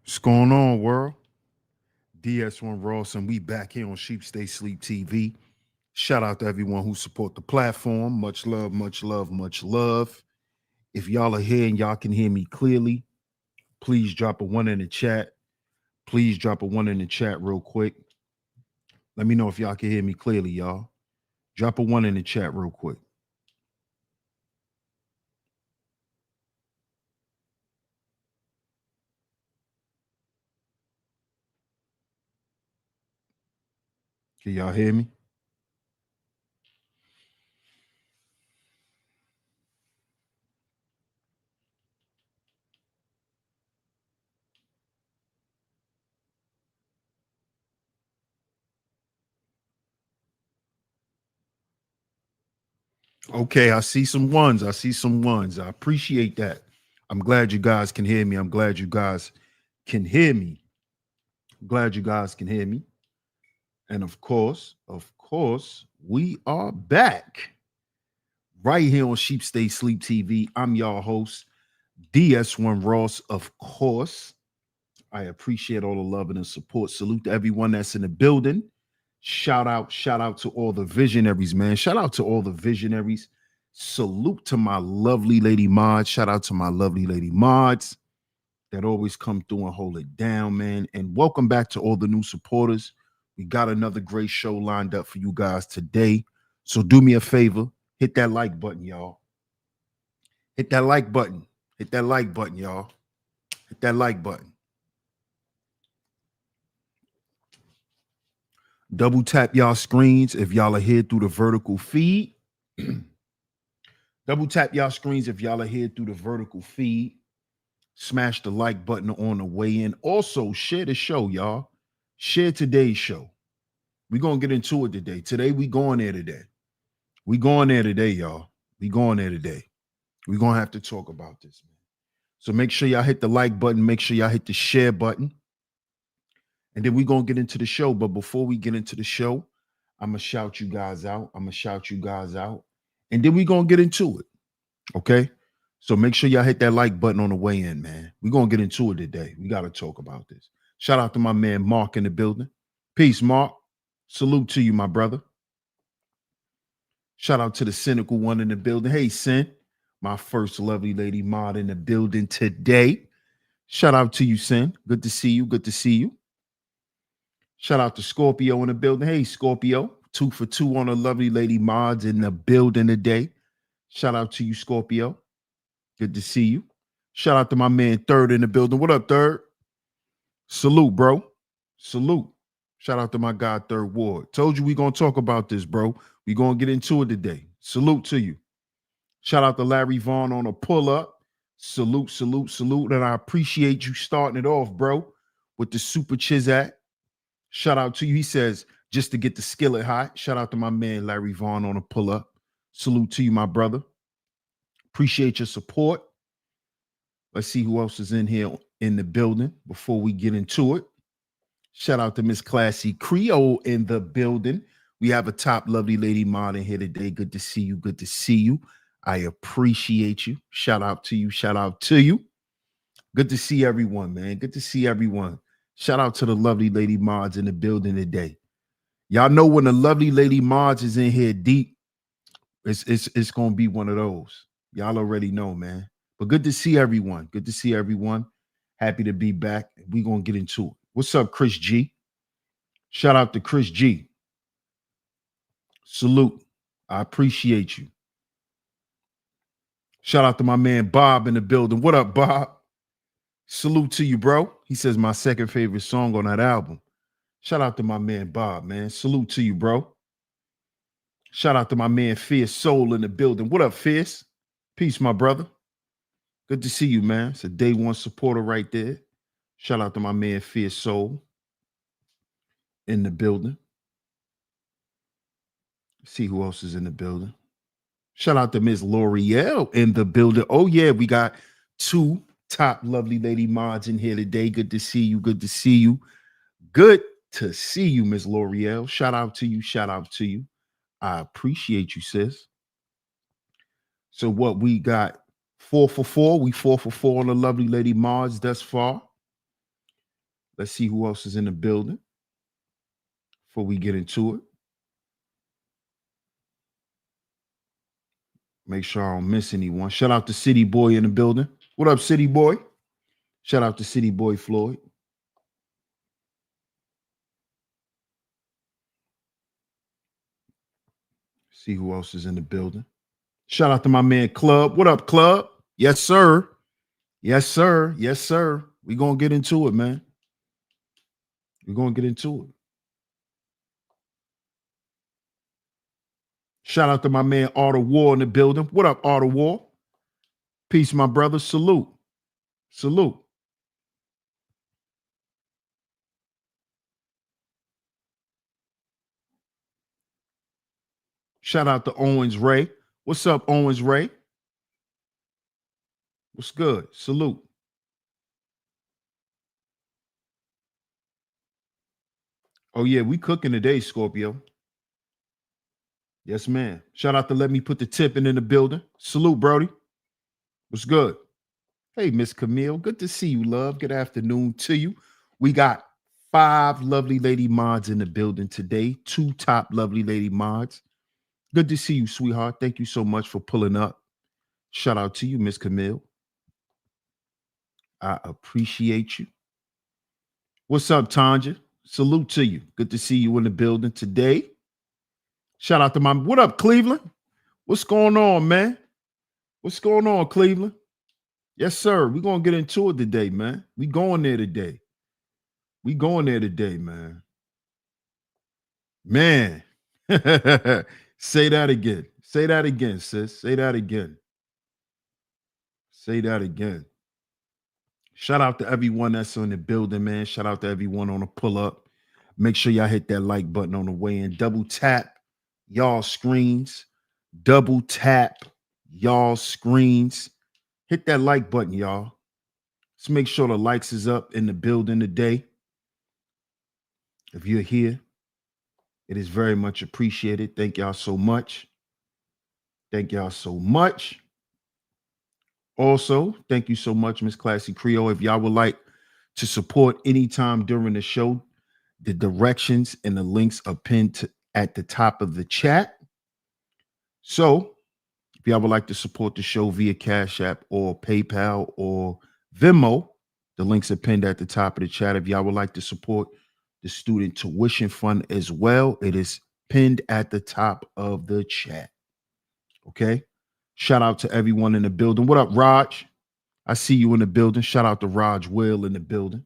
What's going on, world? DS1 Ross, and we back here on Sheep Stay Sleep TV. Shout out to everyone who support the platform. Much love, much love, much love. If y'all are here and y'all can hear me clearly, please drop a one in the chat. Please drop a one in the chat real quick. Let me know if y'all can hear me clearly, y'all. Drop a one in the chat real quick. Can y'all hear me? Okay, I see some ones. I see some ones. I appreciate that. I'm glad you guys can hear me. I'm glad you guys can hear me. I'm glad you guys can hear me. And of course, we are back right here on Sheep Stay Sleep TV. I'm your host, DS1 Ross. Of course, I appreciate all the love and the support. Salute to everyone that's in the building. Shout out to all the visionaries, man. Shout out to all the visionaries. Salute to my lovely lady mods. Shout out to my lovely lady mods that always come through and hold it down, man. And welcome back to all the new supporters. We got another great show lined up for you guys today. So do me a favor, hit that like button, y'all. Hit that like button. Hit that like button, y'all. Hit that like button. Double tap y'all screens if y'all are here through the vertical feed. Double tap y'all screens if y'all are here through the vertical feed. Smash the like button on the way in. Also, share the show, y'all. Share today's show. We're gonna get into it today. Today, we going there today. We going there today, y'all. We going there today. We're gonna have to talk about this, man. So make sure y'all hit the like button, make sure y'all hit the share button, and then we're gonna get into the show. But before we get into the show, I'm gonna shout you guys out. I'm gonna shout you guys out, and then we're gonna get into it. Okay. So make sure y'all hit that like button on the way in, man. We're gonna get into it today. We gotta talk about this. Shout out to my man Mark in the building. Peace, Mark. Salute to you, my brother. Shout out to the cynical one in the building. Hey, Sin, my first lovely lady mod in the building today. Shout out to you, Sin. Good to see you. Good to see you. Shout out to Scorpio in the building. Hey, Scorpio. 2 for 2 on a lovely lady mods in the building today. Shout out to you, Scorpio. Good to see you. Shout out to my man Third in the building. What up, Third? Salute, bro. Salute. Shout out to my guy, Third Ward. Told you we gonna talk about this, bro. We gonna get into it today. Salute to you. Shout out to Larry Vaughn on a pull up. Salute, salute, salute. And I appreciate you starting it off, bro, with the super chizat. Shout out to you. He says, just to get the skillet hot. Shout out to my man, Larry Vaughn on a pull up. Salute to you, my brother. Appreciate your support. Let's see who else is in here in the building before we get into it. Shout out to Miss Classy Creole in the building. We have a top lovely lady mod in here today. Good to see you. Good to see you. I appreciate you. Shout out to you. Shout out to you. Good to see everyone, man. Good to see everyone. Shout out to the lovely lady mods in the building today. Y'all know when the lovely lady mods is in here deep, it's gonna be one of those. Y'all already know, man. But good to see everyone. Good to see everyone. Happy to be back. We're gonna get into it. What's up, Chris G? Shout out to Chris G. Salute. I appreciate you. Shout out to my man Bob in the building. What up, Bob? Salute to you, bro. He says my second favorite song on that album. Shout out to my man Bob, man. Salute to you, bro. Shout out to my man Fierce Soul in the building. What up, Fierce? Peace, my brother. Good to see you, man. It's a day one supporter right there. Shout out to my man Fierce Soul in the building. See who else is in the building. Shout out to Miss L'Oreal in the building. Oh, yeah, we got 2 top lovely lady mods in here today. Good to see you. Good to see you. Good to see you, Miss L'Oreal. Shout out to you. Shout out to you. I appreciate you, sis. So what we got? 4 for 4. We 4 for 4 on the lovely lady mods thus far. Let's see who else is in the building before we get into it. Make sure I don't miss anyone. Shout out to City Boy in the building. What up, City Boy? Shout out to City Boy Floyd. See who else is in the building. Shout out to my man Club. What up, Club? Yes, sir. Yes, sir. Yes, sir. We're going to get into it, man. We're going to get into it. Shout out to my man Art of War in the building. What up, Art of War? Peace, my brother. Salute. Salute. Shout out to Owens Ray. What's up, Owens Ray? What's good? Salute. Oh, yeah, we cooking today, Scorpio. Yes, man. Shout out to Let Me Put the Tip in the building. Salute, Brody. What's good? Hey, Miss Camille. Good to see you, love. Good afternoon to you. We got 5 lovely lady mods in the building today. 2 top lovely lady mods. Good to see you, sweetheart. Thank you so much for pulling up. Shout out to you, Miss Camille. I appreciate you. What's up, Tanja? Salute to you. Good to see you in the building today. Shout out to my, what up, Cleveland? What's going on, man? What's going on, Cleveland? Yes, sir. We're going to get into it today, man. We going there today. We going there today, man. Man. Say that again. Say that again, sis. Say that again. Say that again. Shout out to everyone that's in the building, man. Shout out to everyone on the pull up. Make sure y'all hit that like button on the way in. Double tap y'all screens. Double tap y'all screens. Hit that like button, y'all. Let's make sure the likes is up in the building today. If you're here, it is very much appreciated. Thank y'all so much. Thank y'all so much. Also, thank you so much, Miss Classy Creole. If y'all would like to support anytime during the show, the directions and the links are pinned at the top of the chat. So if y'all would like to support the show via Cash App or PayPal or Venmo, the links are pinned at the top of the chat. If y'all would like to support the student tuition fund as well, it is pinned at the top of the chat. Okay. Shout out to everyone in the building. What up, Raj? I see you in the building. Shout out to Raj Will in the building.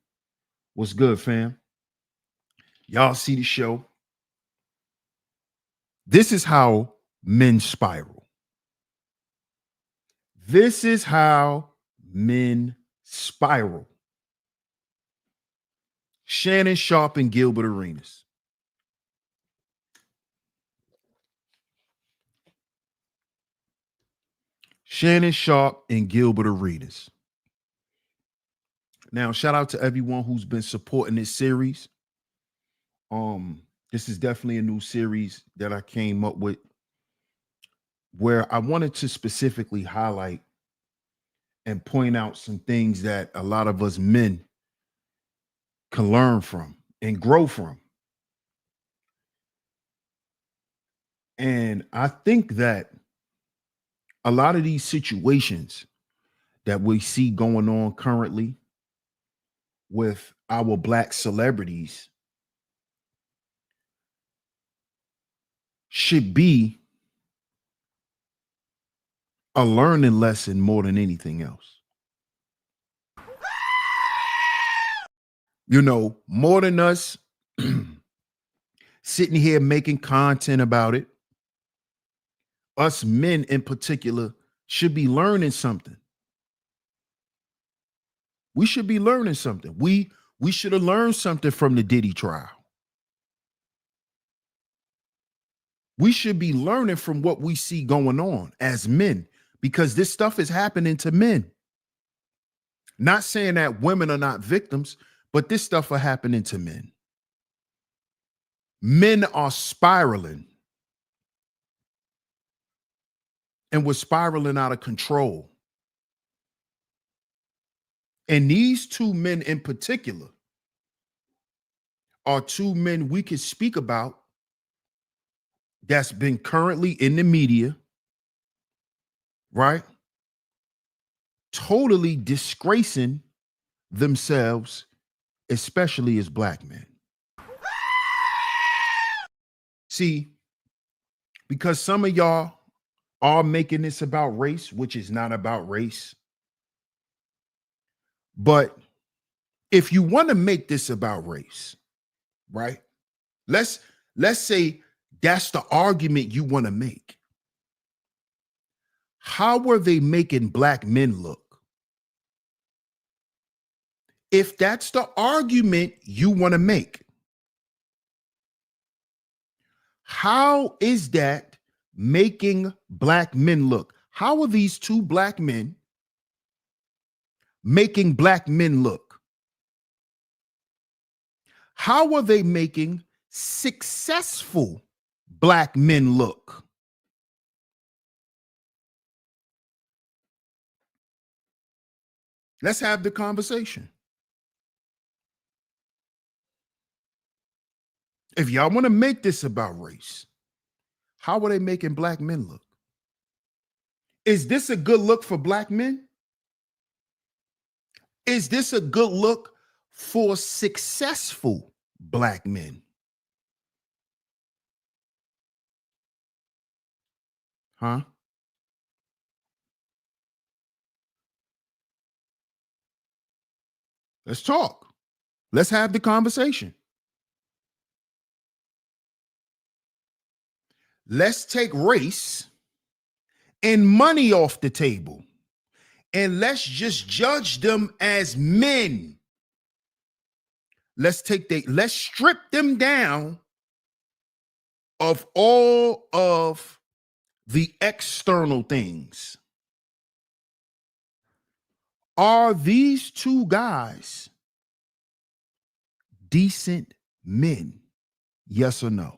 What's good, fam? Y'all see the show. This is how men spiral. This is how men spiral. Shannon Sharpe and Gilbert Arenas. Shannon Sharpe and Gilbert Arenas. Now, shout out to everyone who's been supporting this series. This is definitely a new series that I came up with where I wanted to specifically highlight and point out some things that a lot of us men can learn from and grow from. And I think that a lot of these situations that we see going on currently with our Black celebrities should be a learning lesson more than anything else. You know, more than us sitting here making content about it, us men in particular should be learning something. We should be learning something. We should have learned something from the Diddy trial. We should be learning from what we see going on as men because this stuff is happening to men. Not saying that women are not victims, but this stuff are happening to men. Men are spiraling. And we're spiraling out of control. And these 2 men in particular are two men we could speak about that's been currently in the media, right? Totally disgracing themselves, especially as black men. See, because some of y'all are making this about race, which is not about race. But if you want to make this about race, right? Let's say that's the argument you want to make. How are they making black men look? If that's the argument you want to make, how is that making black men look? How are these two black men making black men look? How are they making successful black men look? Let's have the conversation. If y'all want to make this about race, how are they making black men look? Is this a good look for black men? Is this a good look for successful black men? Huh? Let's talk. Let's have the conversation. Let's take race and money off the table, and let's just judge them as men. Let's strip them down of all of the external things. Are these two guys decent men? Yes or no?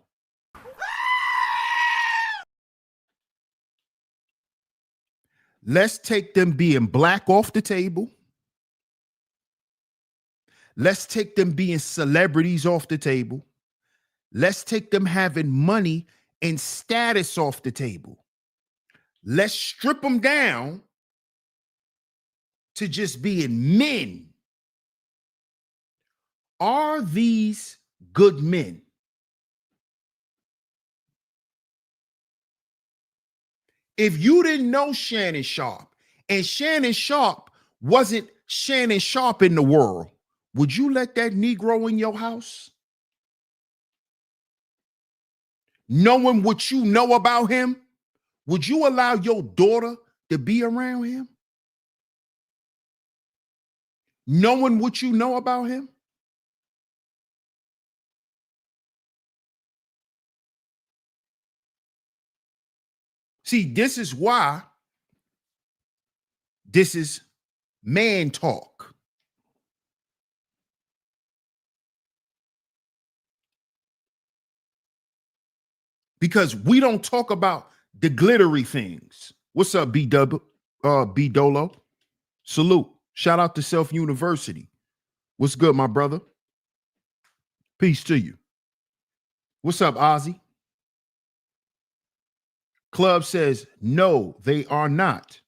Let's take them being black off the table. Let's take them being celebrities off the table. Let's take them having money and status off the table. Let's strip them down to just being men. Are these good men? If you didn't know Shannon Sharpe, and Shannon Sharpe wasn't Shannon Sharpe in the world, would you let that Negro in your house? Knowing what you know about him, would you allow your daughter to be around him? Knowing what you know about him? See, this is why this is man talk. Because we don't talk about the glittery things. What's up, B Dolo? Salute. Shout out to Self University. What's good, my brother? Peace to you. What's up, Ozzy? Club says, no, they are not.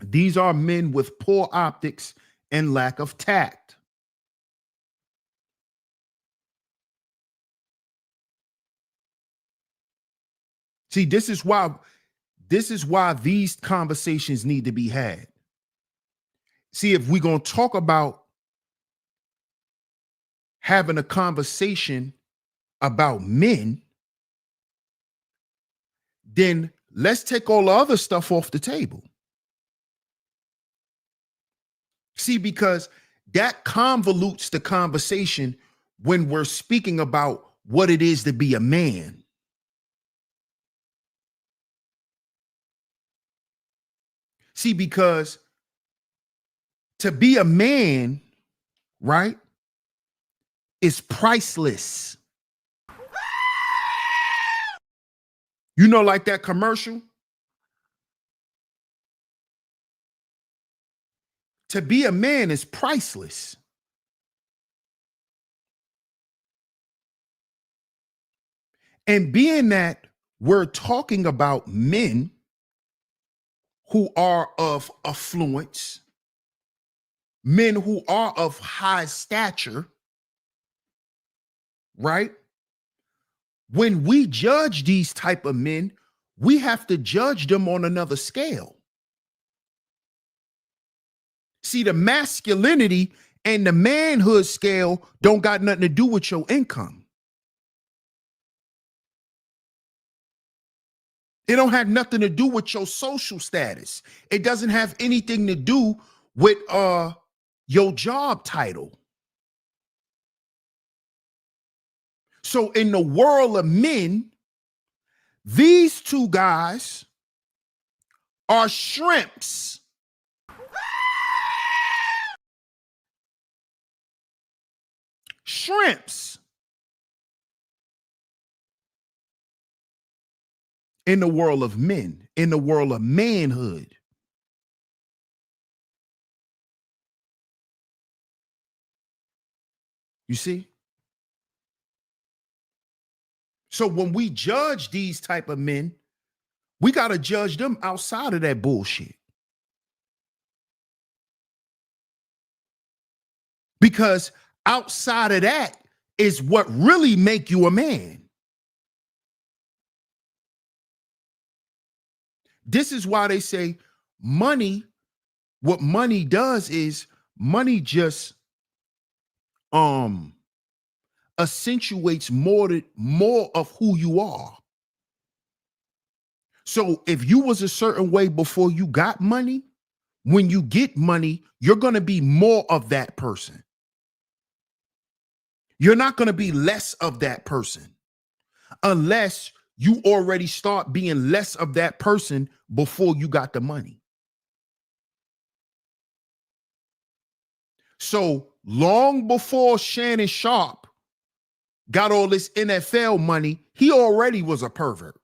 These are men with poor optics and lack of tact. See, this is why these conversations need to be had. See, if we're going to talk about having a conversation about men, then let's take all the other stuff off the table. See, because that convolutes the conversation when we're speaking about what it is to be a man. See, because to be a man, right, is priceless. You know, like that commercial? To be a man is priceless. And being that we're talking about men who are of affluence, men who are of high stature, right? When we judge these type of men, we have to judge them on another scale. See, the masculinity and the manhood scale don't got nothing to do with your income. It don't have nothing to do with your social status. It doesn't have anything to do with your job title. So in the world of men, these two guys are shrimps. Shrimps. In the world of men, in the world of manhood. You see? So when we judge these type of men, we got to judge them outside of that bullshit. Because outside of that is what really make you a man. This is why they say money, what money does is money just accentuates more of who you are. So if you was a certain way before you got money, when you get money, you're going to be more of that person. You're not going to be less of that person unless you already start being less of that person before you got the money. So long before Shannon Sharpe got all this NFL money, he already was a pervert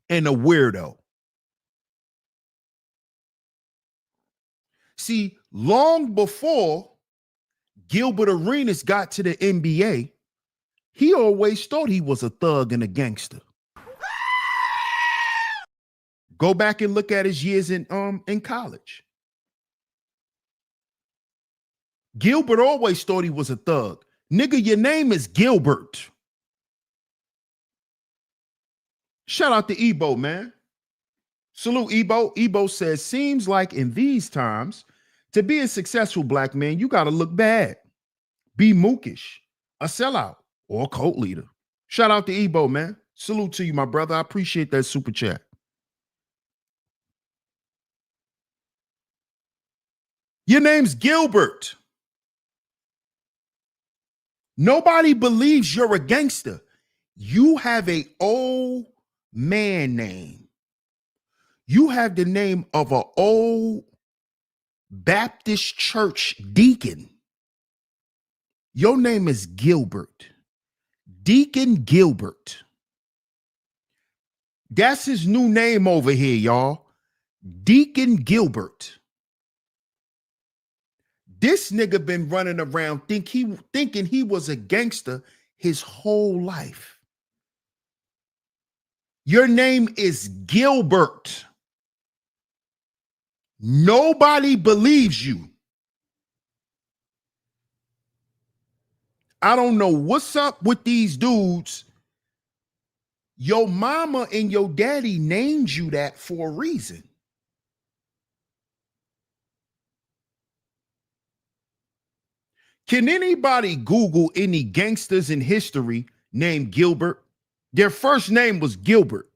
and a weirdo. See, long before Gilbert Arenas got to the NBA, he always thought he was a thug and a gangster. Go back and look at his years in college. Gilbert always thought he was a thug. Nigga, your name is Gilbert. Shout out to Ebo, man. Salute, Ebo. Ebo says, seems like in these times, to be a successful black man, you got to look bad, be mookish, a sellout, or a cult leader. Shout out to Ebo, man. Salute to you, my brother. I appreciate that super chat. Your name's Gilbert. Nobody believes you're a gangster. You have an old man name. You have the name of an old Baptist church deacon. Your name is Gilbert. Deacon Gilbert. That's his new name over here, y'all. Deacon Gilbert. This nigga been running around thinking he was a gangster his whole life. Your name is Gilbert. Nobody believes you. I don't know what's up with these dudes. Your mama and your daddy named you that for a reason. Can anybody Google any gangsters in history named Gilbert? Their first name was Gilbert.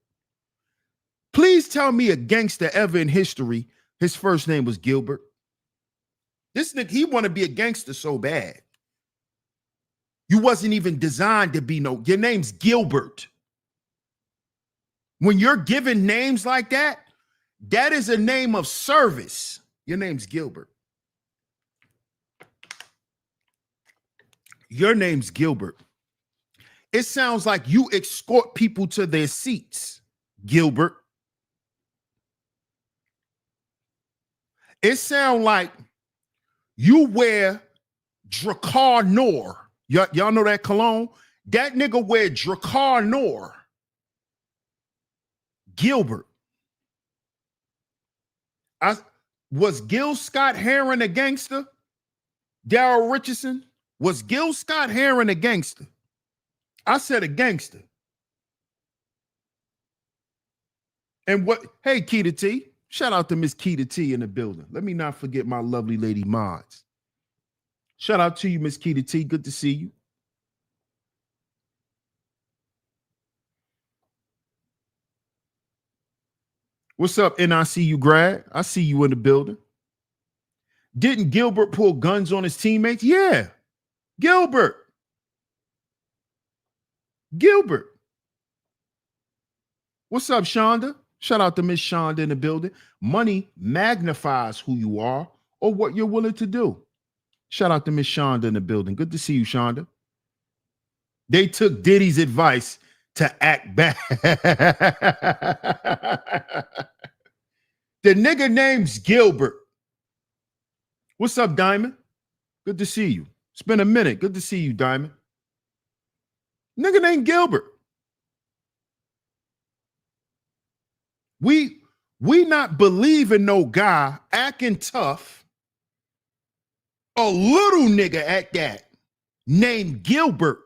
Please tell me a gangster ever in history, his first name was Gilbert. This nigga, he want to be a gangster so bad. You wasn't even designed to be your name's Gilbert. When you're given names like that, that is a name of service. Your name's Gilbert. Your name's Gilbert. It sounds like you escort people to their seats, Gilbert. It sounds like you wear Dracar Noir. Y'all know that cologne? That nigga wear Dracar Noir. Gilbert. Was Gil Scott Heron a gangster? Daryl Richardson? Was Gil Scott Heron a gangster? I said a gangster. And what? Hey, Keita T. Shout out to Miss Keita T in the building. Let me not forget my lovely lady mods. Shout out to you, Miss Keita T. Good to see you. What's up, NICU grad? I see you in the building. Didn't Gilbert pull guns on his teammates? Yeah. Gilbert. What's up, Shonda? Shout out to Miss Shonda in the building. Money magnifies who you are or what you're willing to do. Shout out to Miss Shonda in the building. Good to see you, Shonda. They took Diddy's advice to act bad. The nigga name's Gilbert. What's up, Diamond? Good to see you. It's been a minute. Good to see you, Diamond. Nigga named Gilbert. We not believing no guy acting tough, a little nigga at that, named Gilbert.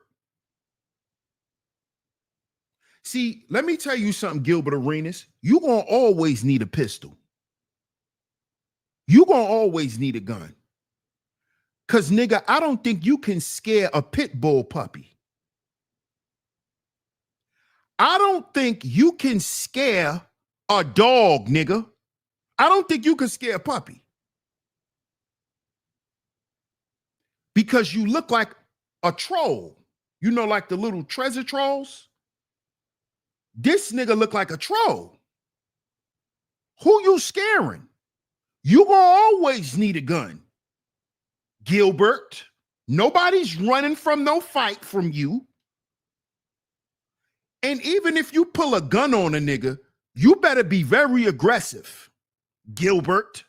See, let me tell you something, Gilbert Arenas. You gonna always need a pistol. You gonna always need a gun. Cause nigga, I don't think you can scare a pit bull puppy. I don't think you can scare a dog, nigga. I don't think you can scare a puppy. Because you look like a troll. You know, like the little treasure trolls? This nigga look like a troll. Who you scaring? You gonna always need a gun. Gilbert, nobody's running from no fight from you. And even if you pull a gun on a nigga, you better be very aggressive, Gilbert.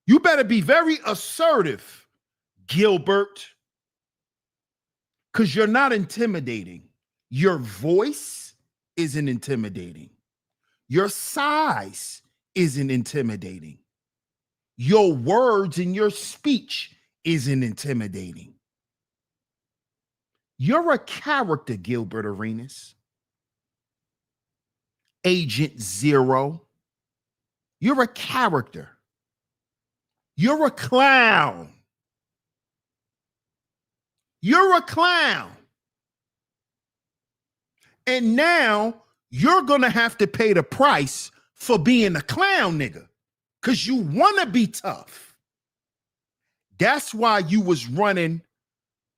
You better be very assertive, Gilbert. Because you're not intimidating. Your voice isn't intimidating. Your size isn't intimidating. Your words and your speech isn't intimidating. You're a character, Gilbert Arenas. Agent Zero. You're a character. You're a clown. You're a clown. And now you're going to have to pay the price for being a clown, nigga, because you want to be tough. That's why you was running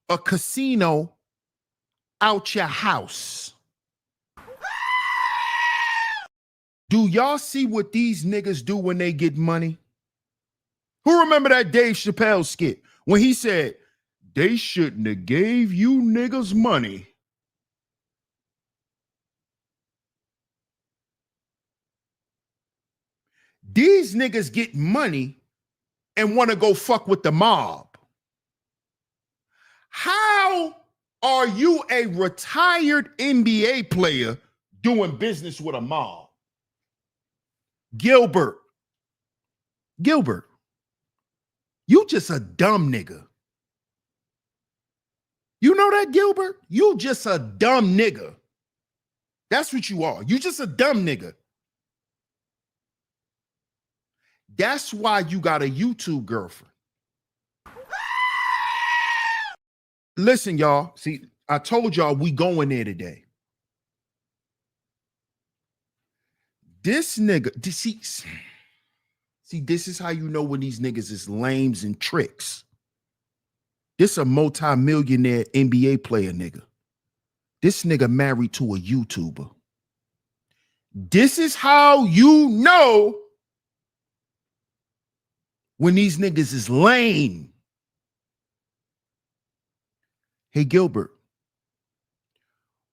a casino out your house. Do y'all see what these niggas do when they get money? Who remember that Dave Chappelle skit when he said, they shouldn't have gave you niggas money? These niggas get money and want to go fuck with the mob. How are you a retired NBA player doing business with a mob? Gilbert, you just a dumb nigga. You know that, Gilbert? You just a dumb nigga. That's what you are. You just a dumb nigga. That's why you got a YouTube girlfriend. Listen, y'all. See, I told y'all we going there today. This nigga, see, this is how you know when these niggas is lames and tricks. This a multi-millionaire NBA player nigga. This nigga married to a YouTuber. This is how you know when these niggas is lame. Hey, Gilbert,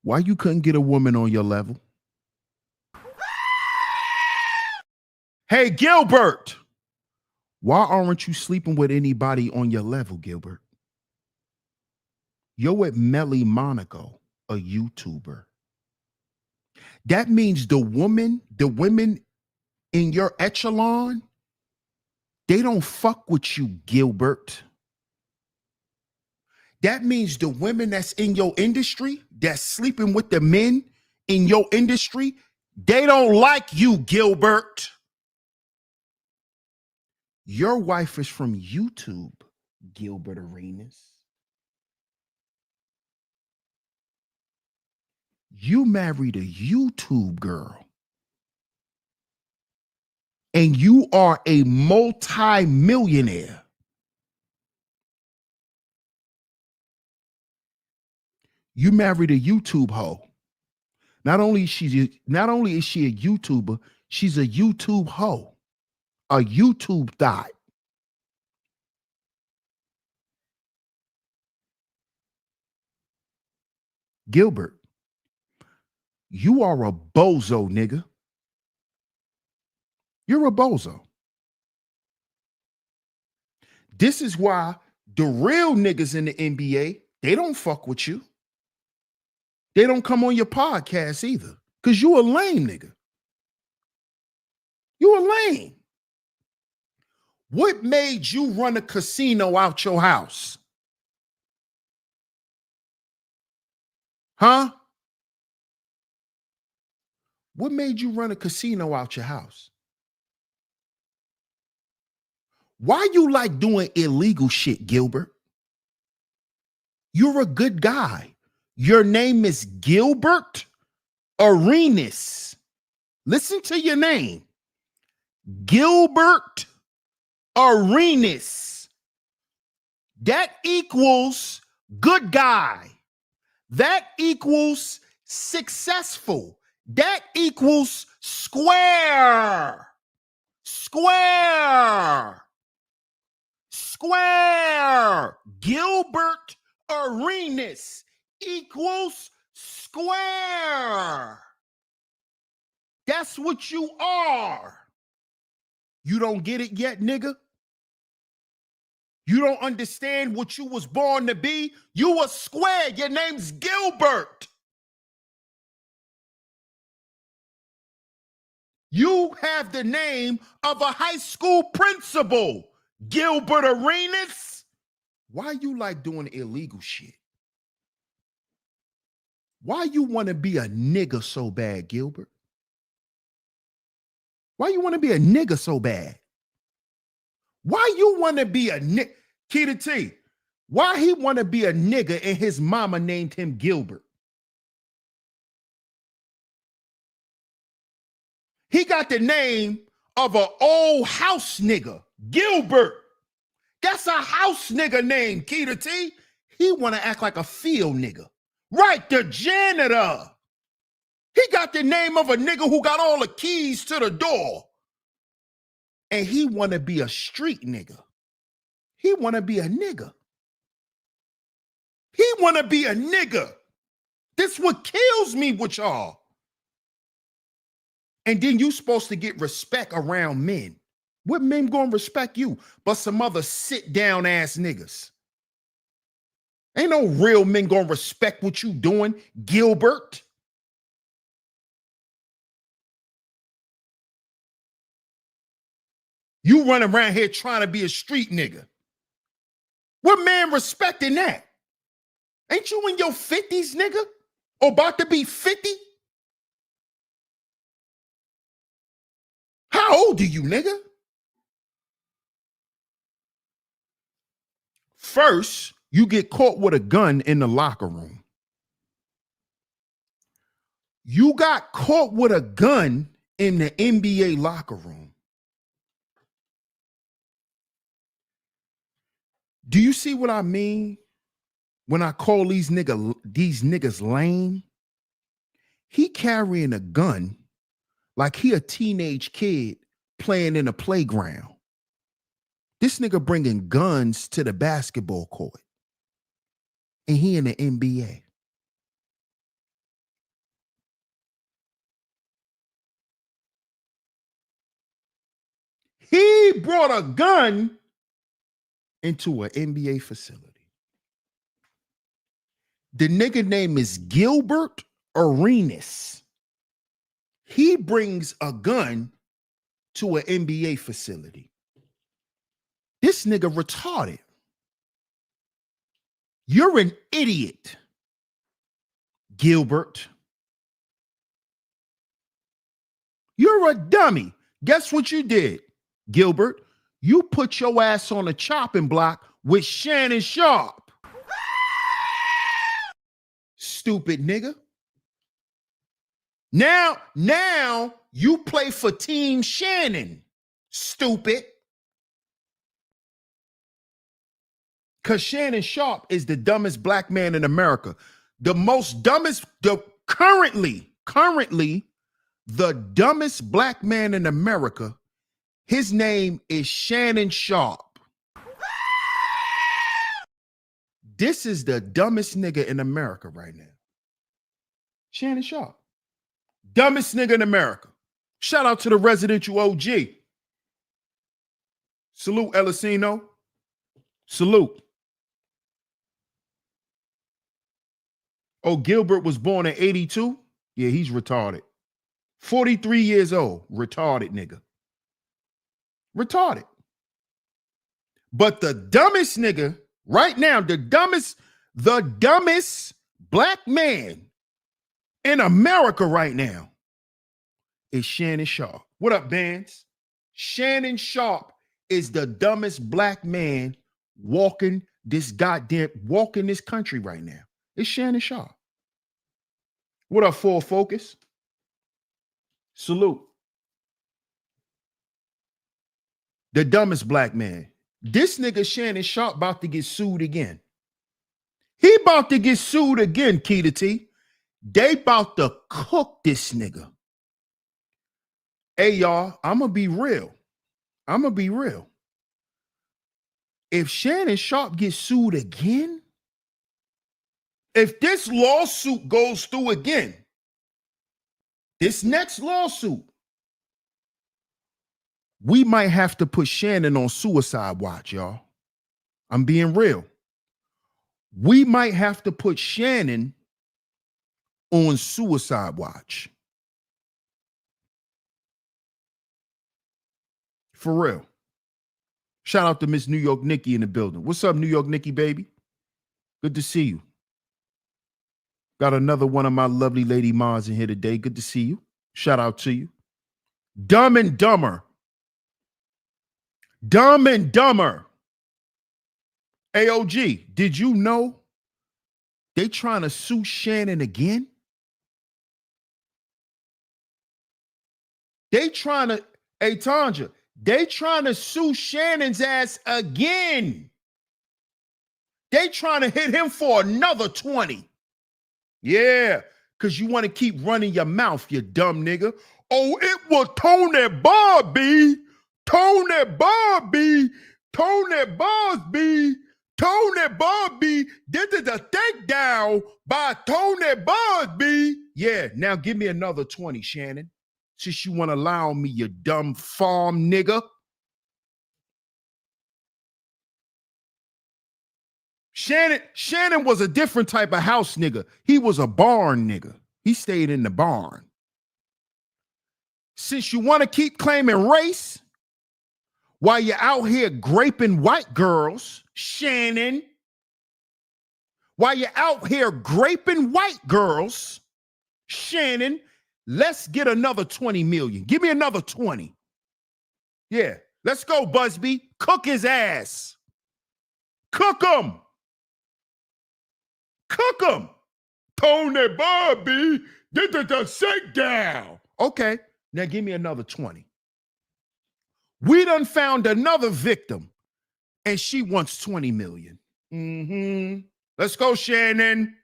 why you couldn't get a woman on your level? Hey, Gilbert, why aren't you sleeping with anybody on your level, Gilbert? You're with Melly Monaco, a YouTuber. That means the women in your echelon, they don't fuck with you, Gilbert. That means the women that's in your industry, that's sleeping with the men in your industry, they don't like you, Gilbert. Your wife is from YouTube, Gilbert Arenas. You married a YouTube girl. And you are a multi-millionaire. You married a YouTube hoe. Not only is she a YouTuber, she's a YouTube hoe, a YouTube thot. Gilbert, you are a bozo, nigga. You're a bozo. This is why the real niggas in the NBA, they don't fuck with you. They don't come on your podcast either, because you a lame nigga. You a lame. What made you run a casino out your house? Huh? What made you run a casino out your house? Why you like doing illegal shit, Gilbert? You're a good guy. Your name is Gilbert Arenas. Listen to your name. Gilbert Arenas. That equals good guy. That equals successful. That equals square. Square. Square. Gilbert Arenas equals square. That's what you are. You don't get it yet, nigga? You don't understand what you was born to be? You a square. Your name's Gilbert. You have the name of a high school principal, Gilbert Arenas. Why you like doing illegal shit? Why you want to be a nigga so bad, Gilbert? Why you want to be a nigga so bad? Why you want to be a nigga? Key to T, why he want to be a nigga and his mama named him Gilbert? He got the name of an old house nigga, Gilbert. That's a house nigga name, Key to T. He want to act like a field nigga. Right, the janitor. He got the name of a nigga who got all the keys to the door. And he want to be a street nigga. He want to be a nigga. He want to be a nigga. This what kills me with y'all. And then you supposed to get respect around men. What men gonna respect you but some other sit-down ass niggas? Ain't no real men gonna respect what you doing, Gilbert. You run around here trying to be a street nigga. What man respecting that? Ain't you in your 50s, nigga? Or about to be 50? How old are you, nigga? First, you get caught with a gun in the locker room. You got caught with a gun in the NBA locker room. Do you see what I mean when I call these niggas lame? He carrying a gun like he a teenage kid playing in a playground. This nigga bringing guns to the basketball court. And he in the NBA. He brought a gun into an NBA facility. The nigga name is Gilbert Arenas. He brings a gun to an NBA facility. This nigga retarded. You're an idiot, Gilbert. You're a dummy. Guess what you did, Gilbert? You put your ass on a chopping block with Shannon Sharpe. Stupid nigga. Now you play for Team Shannon. Stupid. Because Shannon Sharpe is the dumbest black man in America. Currently, the dumbest black man in America. His name is Shannon Sharpe. This is the dumbest nigga in America right now. Shannon Sharpe. Dumbest nigga in America. Shout out to the residential OG. Salute, Elisino. Salute. Oh, Gilbert was born in 82? Yeah, he's retarded. 43 years old. Retarded nigga. Retarded. But the dumbest nigga right now, the dumbest black man in America right now is Shannon Sharpe. What up, Bands? Shannon Sharpe is the dumbest black man walking this country right now. It's Shannon Sharpe. What up, Full Focus? Salute. The dumbest black man. This nigga Shannon Sharpe about to get sued again. He about to get sued again, Keita T. They about to cook this nigga. Hey, y'all, I'm going to be real. If Shannon Sharpe gets sued again, if this lawsuit goes through again, this next lawsuit, we might have to put Shannon on suicide watch, y'all. I'm being real. We might have to put Shannon on suicide watch. For real. Shout out to Miss New York Nikki in the building. What's up, New York Nikki, baby? Good to see you. Got another one of my lovely lady moms in here today. Good to see you. Shout out to you. Dumb and Dumber. Dumb and Dumber. AOG, did you know they trying to sue Shannon again? They trying to, hey Tanja, they trying to sue Shannon's ass again. They trying to hit him for another 20. Yeah, because you want to keep running your mouth, you dumb nigga. Oh, it was Tony Bobby. Tony Bobby. Tony Bobby. Tony Bobby. This is a takedown by Tony Bobby. Yeah, now give me another 20, Shannon. Since you want to lie on me, you dumb farm nigga. Shannon was a different type of house nigga. He was a barn nigga. He stayed in the barn. Since you want to keep claiming race while you're out here graping white girls, Shannon, while you're out here graping white girls, Shannon, let's get another 20 million. Give me another 20. Yeah, let's go, Busby. Cook his ass. Cook him. Cook him. Tony Bobby, this is a shakedown. Okay, now give me another 20. We done found another victim, and she wants 20 million. Let's go, Shannon.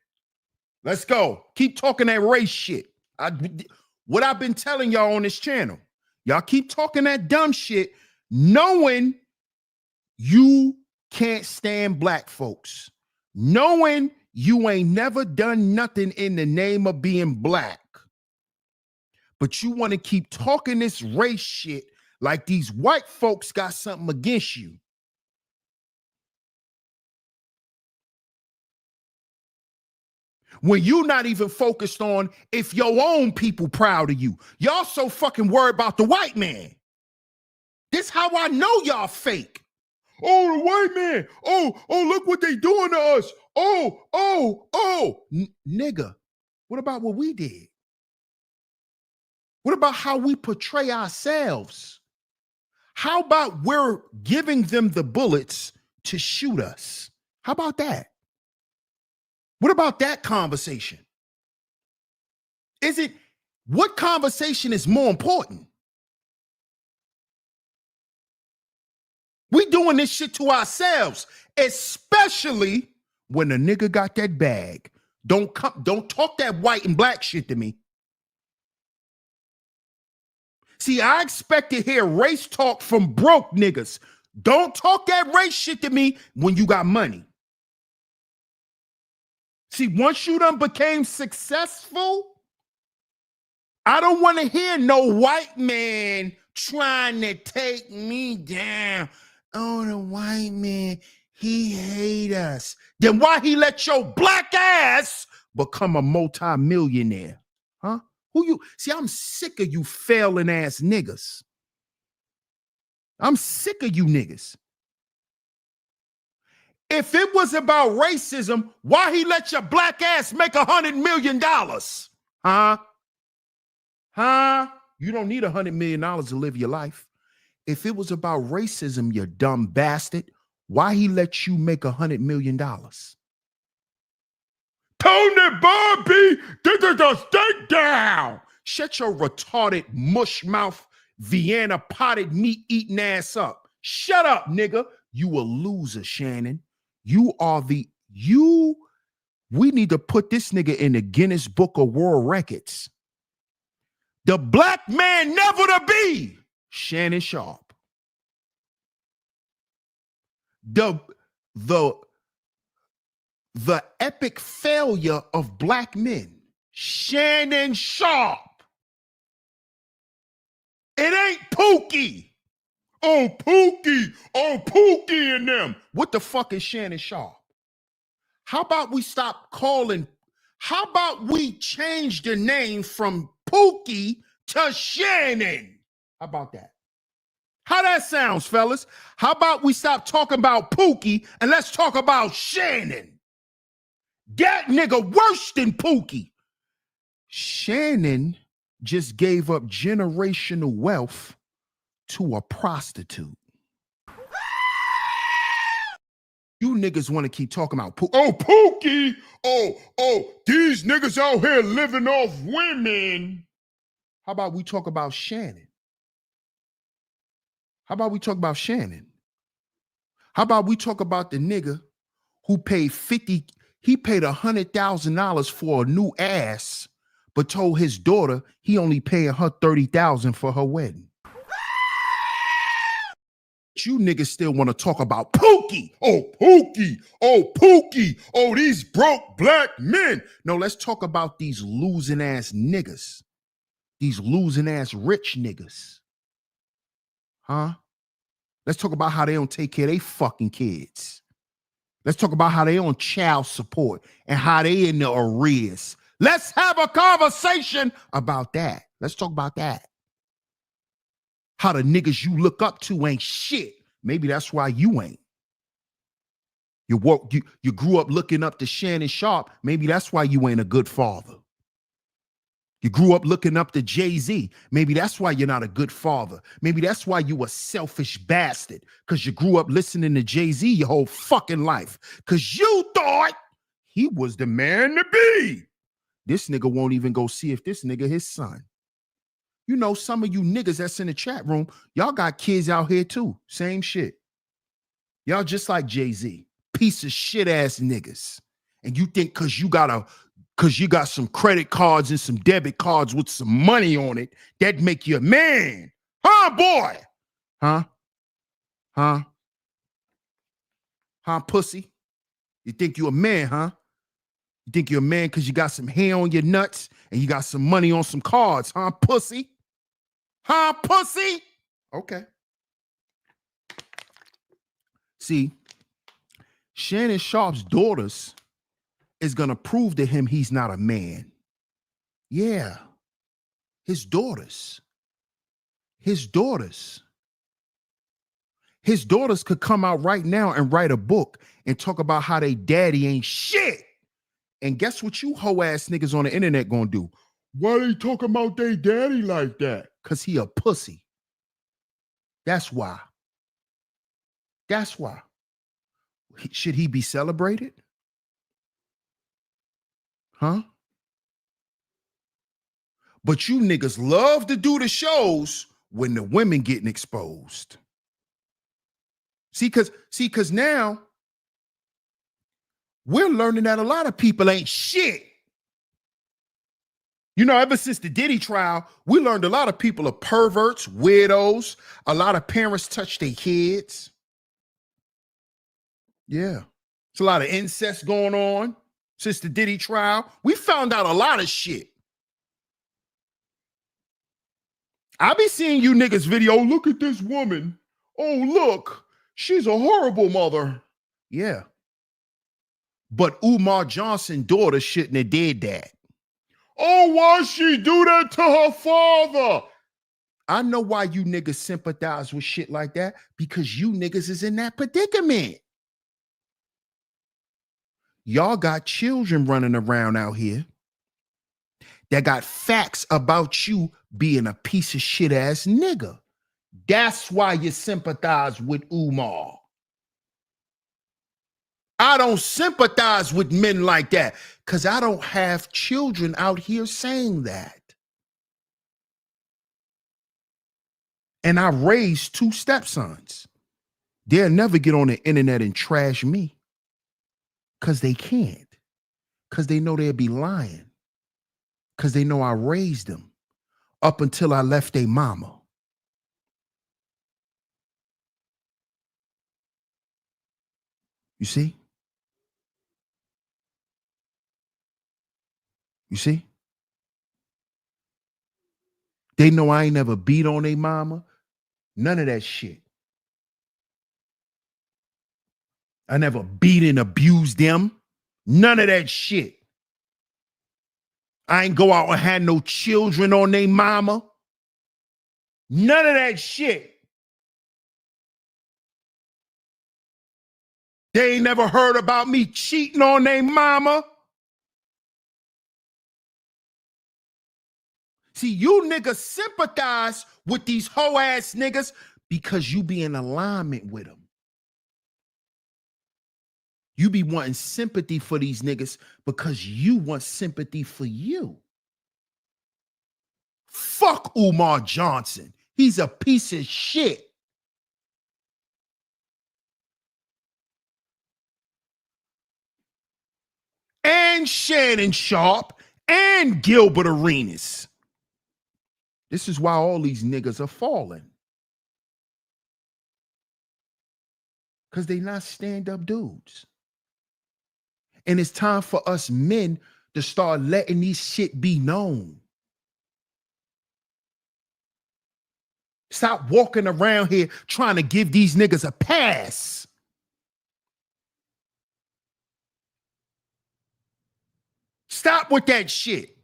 Let's go. Keep talking that race shit. What I've been telling y'all on this channel. Y'all keep talking that dumb shit, knowing you can't stand black folks. Knowing you ain't never done nothing in the name of being black. But you want to keep talking this race shit like these white folks got something against you. when you not even focused on if your own people proud of you. Y'all so fucking worried about the white man. This how I know y'all fake. Oh, the white man. Oh, look what they doing to us. Nigga, what about what we did? What about how we portray ourselves? How about we're giving them the bullets to shoot us? How about that? What about that conversation? What conversation is more important? We doing this shit to ourselves, especially when the nigga got that bag. Don't talk that white and black shit to me. See, I expect to hear race talk from broke niggas. Don't talk that race shit to me when you got money. See, once you done became successful, I don't want to hear no white man trying to take me down. Oh, the white man, he hate us. Then why he let your black ass become a multi-millionaire? Huh? Who you? See, I'm sick of you failing ass niggas. I'm sick of you niggas. If it was about racism, why he let your black ass make $100 million? Huh? You don't need $100 million to live your life. If it was about racism, you dumb bastard, why he let you make $100 million? Tony Bobby, get the steak down. Shut your retarded mush mouth, Vienna potted meat eating ass up. Shut up, nigga. You a loser, Shannon. We need to put this nigga in the Guinness Book of World Records. The black man never to be Shannon Sharpe. The epic failure of black men, Shannon Sharpe. It ain't Pookie. Oh, Pookie and them. What the fuck is Shannon Sharpe? How about we change the name from Pookie to Shannon? How about that? How that sounds, fellas? How about we stop talking about Pookie and let's talk about Shannon? That nigga worse than Pookie. Shannon just gave up generational wealth to a prostitute. You niggas want to keep talking about Pookie. Oh, Pookie. These niggas out here living off women. How about we talk about Shannon? How about we talk about Shannon? How about we talk about the nigga who paid $100,000 for a new ass, but told his daughter he only paying her $30,000 for her wedding? You niggas still want to talk about Pookie. Oh, Pookie. Oh, these broke black men. No, let's talk about these losing ass niggas. These losing ass rich niggas. Huh? Let's talk about how they don't take care of their fucking kids. Let's talk about how they on child support and how they in the arrears. Let's have a conversation about that. Let's talk about that. How the niggas you look up to ain't shit. Maybe that's why you ain't. You grew up looking up to Shannon Sharpe. Maybe that's why you ain't a good father. You grew up looking up to Jay-Z. Maybe that's why you're not a good father. Maybe that's why you a selfish bastard, because you grew up listening to Jay-Z your whole fucking life, because you thought he was the man to be. This nigga won't even go see if this nigga his son. You know, some of you niggas that's in the chat room, y'all got kids out here too. Same shit. Y'all just like Jay-Z. Piece of shit ass niggas. And you think because you got some credit cards and some debit cards with some money on it, that make you a man. Huh, boy? Huh, pussy? You think you a man, huh? You think you're a man because you got some hair on your nuts and you got some money on some cards, huh, pussy? Huh, pussy? Okay. See, Shannon Sharpe's daughters is going to prove to him he's not a man. Yeah. His daughters. His daughters. His daughters could come out right now and write a book and talk about how they daddy ain't shit. And guess what you hoe ass niggas on the internet gonna do? Why they talking about they daddy like that? Because he a pussy. That's why. That's why. Should he be celebrated? Huh? But you niggas love to do the shows when the women getting exposed. See, cause now we're learning that a lot of people ain't shit. You know, ever since the Diddy trial, we learned a lot of people are perverts, weirdos. A lot of parents touch their kids. Yeah. It's a lot of incest going on since the Diddy trial. We found out a lot of shit. I be seeing you niggas video, oh, look at this woman. Oh, look, she's a horrible mother. Yeah. But Umar Johnson's daughter shouldn't have did that. Oh, why she do that to her father? I know why you niggas sympathize with shit like that, because you niggas is in that predicament. Y'all got children running around out here that got facts about you being a piece of shit ass nigga. That's why you sympathize with Umar. I don't sympathize with men like that because I don't have children out here saying that. And I raised 2 stepsons. They'll never get on the internet and trash me because they can't. Because they know they'll be lying. Because they know I raised them up until I left their mama. You see? You see? They know I ain't never beat on their mama. None of that shit. I never beat and abused them. None of that shit. I ain't go out and had no children on their mama. None of that shit. They ain't never heard about me cheating on their mama. See, you niggas sympathize with these hoe ass niggas because you be in alignment with them. You be wanting sympathy for these niggas because you want sympathy for you. Fuck Umar Johnson. He's a piece of shit. And Shannon Sharpe and Gilbert Arenas. This is why all these niggas are falling. Because they not stand-up dudes. And it's time for us men to start letting these shit be known. Stop walking around here trying to give these niggas a pass. Stop with that shit.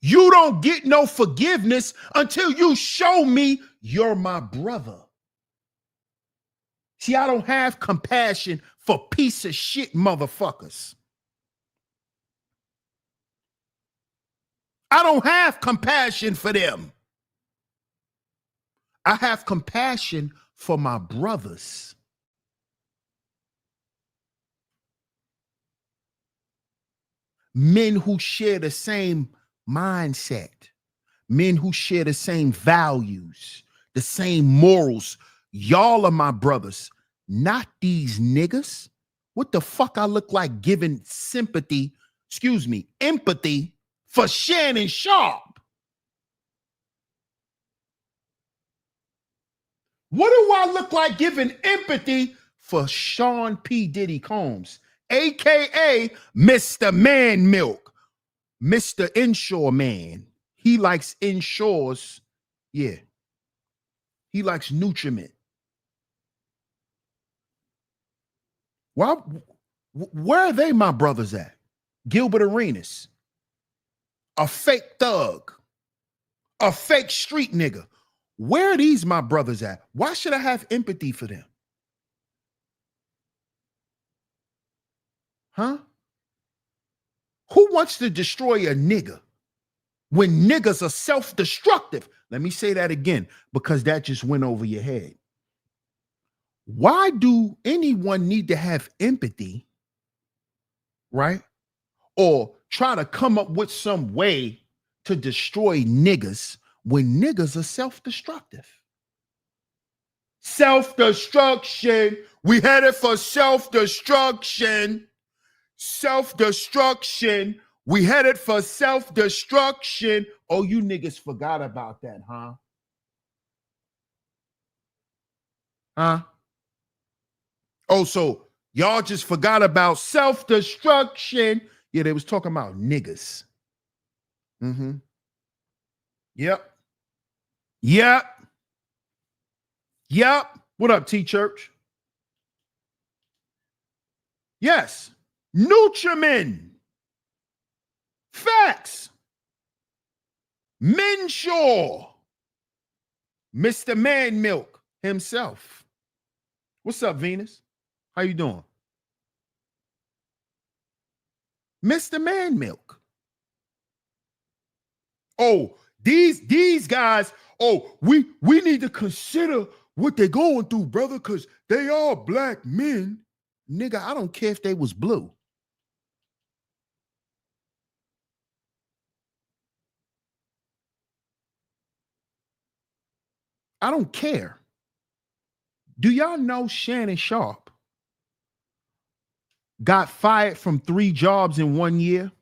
You don't get no forgiveness until you show me you're my brother. See, I don't have compassion for piece of shit motherfuckers. I don't have compassion for them. I have compassion for my brothers. Men who share the same mindset. Men who share the same values, the same morals. Y'all are my brothers, not these niggas. What the fuck I look like giving sympathy, empathy for Shannon Sharpe? What do I look like giving empathy for Sean P. Diddy Combs, AKA Mr. Man Milk, Mr. Inshore Man? He likes inshores. Yeah. He likes nutriment. Where are they, my brothers, at? Gilbert Arenas, a fake thug, a fake street nigga. Where are these my brothers at? Why should I have empathy for them? Huh? Who wants to destroy a nigga when niggas are self-destructive? Let me say that again, because that just went over your head. Why do anyone need to have empathy, right? Or try to come up with some way to destroy niggas when niggas are self-destructive? Self-destruction. We headed for self-destruction. Self-destruction. We headed for self-destruction. Oh, you niggas forgot about that, huh? Huh? Oh, so y'all just forgot about self-destruction. Yeah, they was talking about niggas. Mm-hmm. Yep. Yep. Yep. What up, T-Church? Yes. Nutrimin. Facts. Menshaw. Mr. Man Milk himself. What's up, Venus? How you doing? Mr. Man Milk. Oh, these guys, oh, we need to consider what they're going through, brother, because they are black men. Nigga, I don't care if they was blue. I don't care. Do y'all know Shannon Sharpe got fired from 3 jobs in 1 year?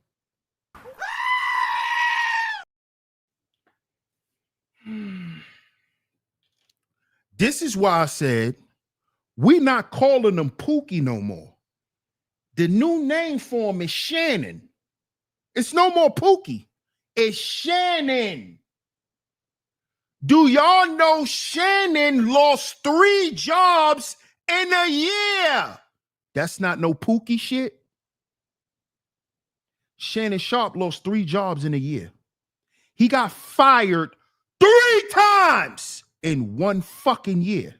This is why I said we're not calling them Pookie no more. The new name for him is Shannon. It's no more Pookie. It's Shannon. Do y'all know Shannon lost 3 jobs in a year? That's not no Pookie shit. Shannon Sharpe lost 3 jobs in a year. He got fired 3 times in 1 fucking year.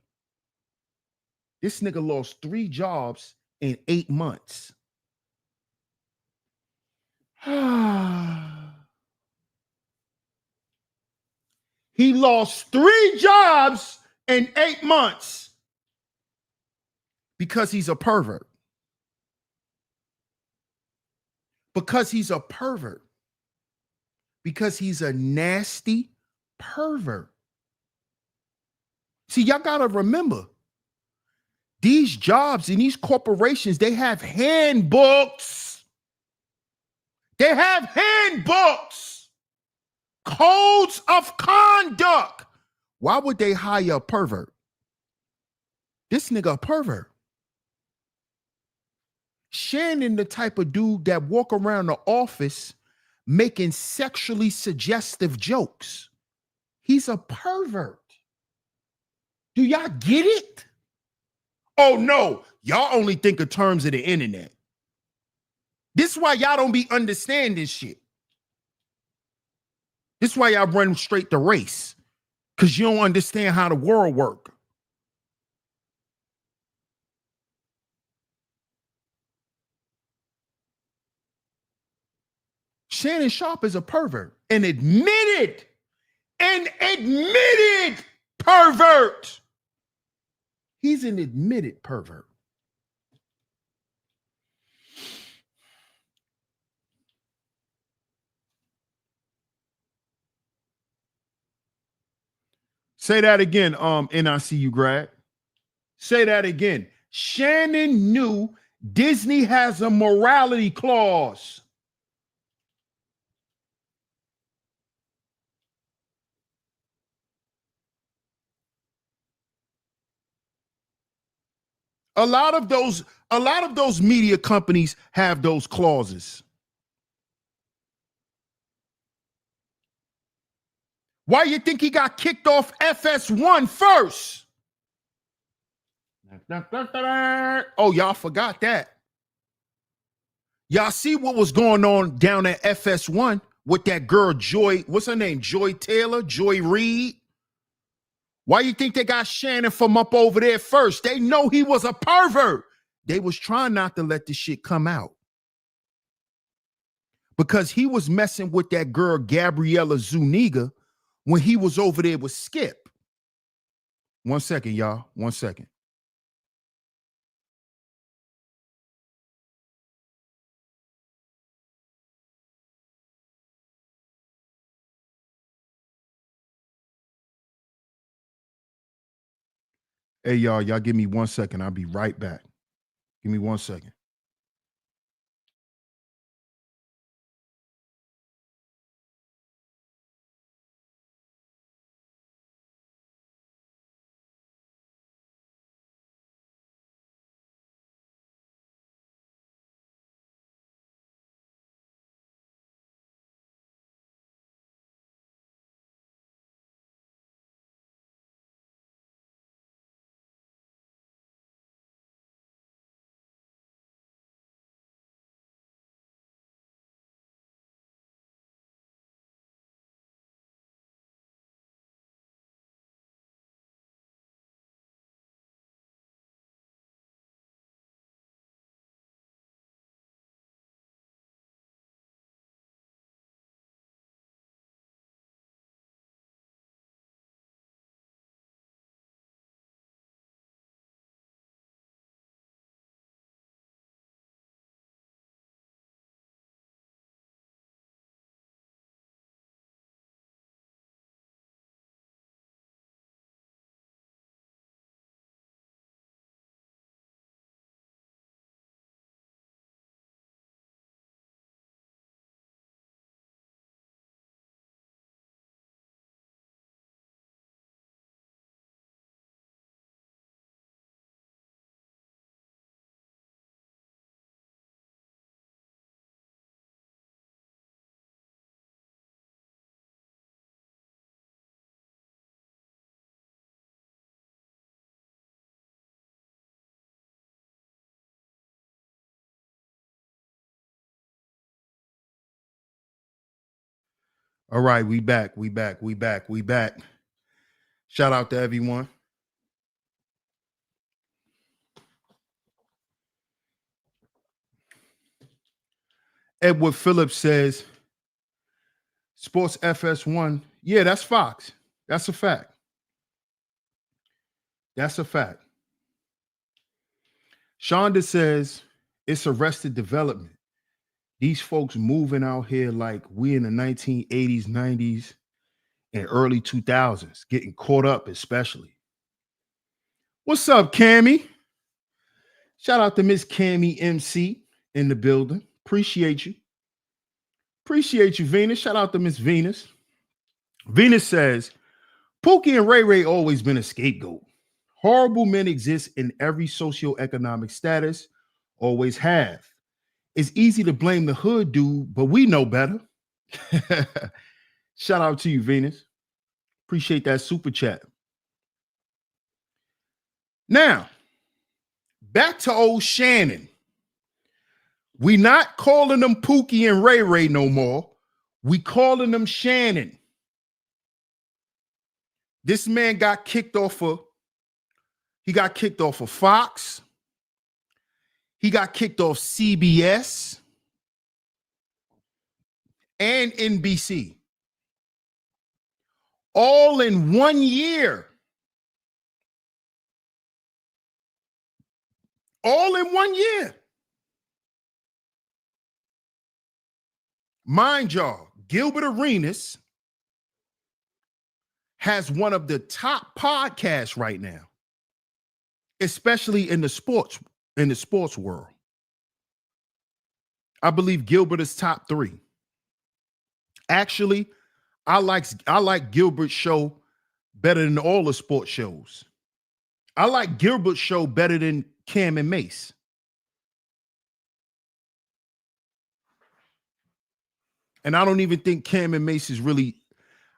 This nigga lost 3 jobs in 8 months. He lost 3 jobs in 8 months because he's a pervert. Because he's a pervert. Because he's a nasty pervert. See, y'all got to remember, these jobs and these corporations, they have handbooks. They have handbooks. Codes of conduct. Why would they hire a pervert? This nigga a pervert. Shannon, the type of dude that walk around the office making sexually suggestive jokes. He's a pervert. Do y'all get it? Oh no, y'all only think in terms of the internet. This is why y'all don't be understanding shit. This is why y'all run straight to race, because you don't understand how the world works. Shannon Sharpe is a pervert, an admitted pervert. He's an admitted pervert. Say that again, NICU grad. Say that again. Shannon knew Disney has a morality clause. A lot of those media companies have those clauses. Why you think he got kicked off FS1 first? Oh, y'all forgot that. Y'all see what was going on down at FS1 with that girl Joy? What's her name? Joy Taylor, Joy Reid. Why you think they got Shannon from up over there first? They know he was a pervert. They was trying not to let this shit come out because he was messing with that girl Gabriella Zuniga when he was over there with Skip. 1 second, y'all. 1 second. Hey, y'all give me 1 second. I'll be right back. Give me 1 second. All right, we back. Shout out to everyone. Edward Phillips says, Sports FS1. Yeah, that's Fox. That's a fact. That's a fact. Shonda says, it's arrested development. These folks moving out here like we in the 1980s, 90s, and early 2000s, getting caught up especially. What's up, Cammy? Shout out to Miss Cammy MC in the building. Appreciate you. Appreciate you, Venus. Shout out to Miss Venus. Venus says, Pookie and Ray Ray always been a scapegoat. Horrible men exist in every socioeconomic status, always have. It's easy to blame the hood dude, but we know better. Shout out to you, Venus. Appreciate that super chat. Now, back to old Shannon. We not calling them Pookie and Ray Ray no more. We calling them Shannon. This man got kicked off of Fox. He got kicked off CBS and NBC. All in 1 year. All in 1 year. Mind y'all, Gilbert Arenas has one of the top podcasts right now, especially in the sports world. I believe Gilbert is top 3. Actually, I like Gilbert's show better than all the sports shows. I like Gilbert's show better than Cam and Mace. And I don't even think Cam and Mace is really,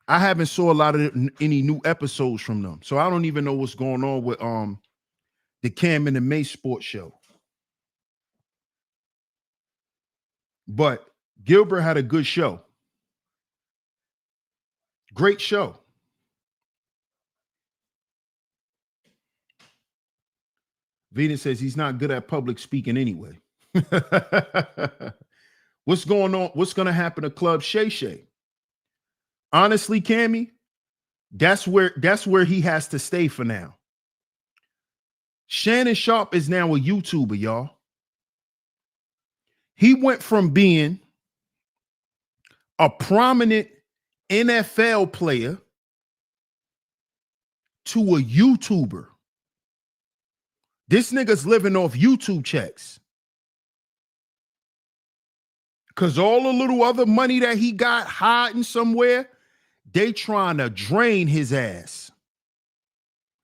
I haven't saw a lot of any new episodes from them. So I don't even know what's going on with the Cam and the Mace sports show. But Gilbert had a good show. Great show. Venus says he's not good at public speaking anyway. What's going on? What's going to happen to Club Shay Shay? Honestly, Cammy, that's where he has to stay for now. Shannon Sharpe is now a YouTuber, y'all. He went from being a prominent NFL player to a YouTuber. This nigga's living off YouTube checks. Because all the little other money that he got hiding somewhere, they trying to drain his ass.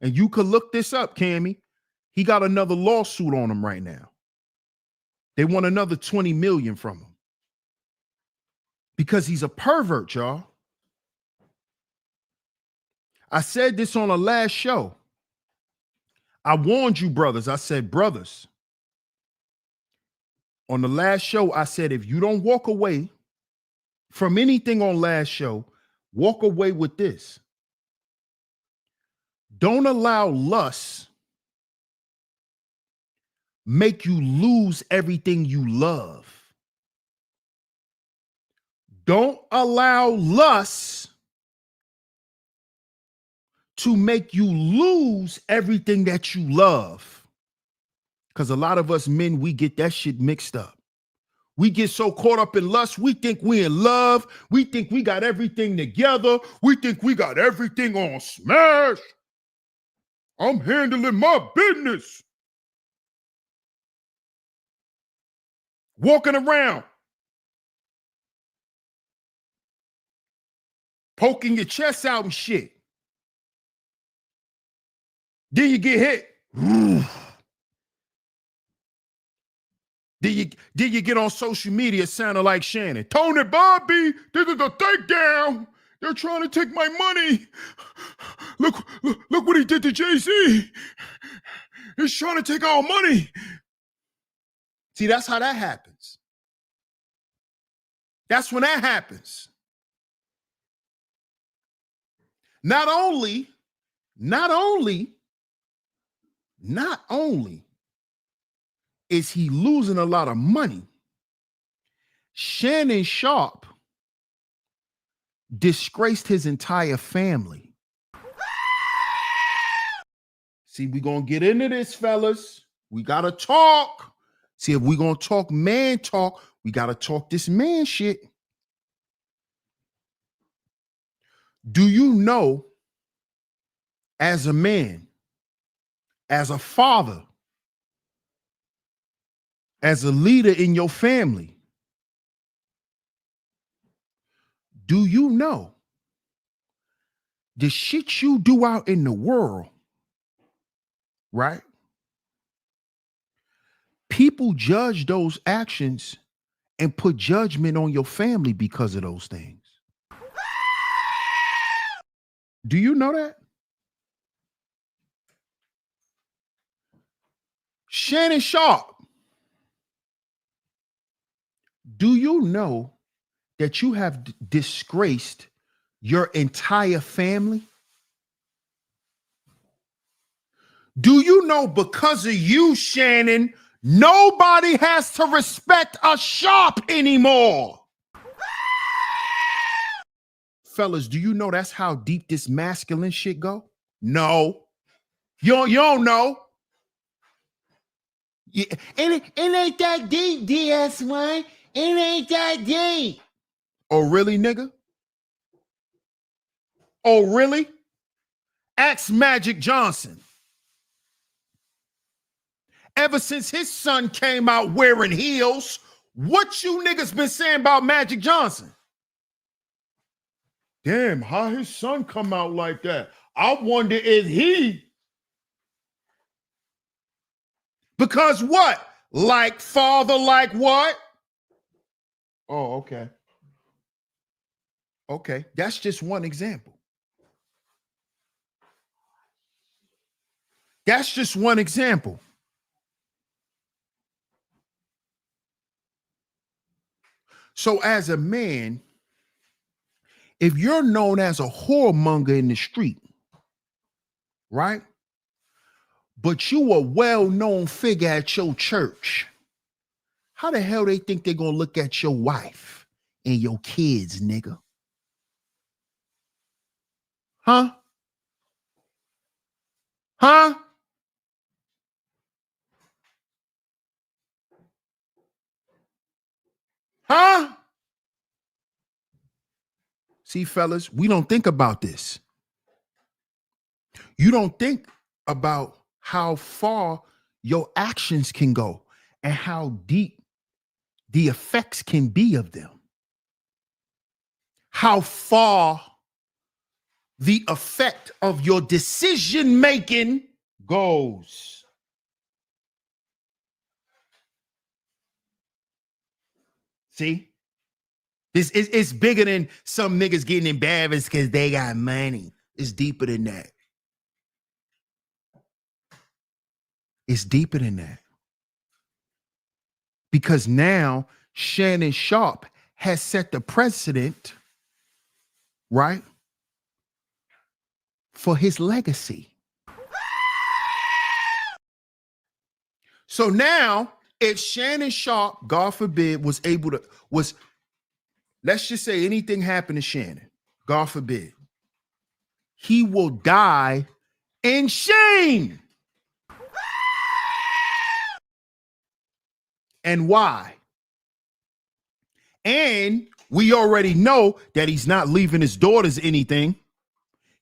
And you could look this up, Cammy. He got another lawsuit on him right now. They want another 20 million from him. Because he's a pervert, y'all. I said this on the last show. I warned you, brothers. I said, brothers, on the last show, I said, if you don't walk away from anything on last show, walk away with this. Don't allow lust make you lose everything you love. Don't allow lust to make you lose everything that you love. Because a lot of us men, we get that shit mixed up. We get so caught up in lust, we think we in love. We think we got everything together. We think we got everything on smash. I'm handling my business. Walking around, poking your chest out and shit. Then you get hit. Then you get on social media sounding like Shannon. Tony Bobby, this is a takedown. They're trying to take my money. Look what he did to Jay-Z. He's trying to take our money. See, that's how that happens. That's when that happens. Not only is he losing a lot of money, Shannon Sharpe disgraced his entire family. See, we're going to get into this, fellas. We got to talk. See, if we're going to talk man talk, we got to talk this man shit. Do you know, as a man, as a father, as a leader in your family, do you know the shit you do out in the world, right? People judge those actions and put judgment on your family because of those things. Do you know that? Shannon Sharpe, do you know that you have disgraced your entire family? Do you know because of you, Shannon, nobody has to respect a Sharpe anymore? Fellas, do you know that's how deep this masculine shit go? No. You don't know. Yeah. It ain't that deep, DS1. It ain't that deep. Oh, really, nigga? Oh, really? Ask Magic Johnson. Ever since his son came out wearing heels, what you niggas been saying about Magic Johnson? Damn, how his son come out like that? I wonder is he? Because what? Like father, like what? Oh, okay. Okay, that's just one example. That's just one example. So as a man, if you're known as a whoremonger in the street, right? But you a well-known figure at your church, how the hell they think they're gonna look at your wife and your kids, nigga? Huh? Huh? Huh? See, fellas, we don't think about this. You don't think about how far your actions can go and how deep the effects can be of them. How far the effect of your decision making goes. See? This is it's bigger than some niggas getting embarrassed because they got money. It's deeper than that. It's deeper than that. Because now Shannon Sharpe has set the precedent, right, for his legacy. So now, if Shannon Sharpe, God forbid, was able to, let's just say anything happened to Shannon, God forbid, he will die in shame. And why? And we already know that he's not leaving his daughters anything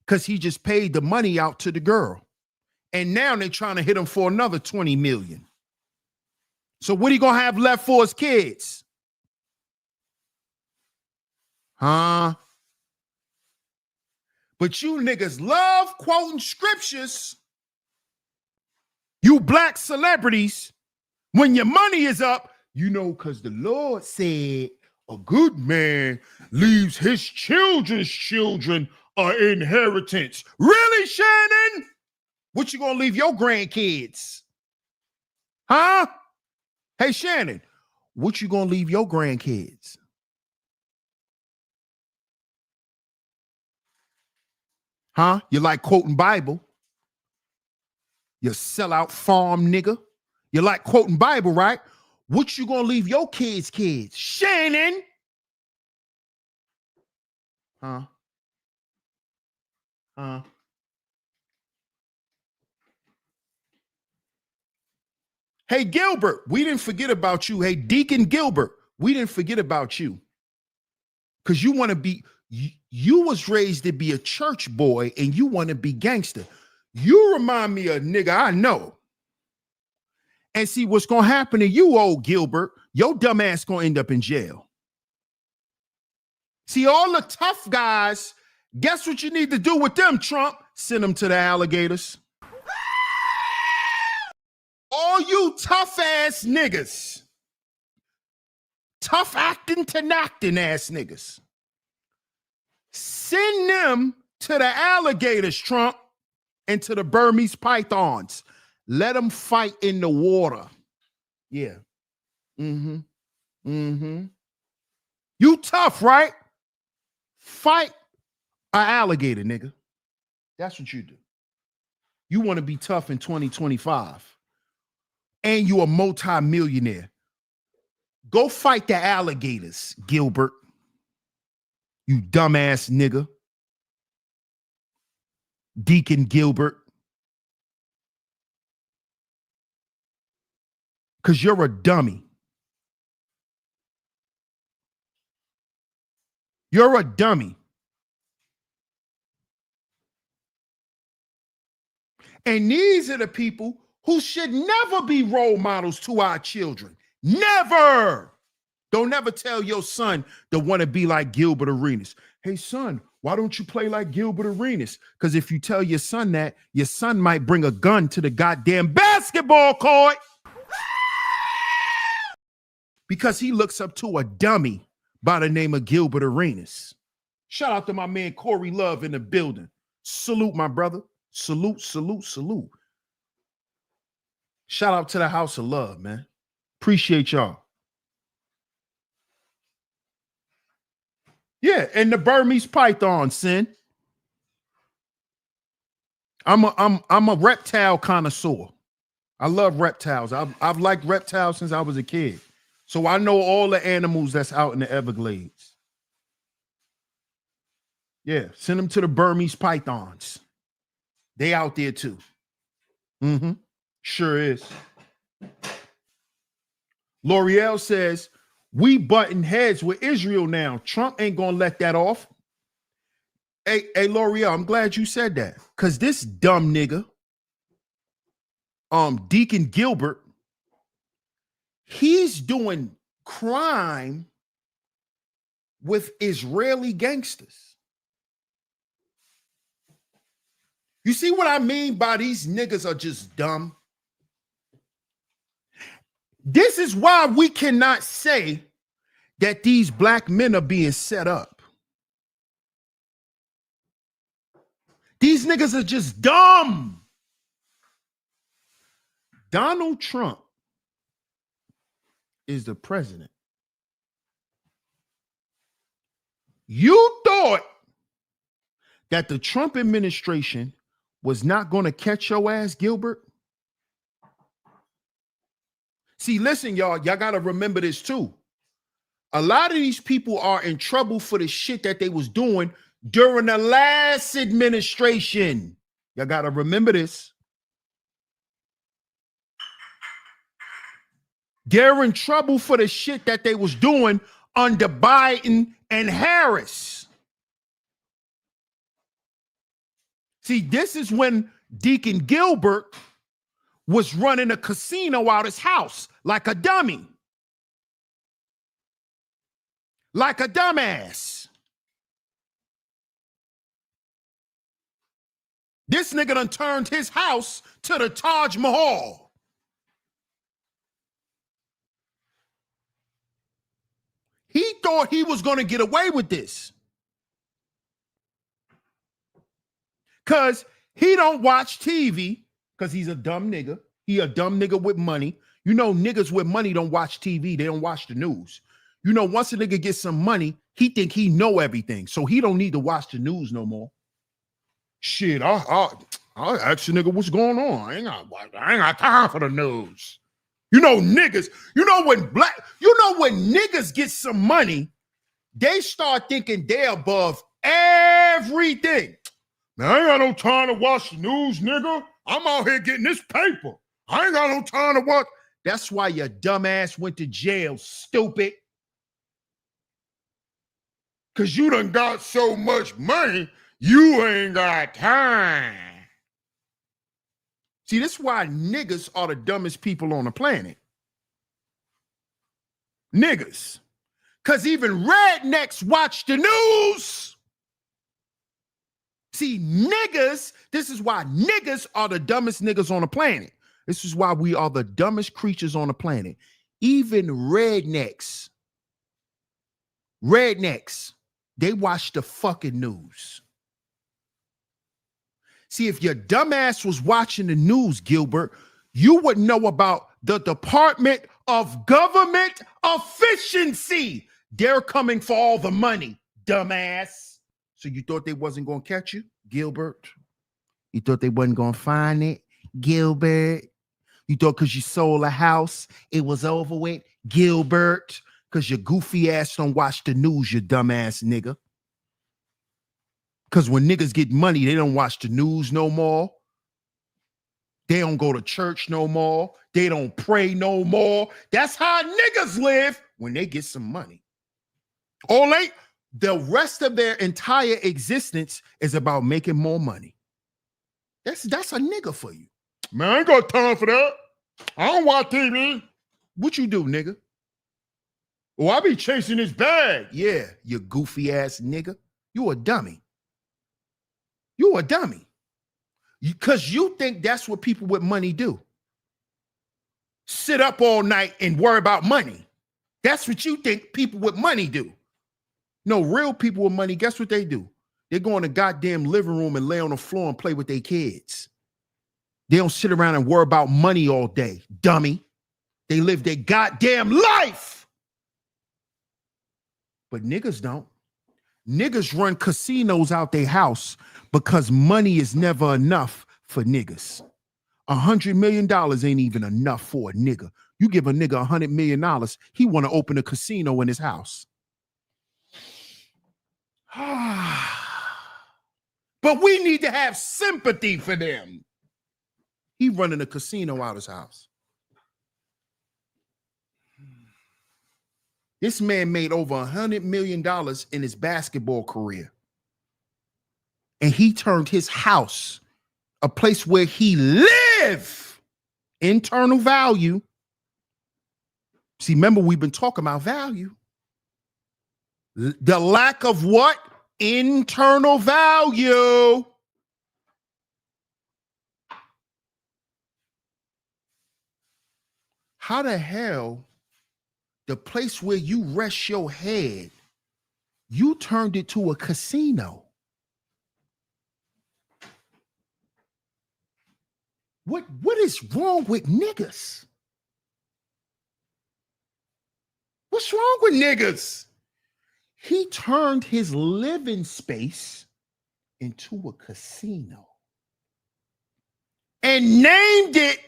because he just paid the money out to the girl. And now they're trying to hit him for another 20 million. So what are you going to have left for his kids? Huh? But you niggas love quoting scriptures. You black celebrities, when your money is up, you know, because the Lord said a good man leaves his children's children an inheritance. Really, Shannon? What you gonna leave your grandkids? Huh? Hey, Shannon, what you gonna leave your grandkids? Huh? You like quoting Bible? You sellout farm nigga? You like quoting Bible, right? What you gonna leave your kids, Shannon? Huh? Huh? Hey, Gilbert, we didn't forget about you. Hey, Deacon Gilbert, we didn't forget about you. Because you want to be, you was raised to be a church boy and you want to be gangster. You remind me of a nigga I know. And see what's going to happen to you, old Gilbert. Your dumb ass going to end up in jail. See, all the tough guys, guess what you need to do with them, Trump? Send them to the alligators. All you tough ass niggas, tough acting to acting ass niggas, send them to the alligators, Trump, and to the Burmese pythons. Let them fight in the water. Yeah. Mm-hmm. Mm-hmm. You tough, right? Fight an alligator, nigga. That's what you do. You want to be tough in 2025. And you a multi-millionaire. Go fight the alligators, Gilbert. You dumbass nigga. Deacon Gilbert. Because you're a dummy. You're a dummy. And these are the people who should never be role models to our children. Never. Don't never tell your son to want to be like Gilbert Arenas. Hey, son, why don't you play like Gilbert Arenas? Because if you tell your son that, your son might bring a gun to the goddamn basketball court. Because he looks up to a dummy by the name of Gilbert Arenas. Shout out to my man Corey Love in the building. Salute, my brother. Salute, salute, salute. Shout out to the House of Love, man. Appreciate y'all. Yeah, and the Burmese python, sin. I'm a reptile connoisseur. I love reptiles. I've liked reptiles since I was a kid. So I know all the animals that's out in the Everglades. Yeah, send them to the Burmese pythons. They out there too. Mm-hmm. Sure is. L'Oreal says, we button heads with Israel now. Trump ain't gonna let that off. Hey, L'Oreal, I'm glad you said that. Cause this dumb nigga, Deacon Gilbert, he's doing crime with Israeli gangsters. You see what I mean by these niggas are just dumb? This is why we cannot say that these black men are being set up. These niggas are just dumb. Donald Trump is the president. You thought that the Trump administration was not going to catch your ass, Gilbert? See, listen, y'all got to remember this too. A lot of these people are in trouble for the shit that they was doing during the last administration. Y'all got to remember this. They're in trouble for the shit that they was doing under Biden and Harris. See, this is when Deacon Gilbert was running a casino out his house like a dummy. Like a dumbass. This nigga done turned his house to the Taj Mahal. He thought he was going to get away with this. Because he don't watch TV because he's a dumb nigga. He a dumb nigga with money. You know, niggas with money don't watch TV. They don't watch the news. You know, once a nigga gets some money, he think he know everything. So he don't need to watch the news no more. Shit, I'll ask the nigga what's going on. I ain't got time for the news. You know, niggas, you know when niggas get some money, they start thinking they're above everything. Now, I ain't got no time to watch the news, nigga. I'm out here getting this paper. I ain't got no time to watch. That's why your dumb ass went to jail, stupid. Because you done got so much money, you ain't got time. See, this is why niggas are the dumbest people on the planet. Niggas. Because even rednecks watch the news. See, niggas, this is why niggas are the dumbest niggas on the planet. This is why we are the dumbest creatures on the planet. Even rednecks, they watch the fucking news. See, if your dumbass was watching the news, Gilbert, you would know about the Department of Government Efficiency. They're coming for all the money, dumbass. So you thought they wasn't going to catch you, Gilbert? You thought they wasn't going to find it, Gilbert? You thought because you sold a house, it was over with, Gilbert? Because your goofy ass don't watch the news, you dumbass nigga. Because when niggas get money, they don't watch the news no more. They don't go to church no more. They don't pray no more. That's how niggas live when they get some money. The rest of their entire existence is about making more money. That's a nigga for you. Man, I ain't got time for that. I don't watch TV. What you do, nigga? Oh, I be chasing this bag. Yeah, you goofy ass nigga. You a dummy. You a dummy. Because you think that's what people with money do. Sit up all night and worry about money. That's what you think people with money do. No, real people with money, guess what they do? They go in the goddamn living room and lay on the floor and play with their kids. They don't sit around and worry about money all day, dummy. They live their goddamn life. But niggas don't. Niggas run casinos out their house because money is never enough for niggas. $100 million ain't even enough for a nigga. You give a nigga $100 million, he want to open a casino in his house. But we need to have sympathy for them. He running a casino out his house. This man made over $100 million in his basketball career. And he turned his house, a place where he live, internal value. See, remember, we've been talking about value. The lack of what? Internal value. How the hell, the place where you rest your head, you turned it to a casino? What is wrong with niggas? What's wrong with niggas? He turned his living space into a casino and named it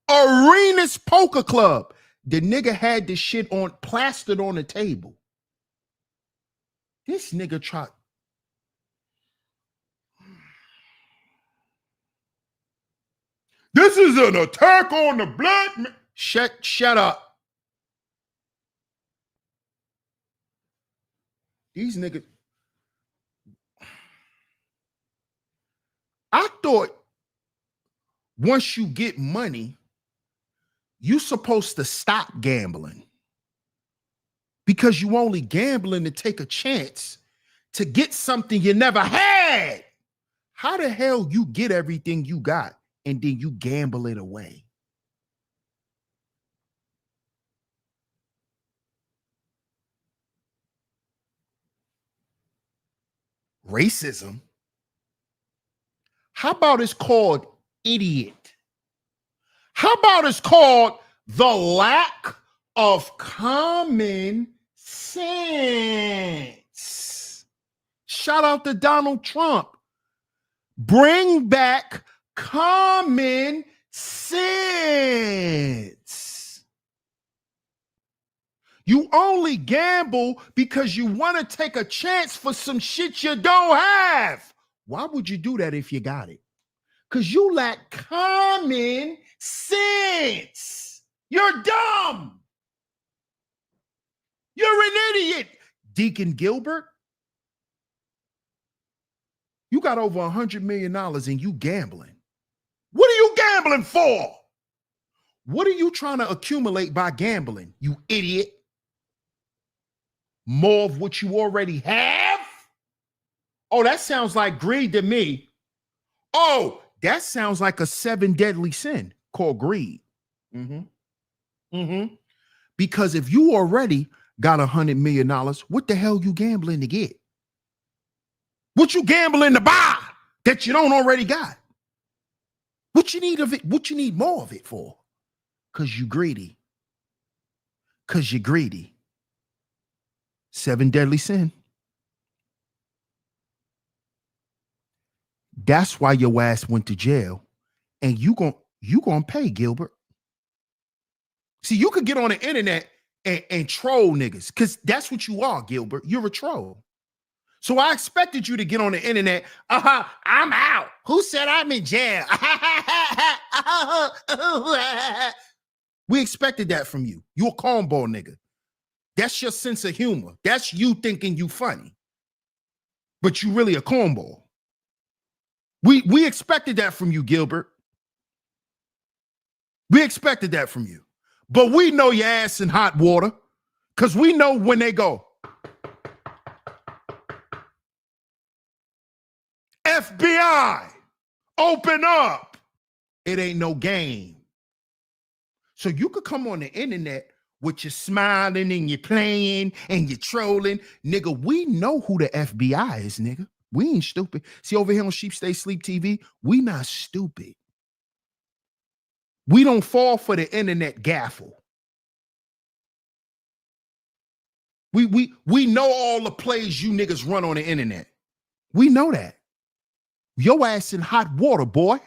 Arenas Poker Club. The nigga had this shit on plastered on the table. This nigga tried. This is an attack on the black man. Shut up. These niggas. I thought once you get money, you're supposed to stop gambling because you only gambling to take a chance to get something you never had. How the hell you get everything you got and then you gamble it away? Racism? How about it's called idiot? How about it's called the lack of common sense? Shout out to Donald Trump. Bring back common sense. You only gamble because you want to take a chance for some shit you don't have. Why would you do that if you got it? Because you lack common sense. You're dumb. You're an idiot. Deacon Gilbert, you got over $100 million and you gambling. What are you gambling for? What are you trying to accumulate by gambling, you idiot? More of what you already have? Oh, that sounds like greed to me. Oh, that sounds like a 7 deadly sin called greed. Because if you already got $100 million, what the hell you gambling to get? What you gambling to buy that you don't already got? What you need of it? What you need more of it for? Because you greedy. Because you're greedy. 7 deadly sin. That's why your ass went to jail. And you gonna pay, Gilbert. See, you could get on the internet and troll niggas, because that's what you are, Gilbert. You're a troll. So I expected you to get on the internet. I'm out. Who said I'm in jail? We expected that from you. You're a cornball nigga. That's your sense of humor. That's you thinking you funny. But you really a cornball. We expected that from you, Gilbert. We expected that from you. But we know your ass in hot water, because we know when they go, FBI, open up. It ain't no game. So you could come on the internet with your smiling and you're playing and you're trolling. Nigga, we know who the FBI is, nigga. We ain't stupid. See, over here on SHEEPSTAYSLEEPTV, we not stupid. We don't fall for the internet gaffle. We know all the plays you niggas run on the internet. We know that. Your ass in hot water, boy.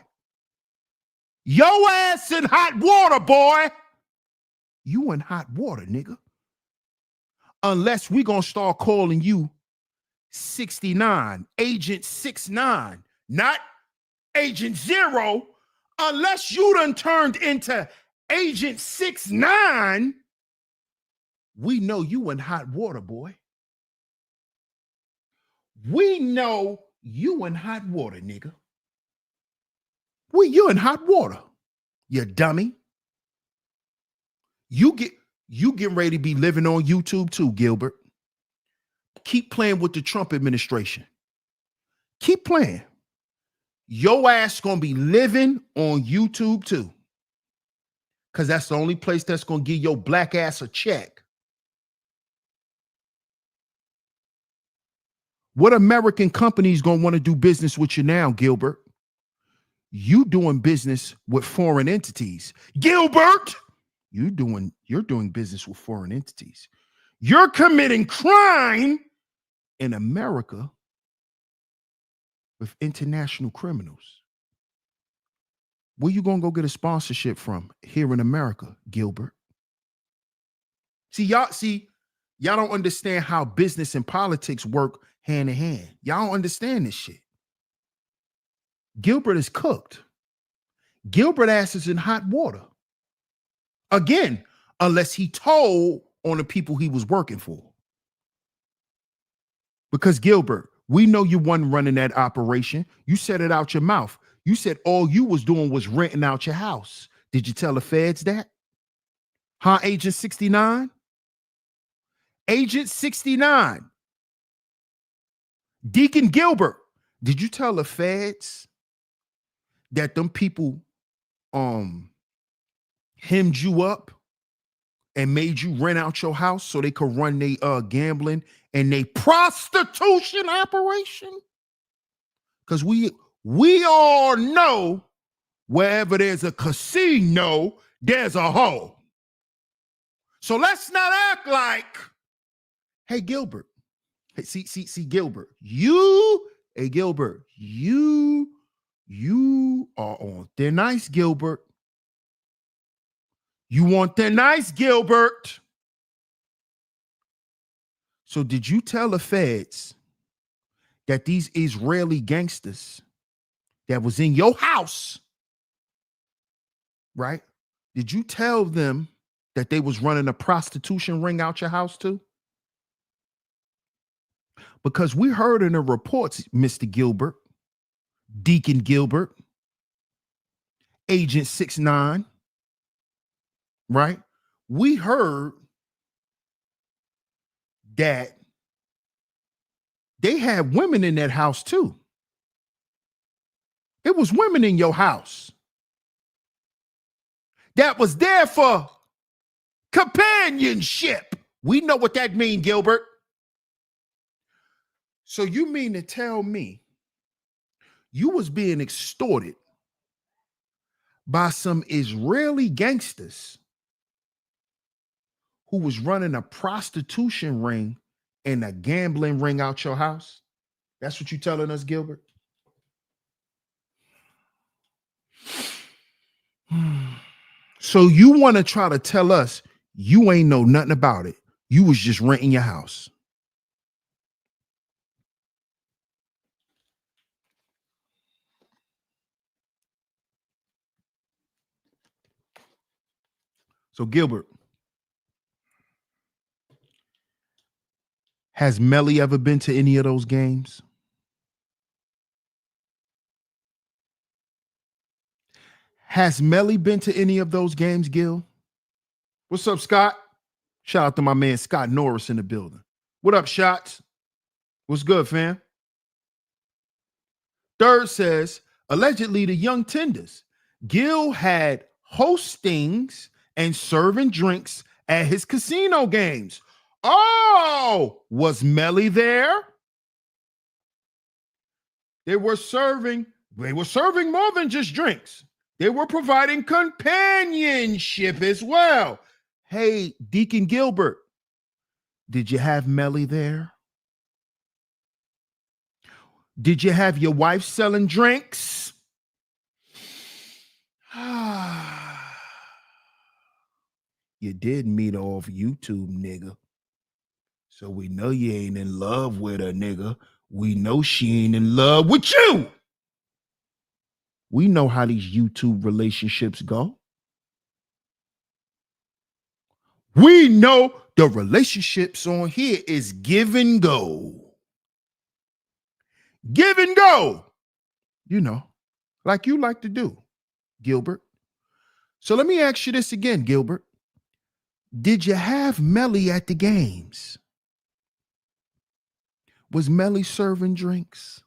Your ass in hot water, boy. You in hot water, nigga. Unless we gonna start calling you 69, Agent 69, not Agent 0. Unless you done turned into Agent 69, we know you in hot water, boy. We know you in hot water, nigga. You in hot water, you dummy. You getting ready to be living on YouTube too, Gilbert. Keep playing with the Trump administration. Keep playing. Your ass gonna be living on YouTube too. Because that's the only place that's gonna give your black ass a check. What American companies gonna want to do business with you now, Gilbert? You doing business with foreign entities. Gilbert, you're doing business with foreign entities. You're committing crime in America with international criminals. Where you gonna go get a sponsorship from here in America, Gilbert? Y'all don't understand how business and politics work hand in hand. Y'all don't understand this shit. Gilbert is cooked. Gilbert ass is in hot water. Again, unless he told on the people he was working for. Because Gilbert, we know you wasn't running that operation. You said it out your mouth. You said all you was doing was renting out your house. Did you tell the feds that? Huh, Agent 69? Agent 69. Deacon Gilbert, did you tell the feds that them people hemmed you up and made you rent out your house so they could run their gambling and their prostitution operation? Because we all know wherever there's a casino, there's a hoe. So let's not act like, hey, Gilbert. Hey, see, Gilbert. Gilbert, you are on thin ice, Gilbert. You want thin ice, Gilbert. So did you tell the feds that these Israeli gangsters that was in your house, right? Did you tell them that they was running a prostitution ring out your house too? Because we heard in the reports, Mr. Gilbert, Deacon Gilbert, Agent 69, right? We heard that they had women in that house too. It was women in your house that was there for companionship. We know what that means, Gilbert. So you mean to tell me you was being extorted by some Israeli gangsters who was running a prostitution ring and a gambling ring out your house? That's what you telling us, Gilbert? So you want to try to tell us you ain't know nothing about it. You was just renting your house. So Gilbert, has Melly ever been to any of those games? Has Melly been to any of those games, Gil? What's up, Scott? Shout out to my man Scott Norris in the building. What up, Shots? What's good, fam? Third says, allegedly the young tenders, Gil had hostings and serving drinks at his casino games. Oh, was Melly there? They were serving more than just drinks. They were providing companionship as well. Hey, Deacon Gilbert, Did you have Melly there? Did you have your wife selling drinks? You did meet her off YouTube, nigga. So we know you ain't in love with her, nigga. We know she ain't in love with you. We know how these YouTube relationships go. We know the relationships on here is give and go. Give and go. You know, like you like to do, Gilbert. So let me ask you this again, Gilbert. Did you have Melly at the games? Was Melly serving drinks?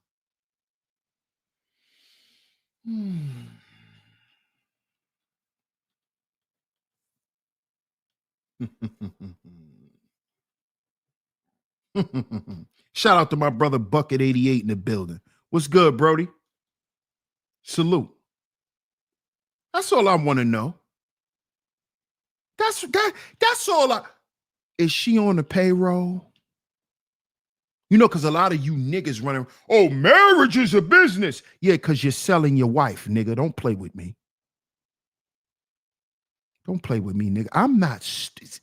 Shout out to my brother Bucket 88 in the building. What's good, Brody? Salute. That's all I want to know. That's all. Is she on the payroll? You know, because a lot of you niggas running, oh, marriage is a business. Yeah, because you're selling your wife, nigga. Don't play with me. Don't play with me, nigga. I'm not stupid.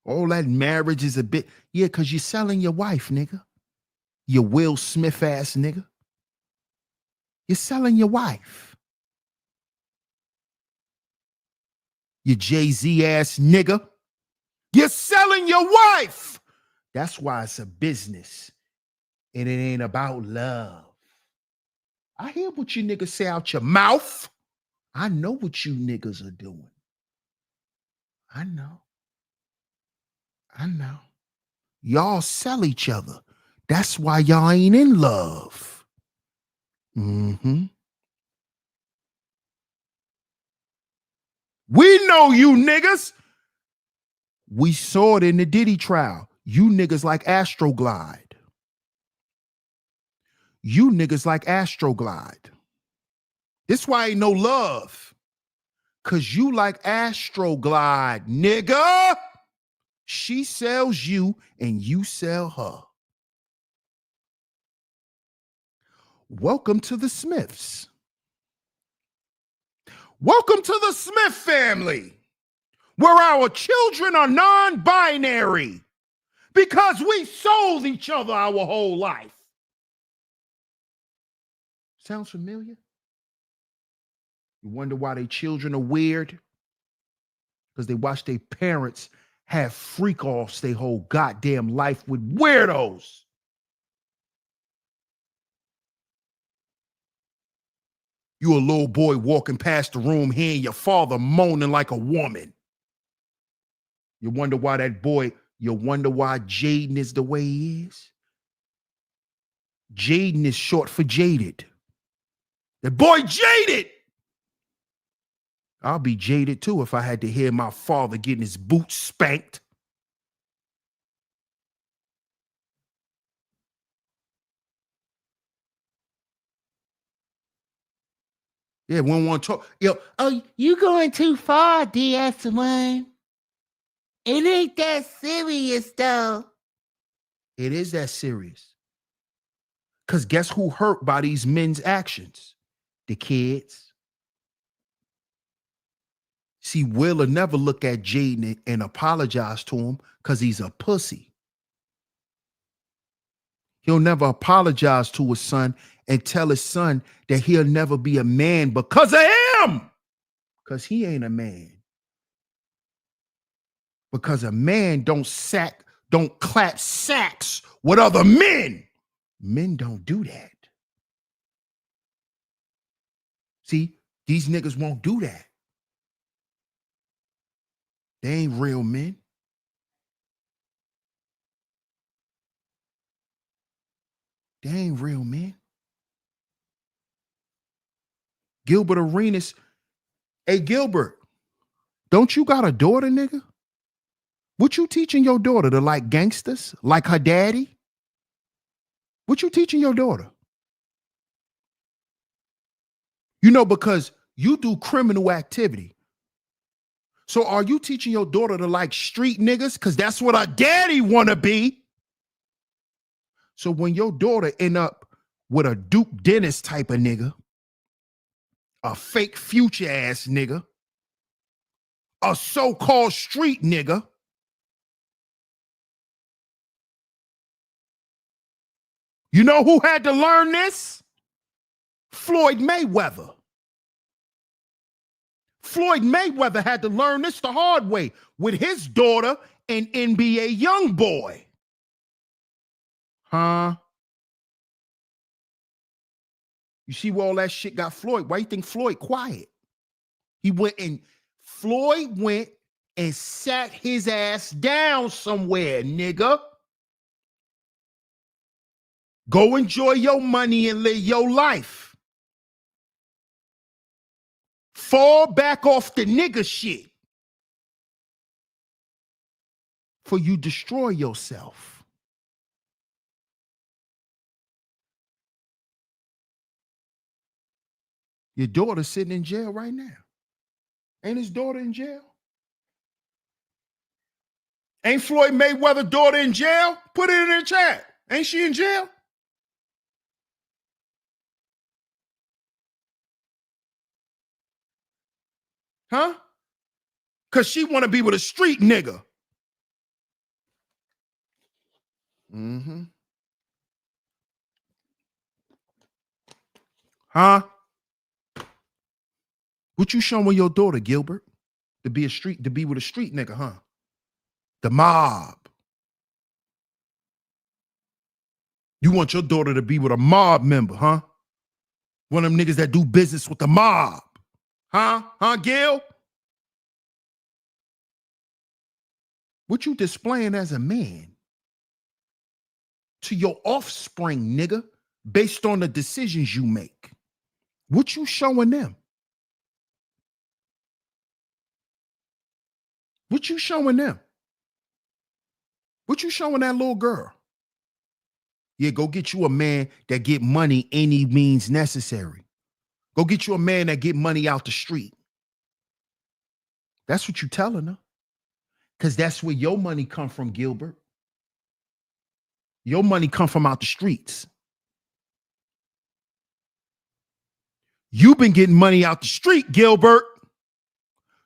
All that marriage is a bit. Yeah, because you're selling your wife, nigga. You Will Smith ass nigga. You're selling your wife. You Jay-Z ass nigga. You're selling your wife. That's why it's a business. And it ain't about love. I hear what you niggas say out your mouth. I know what you niggas are doing. I know. Y'all sell each other. That's why y'all ain't in love. We know you niggas. We saw it in the Diddy trial. You niggas like Astroglide. You niggas like Astroglide. This why ain't no love. Cause you like Astroglide, nigga. She sells you and you sell her. Welcome to the Smiths. Welcome to the Smith family, where our children are non-binary because we sold each other our whole life. Sounds familiar? You wonder why their children are weird? Because they watch their parents have freak-offs their whole goddamn life with weirdos. You a little boy walking past the room hearing your father moaning like a woman. You wonder why Jaden is the way he is? Jaden is short for jaded. The boy jaded. I'll be jaded too if I had to hear my father getting his boots spanked. Yeah, we don't want to talk. Yo, oh, you going too far, DS1. It ain't that serious, though. It is that serious. Because guess who hurt by these men's actions? The kids. See, Will will never look at Jaden and apologize to him because he's a pussy. He'll never apologize to his son and tell his son that he'll never be a man because of him. Because he ain't a man. Because a man don't clap sacks with other men. Men don't do that. See, these niggas won't do that. They ain't real men. They ain't real men. Gilbert Arenas. Hey, Gilbert, don't you got a daughter, nigga? What you teaching your daughter to like gangsters? Like her daddy? What you teaching your daughter? You know, because You do criminal activity. So are you teaching your daughter to like street niggas? Because that's what a daddy want to be. So when your daughter end up with a Duke Dennis type of nigga, a fake future ass nigga, a so-called street nigga, you know who had to learn this? Floyd Mayweather. Floyd Mayweather had to learn this the hard way with his daughter, an NBA young boy. Huh? You see where all that shit got Floyd? Why you think Floyd quiet? Floyd went and sat his ass down somewhere, nigga. Go enjoy your money and live your life. Fall back off the nigga shit. For you destroy yourself. Your daughter's sitting in jail right now. Ain't his daughter in jail? Ain't Floyd Mayweather's daughter in jail? Put it in the chat. Ain't she in jail? Huh? Because she want to be with a street nigga. Mm-hmm. Huh? What you showing your daughter, Gilbert? To be with a street nigga, huh? The mob. You want your daughter to be with a mob member, huh? One of them niggas that do business with the mob. Huh? Huh, Gil? What you displaying as a man to your offspring, nigga, based on the decisions you make? What you showing them? What you showing them? What you showing that little girl? Yeah, go get you a man that get money any means necessary. Go get you a man that get money out the street. That's what you telling her. Because that's where your money come from, Gilbert. Your money come from out the streets. You've been getting money out the street, Gilbert.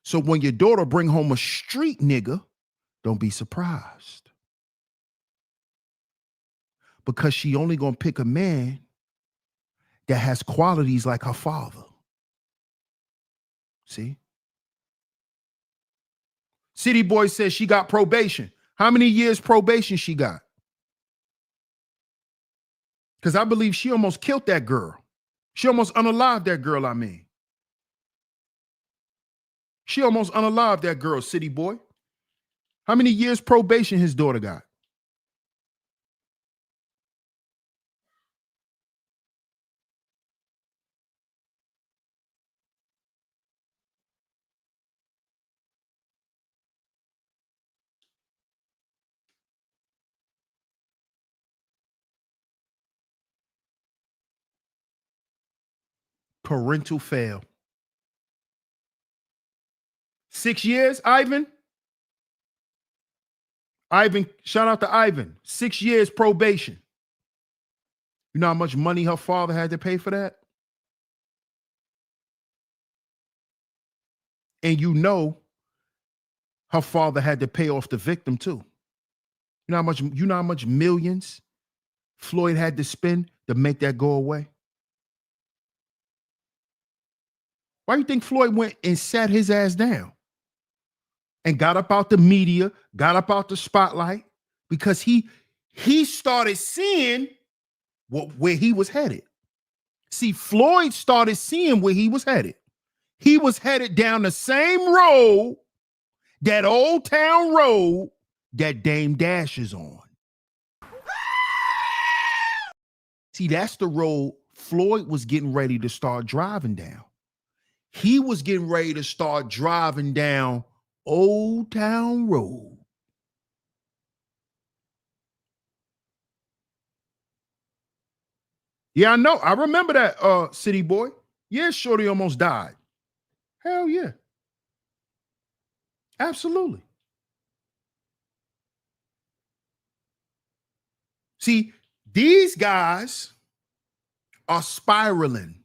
So when your daughter bring home a street nigga, don't be surprised. Because she only gonna pick a man that has qualities like her father. See? City Boy says she got probation. How many years probation she got? Because I believe she almost killed that girl. She almost unalived that girl, I mean. She almost unalived that girl, City Boy. How many years probation his daughter got? Parental fail. 6 years, Ivan? Ivan, shout out to Ivan. 6 years probation. You know how much money her father had to pay for that? And you know her father had to pay off the victim too. You know how much millions Floyd had to spend to make that go away? Why do you think Floyd went and sat his ass down and got up out the media, got up out the spotlight? Because he started seeing where he was headed. See, Floyd started seeing where he was headed. He was headed down the same road, that Old Town Road that Dame Dash is on. See, that's the road Floyd was getting ready to start driving down. He was getting ready to start driving down Old Town Road. Yeah, I know. I remember that, City Boy. Yeah, Shorty almost died. Hell yeah. Absolutely. See, these guys are spiraling.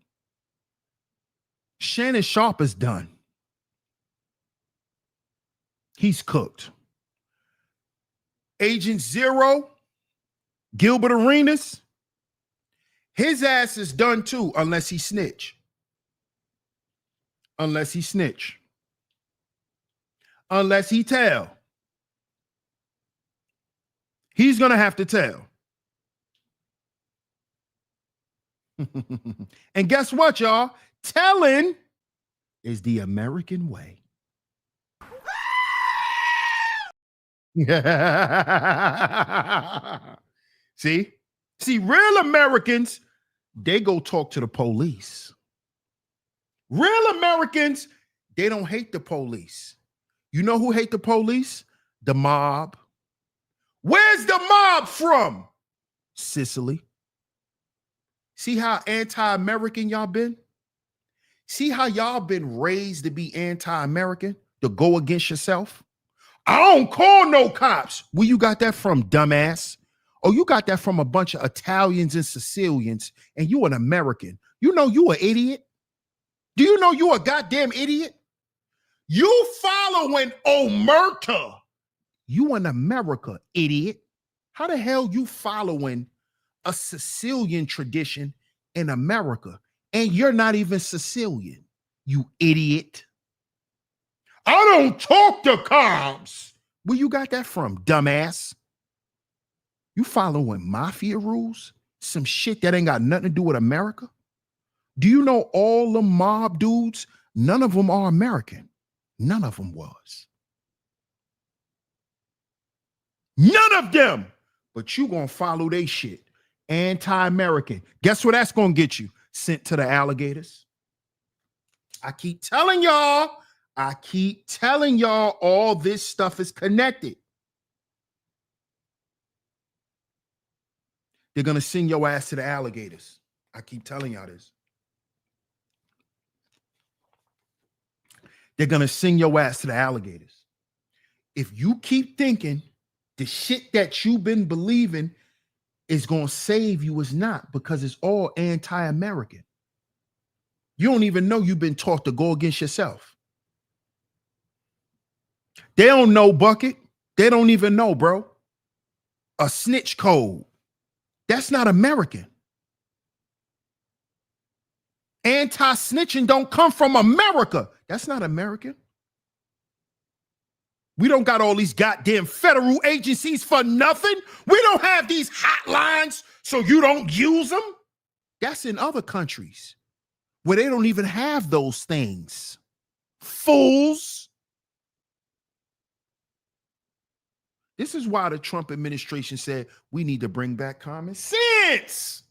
Shannon Sharpe is done. He's cooked. Agent Zero, Gilbert Arenas, his ass is done too, unless he snitch. Unless he snitch. Unless he tell. He's going to have to tell. And guess what, y'all? Telling is the American way. See, real Americans, they go talk to the police. Real Americans, they don't hate the police. You know who hate the police? The mob. Where's the mob from? Sicily. See how anti-American y'all been? See how y'all been raised to be anti-American, to go against yourself? I don't call no cops. Where you got that from, dumbass? Oh, you got that from a bunch of Italians and Sicilians, and you an American. You know you an idiot? Do you know you a goddamn idiot? You following Omerta. You in America, idiot. How the hell you following a Sicilian tradition in America and you're not even Sicilian, you idiot? I don't talk to cops. Where you got that from, dumbass? You following mafia rules? Some shit that ain't got nothing to do with America? Do you know all the mob dudes? None of them are American. None of them was. None of them. But you gonna follow they shit. Anti-American. Guess what that's gonna get you? Sent to the alligators. I keep telling y'all all this stuff is connected. They're gonna send your ass to the alligators. I keep telling y'all this. They're gonna send your ass to the alligators. If you keep thinking the shit that you've been believing is gonna save you, is not, because it's all anti-American. You don't even know you've been taught to go against yourself. They don't know, Bucket. They don't even know, bro. A snitch code. That's not American. Anti-snitching don't come from America. That's not American. We don't got all these goddamn federal agencies for nothing. We don't have these hotlines so you don't use them. That's in other countries where they don't even have those things. Fools. This is why the Trump administration said we need to bring back common sense.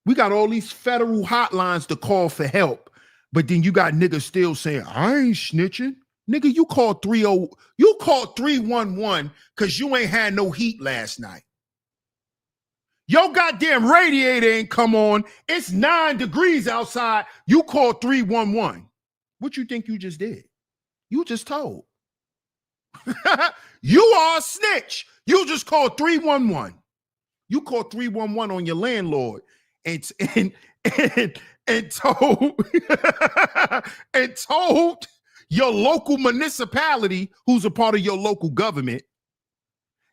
We got all these federal hotlines to call for help, but then you got niggas still saying, I ain't snitching. Nigga, you called 311 because you ain't had no heat last night. Your goddamn radiator ain't come on. It's 9 degrees outside. You called 311. What you think you just did? You just told. You are a snitch. You just called 311. You called 311 on your landlord and told and told your local municipality, who's a part of your local government,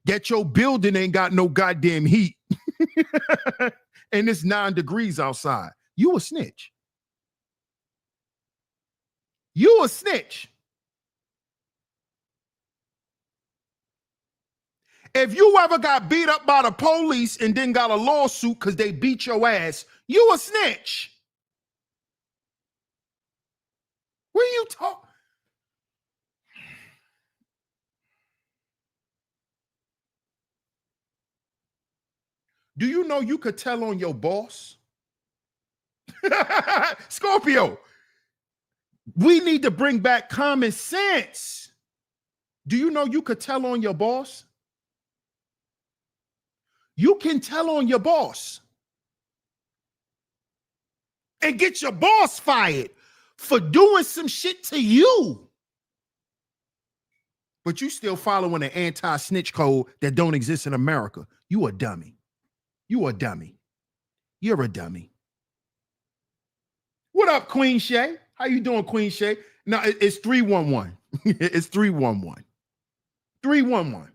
that your building ain't got no goddamn heat and it's 9 degrees outside. You a snitch. You a snitch. If you ever got beat up by the police and then got a lawsuit because they beat your ass, you a snitch. What are you talking? Do you know you could tell on your boss? Scorpio, we need to bring back common sense. Do you know you could tell on your boss? You can tell on your boss and get your boss fired for doing some shit to you. But you still following an anti-snitch code that don't exist in America. You a dummy. You a dummy. You're a dummy. What up, Queen Shay? How you doing, Queen Shay? No, it's 311. It's 311. 311.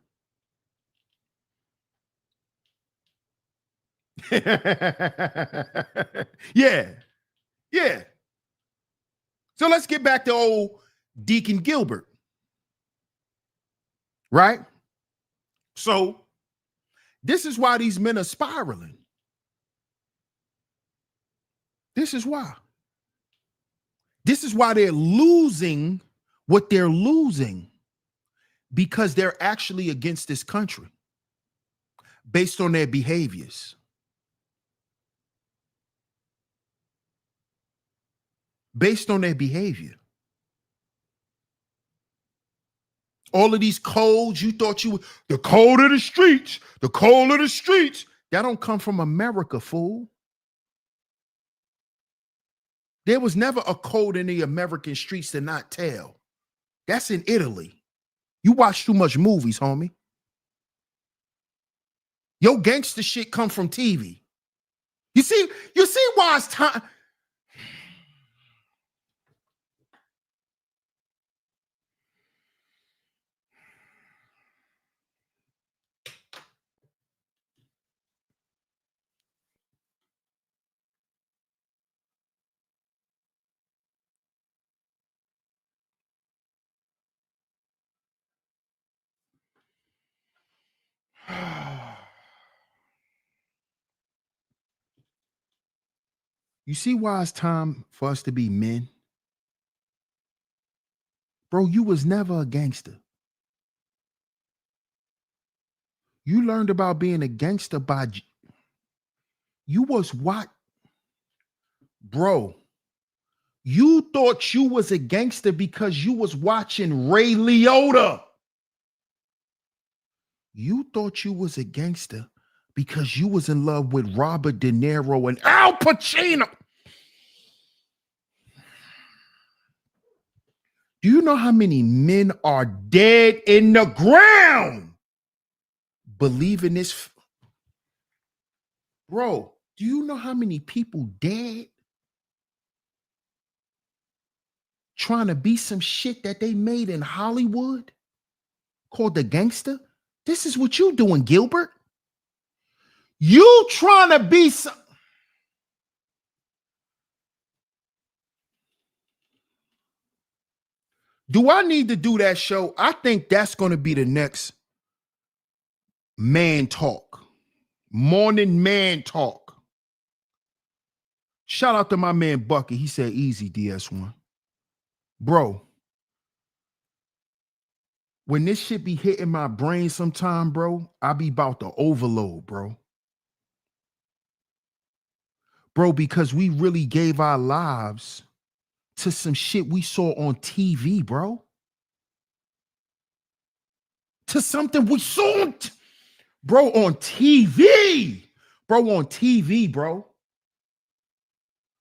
Yeah. Yeah. So let's get back to old Deacon Gilbert. Right? So this is why these men are spiraling. This is why. This is why they're losing what they're losing, because they're actually against this country based on their behaviors. Based on their behavior. All of these codes, you thought you were the code of the streets, the code of the streets. That don't come from America, fool. There was never a code in the American streets to not tell. That's in Italy. You watch too much movies, homie. Your gangster shit come from TV. You see why it's time. You see why it's time for us to be men? Bro, you was never a gangster. You learned about being a gangster by you was what? Bro, you thought you was a gangster because you was watching Ray Liotta. You thought you was a gangster because you was in love with Robert De Niro and Al Pacino. Do you know how many men are dead in the ground believing this? Bro, do you know how many people dead trying to be some shit that they made in Hollywood called the gangster? This is what you doing, Gilbert. You trying to be some. Do I need to do that show? I think that's going to be the next man talk. Morning man talk. Shout out to my man Bucky. He said easy, DS1. Bro, when this shit be hitting my brain sometime, bro, I be about to overload, bro. Bro, because we really gave our lives to some shit we saw on TV, bro. To something we saw on bro, on TV. Bro, on TV, bro.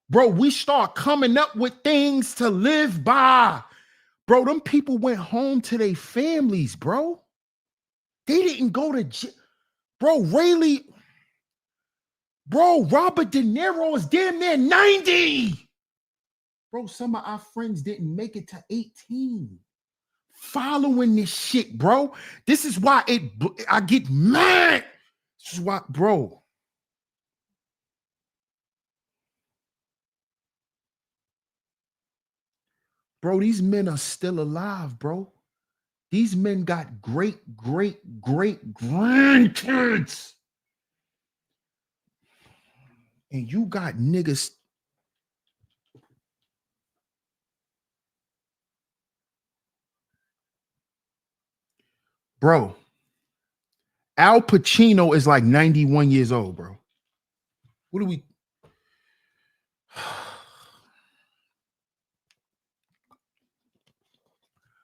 Bro, we start coming up with things to live by. Bro, them people went home to their families, bro. They didn't go to jail. Bro, Rayleigh. Bro, Robert De Niro is damn near 90. Bro, some of our friends didn't make it to 18. Following this shit, bro. This is why I get mad. This is why, bro. Bro, these men are still alive, bro. These men got great, great, great grandkids. And you got niggas. Bro, Al Pacino is like 91 years old, bro. What do we?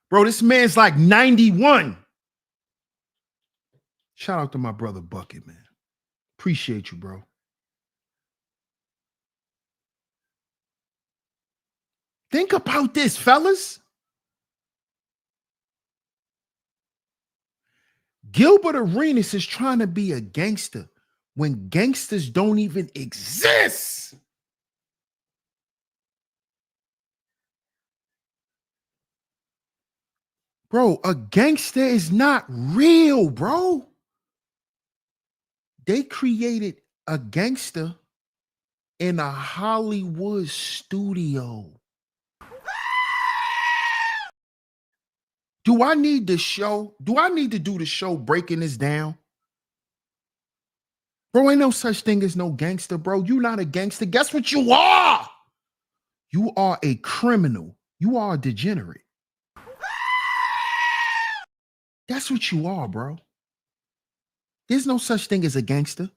Bro, this man's like 91. Shout out to my brother Bucket, man. Appreciate you, bro. Think about this, fellas. Gilbert Arenas is trying to be a gangster when gangsters don't even exist. Bro, a gangster is not real, bro. They created a gangster in a Hollywood studio. Do I need to do the show breaking this down? Bro, ain't no such thing as no gangster, bro. You not a gangster. Guess what you are? You are a criminal. You are a degenerate. That's what you are, bro. There's no such thing as a gangster.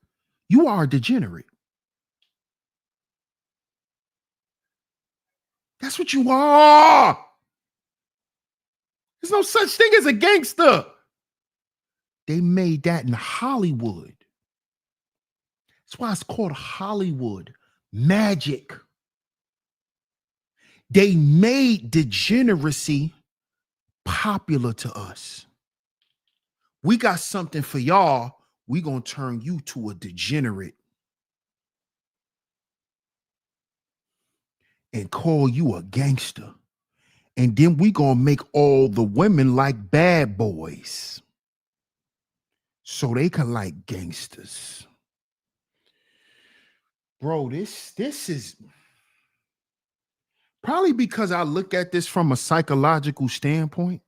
You are a degenerate. That's what you are. There's no such thing as a gangster. They made that in Hollywood. That's why it's called Hollywood magic. They made degeneracy popular to us. We got something for y'all. We gonna turn you to a degenerate and call you a gangster. And then we gonna make all the women like bad boys so they can like gangsters. Bro, this is probably because I look at this from a psychological standpoint.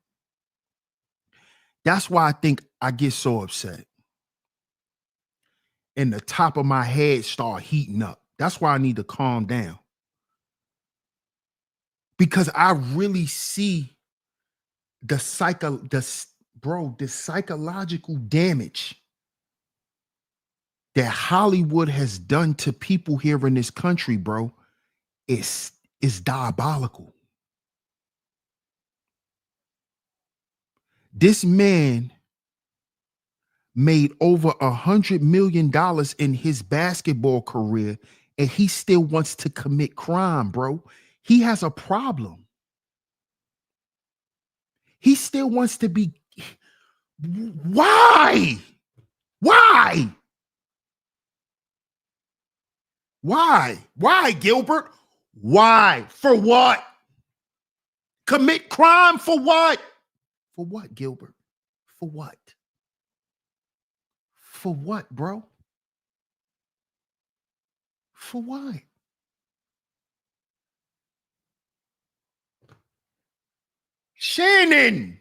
That's why I think I get so upset. And the top of my head start heating up. That's why I need to calm down. Because I really see the psychological damage that Hollywood has done to people here in this country, bro. Is diabolical. This man made over $100 million in his basketball career, and he still wants to commit crime, bro. He has a problem. He still wants to be. Why? Why? Why? Why, Gilbert? Why? For what? Commit crime for what? For what, Gilbert? For what? For what, bro? For what? Shannon.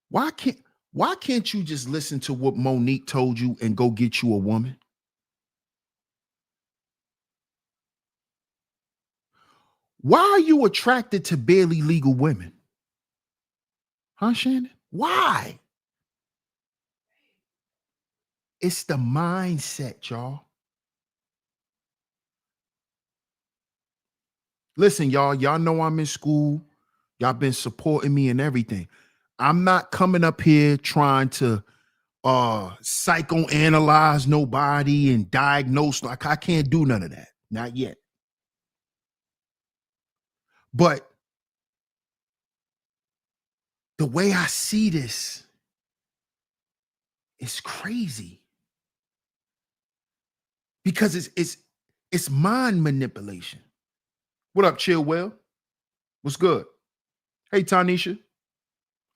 Why can't you just listen to what Monique told you and go get you a woman? Why are you attracted to barely legal women? Huh, Shannon? Why? It's the mindset, y'all. Listen, y'all know I'm in school. Y'all been supporting me and everything. I'm not coming up here trying to psychoanalyze nobody and diagnose. Like, I can't do none of that. Not yet. But the way I see this is crazy. Because it's mind manipulation. What up, Chill Will? What's good? Hey, Tanisha.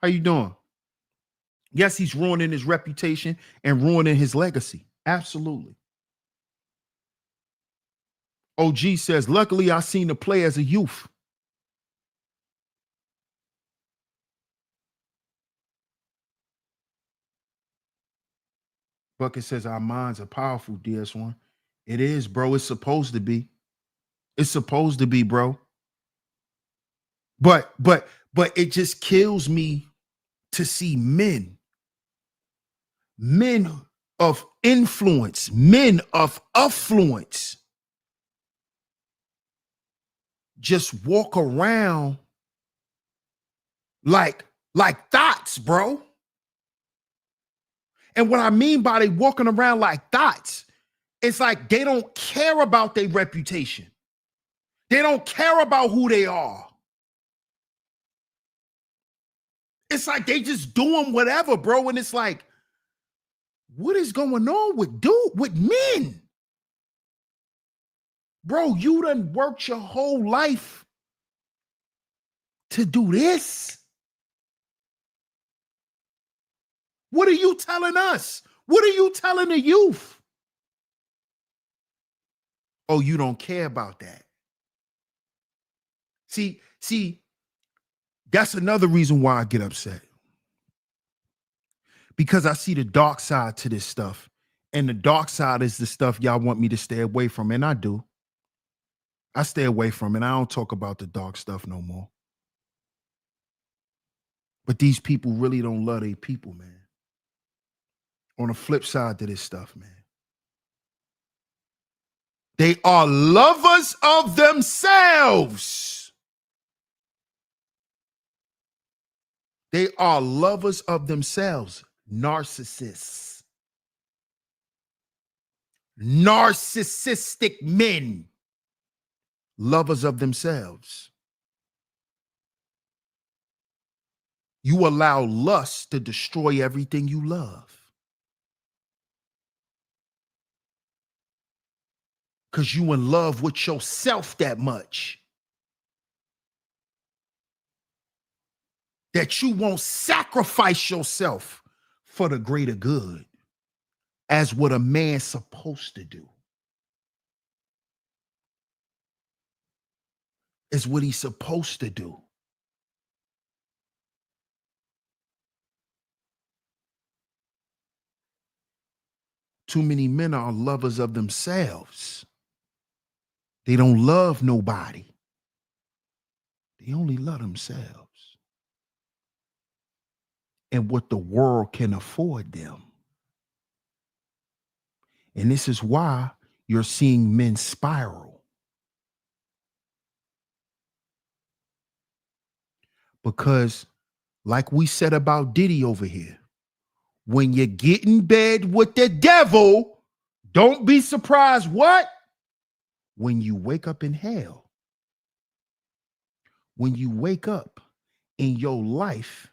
How you doing? Yes, he's ruining his reputation and ruining his legacy. Absolutely. OG says, luckily I seen the play as a youth. Bucket says, our minds are powerful, DS1. It is, bro. It's supposed to be. It's supposed to be, bro. But it just kills me to see men of influence, men of affluence just walk around like thoughts, bro. And what I mean by they walking around like thoughts, It's like they don't care about their reputation. They don't care about who they are. It's like they just doing whatever, bro. And it's like, what is going on with men? Bro, you done worked your whole life to do this. What are you telling us? What are you telling the youth? Oh, you don't care about that. See, that's another reason why I get upset. Because I see the dark side to this stuff. And the dark side is the stuff y'all want me to stay away from. And I do. I stay away from it. I don't talk about the dark stuff no more. But these people really don't love their people, man. On the flip side to this stuff, man. They are lovers of themselves. They are lovers of themselves. Narcissists. Narcissistic men. Lovers of themselves. You allow lust to destroy everything you love. Because you in love with yourself that much. That you won't sacrifice yourself for the greater good. As what a man's supposed to do. Is what he's supposed to do. Too many men are lovers of themselves. They don't love nobody. They only love themselves. And what the world can afford them. And this is why you're seeing men spiral. Because, like we said about Diddy over here, when you get in bed with the devil, don't be surprised what? When you wake up in hell. When you wake up and your life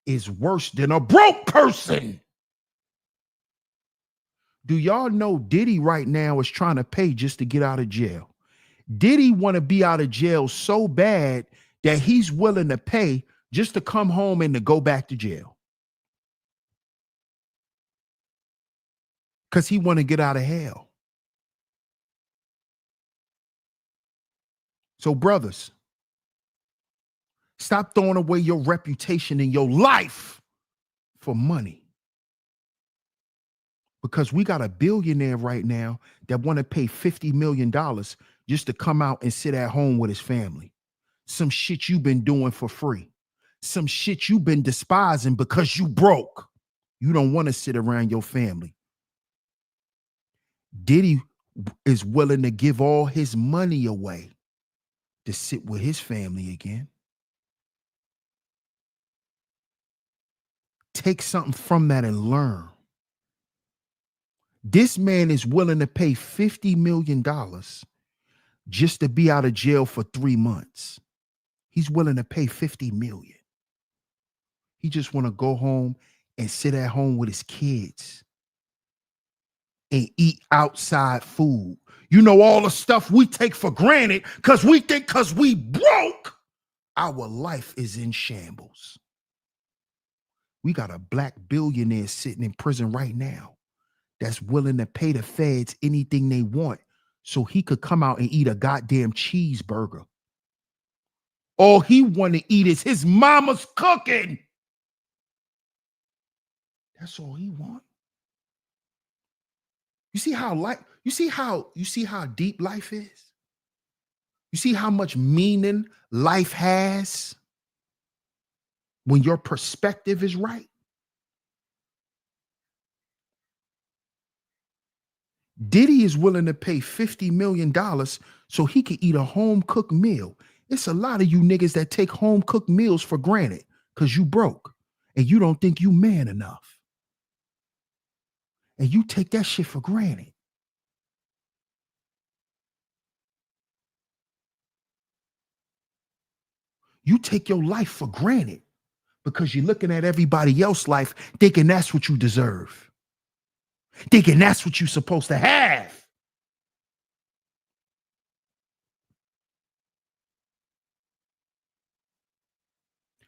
is worse than a broke person. Do y'all know Diddy right now is trying to pay just to get out of jail? Diddy want to be out of jail so bad that he's willing to pay just to come home and to go back to jail. Because he want to get out of hell. So brothers, stop throwing away your reputation and your life for money. Because we got a billionaire right now that want to pay $50 million just to come out and sit at home with his family. Some shit you've been doing for free. Some shit you've been despising because you broke. You don't want to sit around your family. Diddy is willing to give all his money away to sit with his family again. Take something from that and learn. This man is willing to pay $50 million just to be out of jail for 3 months. He's willing to pay $50 million. He just want to go home and sit at home with his kids and eat outside food. You know, all the stuff we take for granted because we think because we broke, our life is in shambles. We got a black billionaire sitting in prison right now that's willing to pay the feds anything they want so he could come out and eat a goddamn cheeseburger. All he want to eat is his mama's cooking. That's all he want. You see how deep life is? You see how much meaning life has when your perspective is right? Diddy is willing to pay $50 million so he could eat a home-cooked meal. It's a lot of you niggas that take home-cooked meals for granted because you broke and you don't think you man enough. And you take that shit for granted. You take your life for granted because you're looking at everybody else's life thinking that's what you deserve, thinking that's what you're supposed to have.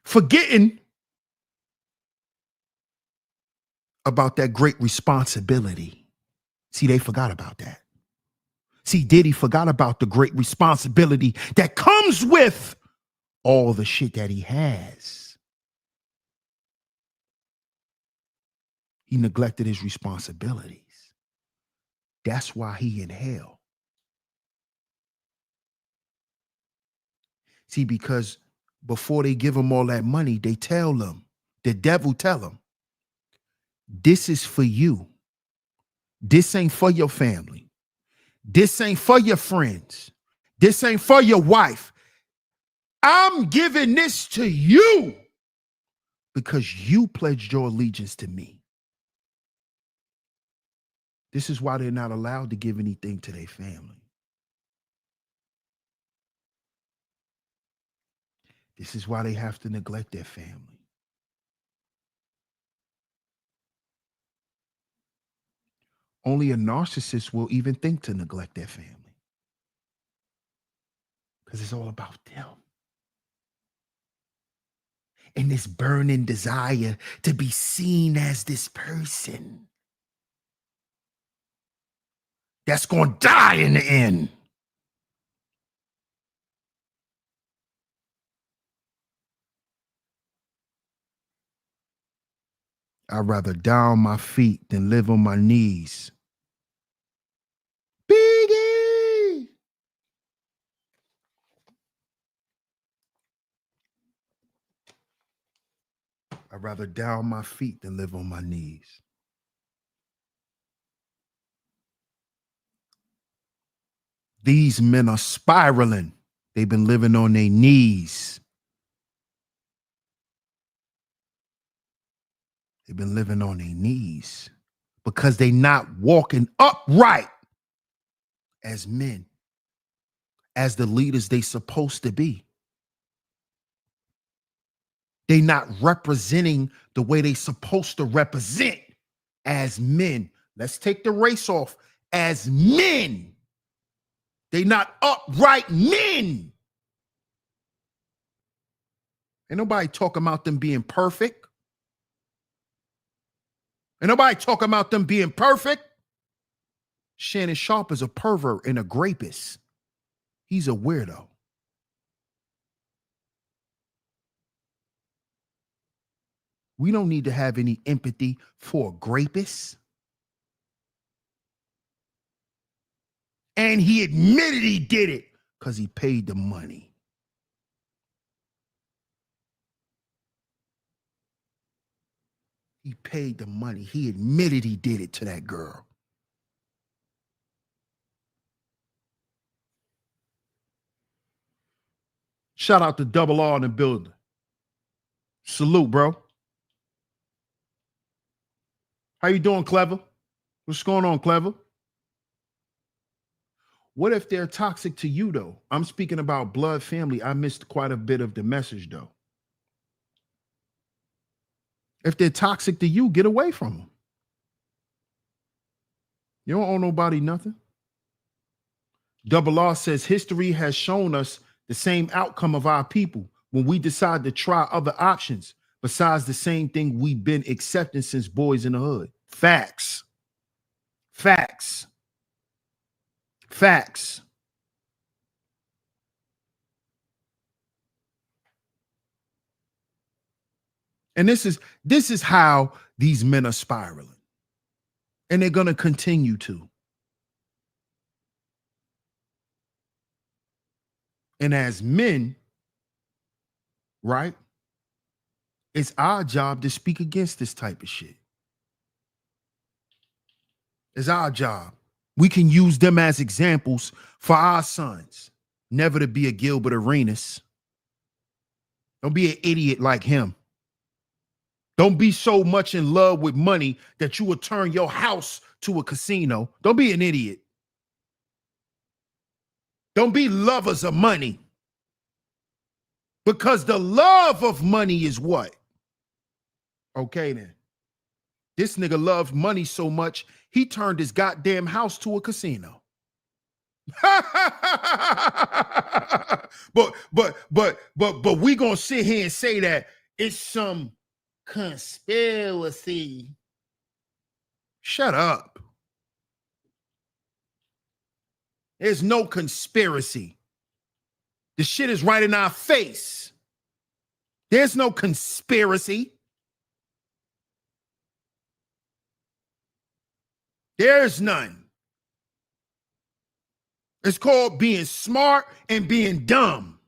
Forgetting about that great responsibility. See, they forgot about that. See, Diddy forgot about the great responsibility that comes with all the shit that he has. He neglected his responsibilities. That's why he in hell. See, because before they give him all that money, they tell them, the devil tell them, this is for you. This ain't for your family. This ain't for your friends. This ain't for your wife. I'm giving this to you because you pledged your allegiance to me. This is why they're not allowed to give anything to their family. This is why they have to neglect their family. Only a narcissist will even think to neglect their family because it's all about them. And this burning desire to be seen as this person that's going to die in the end. I'd rather die on my feet than live on my knees. Biggie! I'd rather die on my feet than live on my knees. These men are spiraling. They've been living on their knees. They've been living on their knees because they're not walking upright as men, as the leaders they supposed to be. They're not representing the way they supposed to represent as men. Let's take the race off. As men. They're not upright men. Ain't nobody talking about them being perfect. Ain't nobody talking about them being perfect. Shannon Sharpe is a pervert and a grapist. He's a weirdo. We don't need to have any empathy for a grapist. And he admitted he did it because he paid the money. He paid the money. He admitted he did it to that girl. Shout out to Double R in the building. Salute, bro. How you doing, Clever? What's going on, Clever? What if they're toxic to you, though? I'm speaking about blood family. I missed quite a bit of the message, though. If they're toxic to you, get away from them. You don't owe nobody nothing. Double R says history has shown us the same outcome of our people when we decide to try other options besides the same thing we've been accepting since boys in the hood. Facts. Facts. Facts. And this is how these men are spiraling. And they're going to continue to. And as men, right, it's our job to speak against this type of shit. It's our job. We can use them as examples for our sons. Never to be a Gilbert Arenas. Don't be an idiot like him. Don't be so much in love with money that you will turn your house to a casino. Don't be an idiot. Don't be lovers of money. Because the love of money is what? Okay, then. This nigga loved money so much, he turned his goddamn house to a casino. but we gonna sit here and say that it's some conspiracy. Shut up. There's no conspiracy. The shit is right in our face. There's no conspiracy. There's none. It's called being smart and being dumb.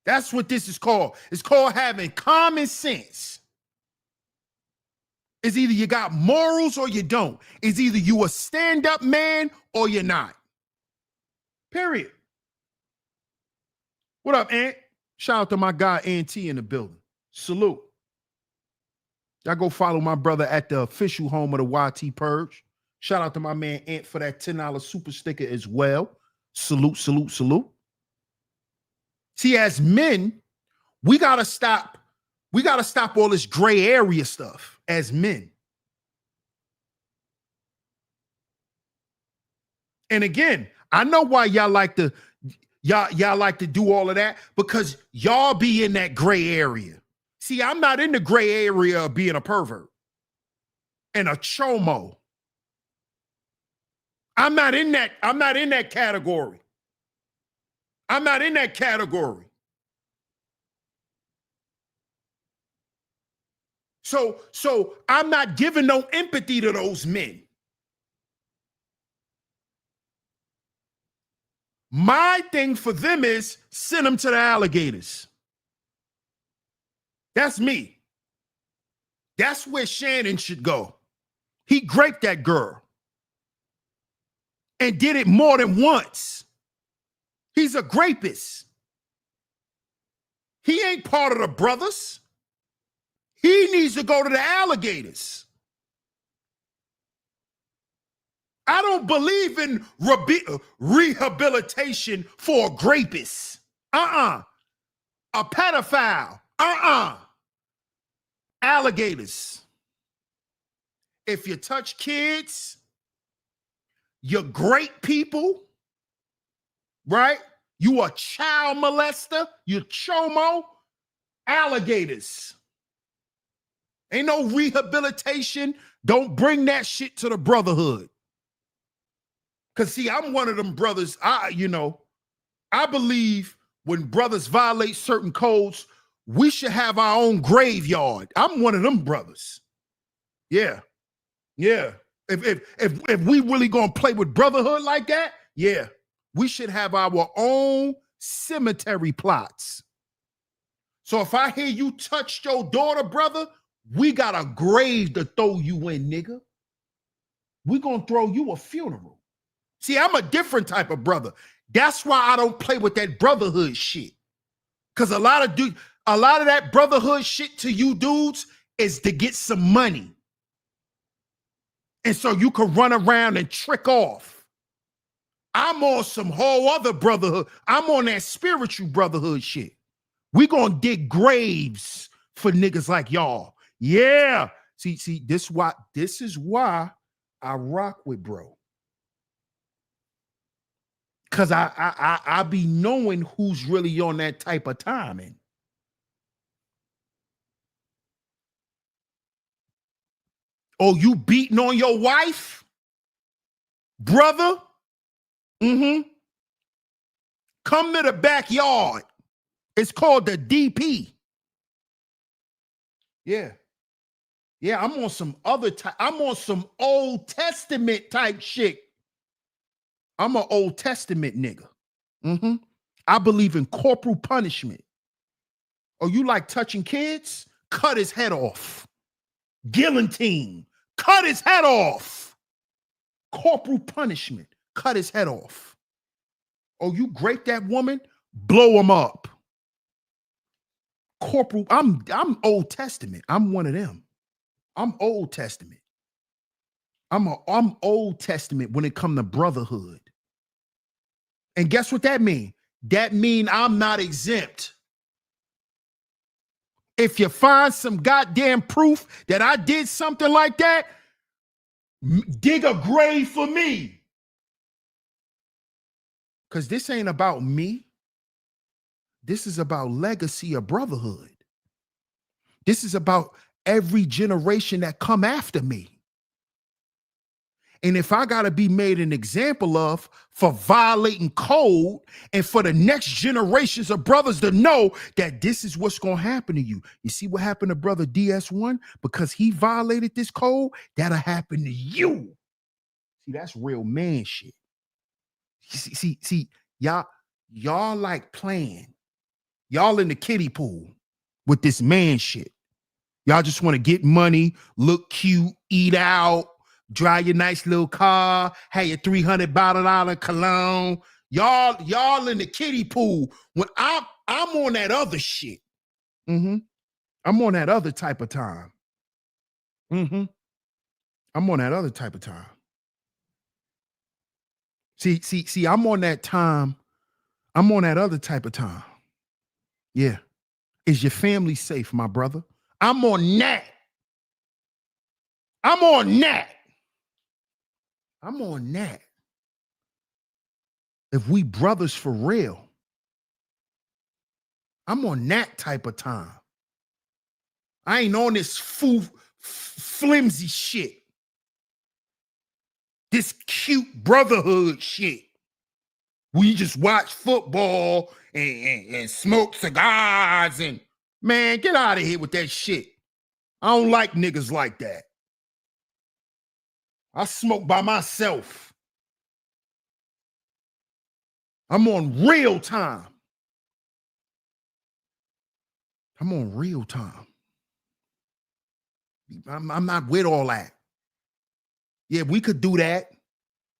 That's what this is called. It's called having common sense. It's either you got morals or you don't. It's either you a stand-up man or you're not. Period. What up, Ant? Shout out to my guy, Ant in the building. Salute. Y'all go follow my brother at the official home of the YT Purge. Shout out to my man Ant for that $10 super sticker as well. Salute, salute, salute. See, as men, we gotta stop all this gray area stuff as men. And again, I know why y'all like to do all of that, because y'all be in that gray area. See, I'm not in the gray area of being a pervert and a chomo. I'm not in that category. I'm not in that category. So I'm not giving no empathy to those men. My thing for them is send them to the alligators. That's me. That's where Shannon should go. He raped that girl and did it more than once. He's a rapist. He ain't part of the brothers. He needs to go to the alligators. I don't believe in rehabilitation for a rapist. A pedophile. Alligators. If you touch kids, you great people, right? You a child molester, you chomo, alligators. Ain't no rehabilitation. Don't bring that shit to the brotherhood. Because, see, I'm one of them brothers. I believe when brothers violate certain codes, we should have our own graveyard. I'm one of them brothers. Yeah. If we really gonna play with brotherhood like that, yeah, we should have our own cemetery plots. So if I hear you touched your daughter, brother, we got a grave to throw you in, nigga. We gonna throw you a funeral. See, I'm a different type of brother. That's why I don't play with that brotherhood shit. Because a lot of that brotherhood shit to you dudes is to get some money. And so you can run around and trick off. I'm on some whole other brotherhood. I'm on that spiritual brotherhood shit. We gonna dig graves for niggas like y'all. Yeah. See, this is why I rock with bro. Cause I be knowing who's really on that type of timing. Oh, you beating on your wife, brother? Come to the backyard. It's called the DP. Yeah, I'm on some other type. I'm on some Old Testament type shit. I'm an Old Testament nigga. I believe in corporal punishment. Oh, you like touching kids? Cut his head off. Guillotine. Cut his head off. Corporal punishment. Cut his head off. Oh, you grape that woman? Blow him up. Corporal. I'm Old Testament. I'm one of them. I'm Old Testament. I'm Old Testament when it comes to brotherhood. And guess what that means? that mean I'm not exempt. If you find some goddamn proof that I did something like that, dig a grave for me. Because this ain't about me. This is about legacy of brotherhood. This is about every generation that come after me. And if I got to be made an example of for violating code and for the next generations of brothers to know that this is what's going to happen to you. You see what happened to brother DS1? Because he violated this code, that'll happen to you. See, that's real man shit. See, y'all like playing. Y'all in the kiddie pool with this man shit. Y'all just want to get money, look cute, eat out, drive your nice little car, have your $300 cologne. Y'all in the kiddie pool. When I'm on that other shit. I'm on that other type of time. I'm on that other type of time. See, I'm on that time. I'm on that other type of time. Yeah. Is your family safe, my brother? I'm on that. I'm on that. I'm on that. If we brothers for real, I'm on that type of time. I ain't on this flimsy shit. This cute brotherhood shit. We just watch football and smoke cigars and, man, get out of here with that shit. I don't like niggas like that. I smoke by myself. I'm on real time. I'm on real time. I'm not with all that. Yeah, we could do that.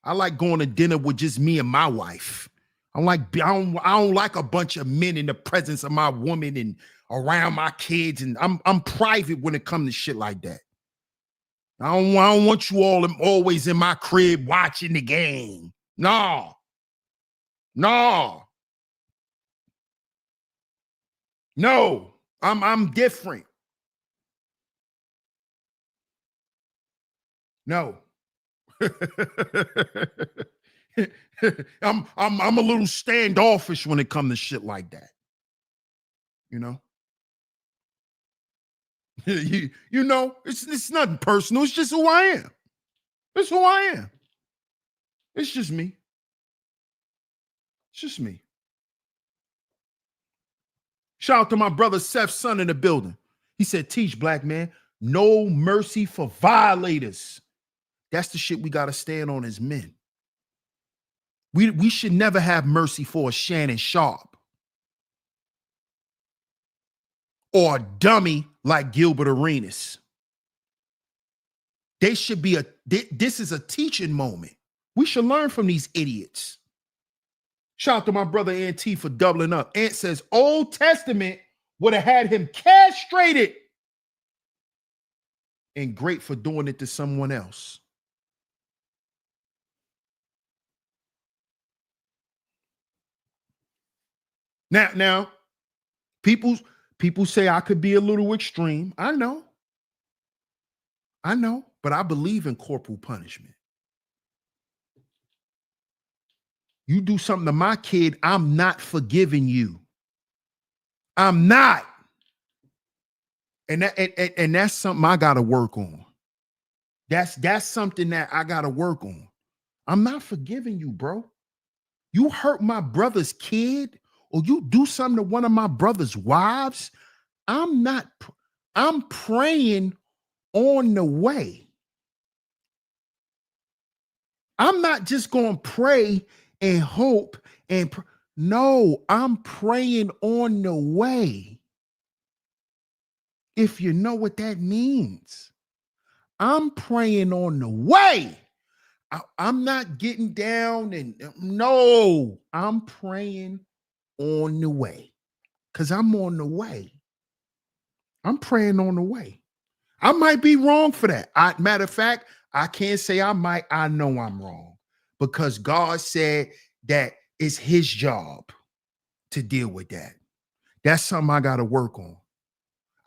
I like going to dinner with just me and my wife. I don't like a bunch of men in the presence of my woman and around my kids. And I'm private when it comes to shit like that. I don't want you all always in my crib watching the game. No. I'm different. No. I'm a little standoffish when it comes to shit like that. You know? you know, it's nothing personal. It's just who I am. It's who I am. It's just me. It's just me. Shout out to my brother Seth's son in the building. He said, teach, black man, no mercy for violators. That's the shit we got to stand on as men. We should never have mercy for a Shannon Sharpe or a dummy like Gilbert Arenas. They should be this is a teaching moment. We should learn from these idiots. Shout out to my brother Ant for doubling up. Ant says Old Testament would have had him castrated and great for doing it to someone else. Now, people say I could be a little extreme. I know, but I believe in corporal punishment. You do something to my kid, I'm not forgiving you. I'm not. And that's something I got to work on. That's something that I got to work on. I'm not forgiving you, bro. You hurt my brother's kid or you do something to one of my brother's wives, I'm praying on the way. I'm not just going to pray and hope no, I'm praying on the way. If you know what that means, I'm praying on the way. I'm not getting down and no, I'm praying on the way because I'm on the way. I'm praying on the way. I might be wrong for that. Matter of fact, I can't say I might. I know I'm wrong because God said that it's his job. to deal with that. That's something I got to work on.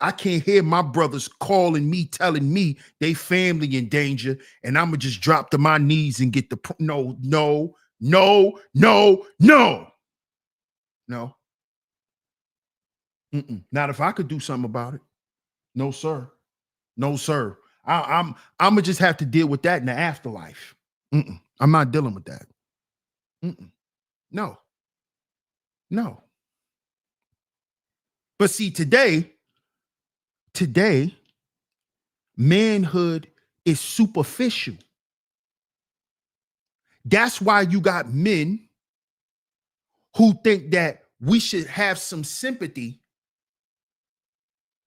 I can't hear my brothers calling me, telling me they family in danger, and I'm going to just drop to my knees and get the, no. Not if I could do something about it. No, sir. No, sir. I'm going to just have to deal with that in the afterlife. I'm not dealing with that. No. But see, today, manhood is superficial. That's why you got men who think that we should have some sympathy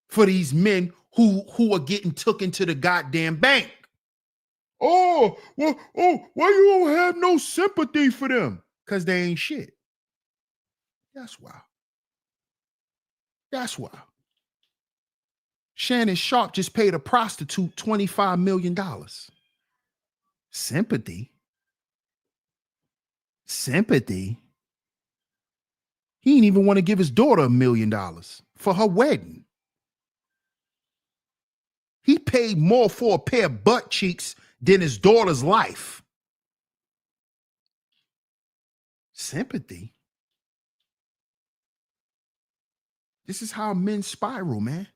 for these men who are getting took into the goddamn bank. Why you don't have no sympathy for them? Because they ain't shit. That's why. Shannon Sharpe just paid a prostitute $25 million. Sympathy? He didn't even want to give his daughter $1 million for her wedding. He paid more for a pair of butt cheeks than his daughter's life. Sympathy? This is how men spiral, man.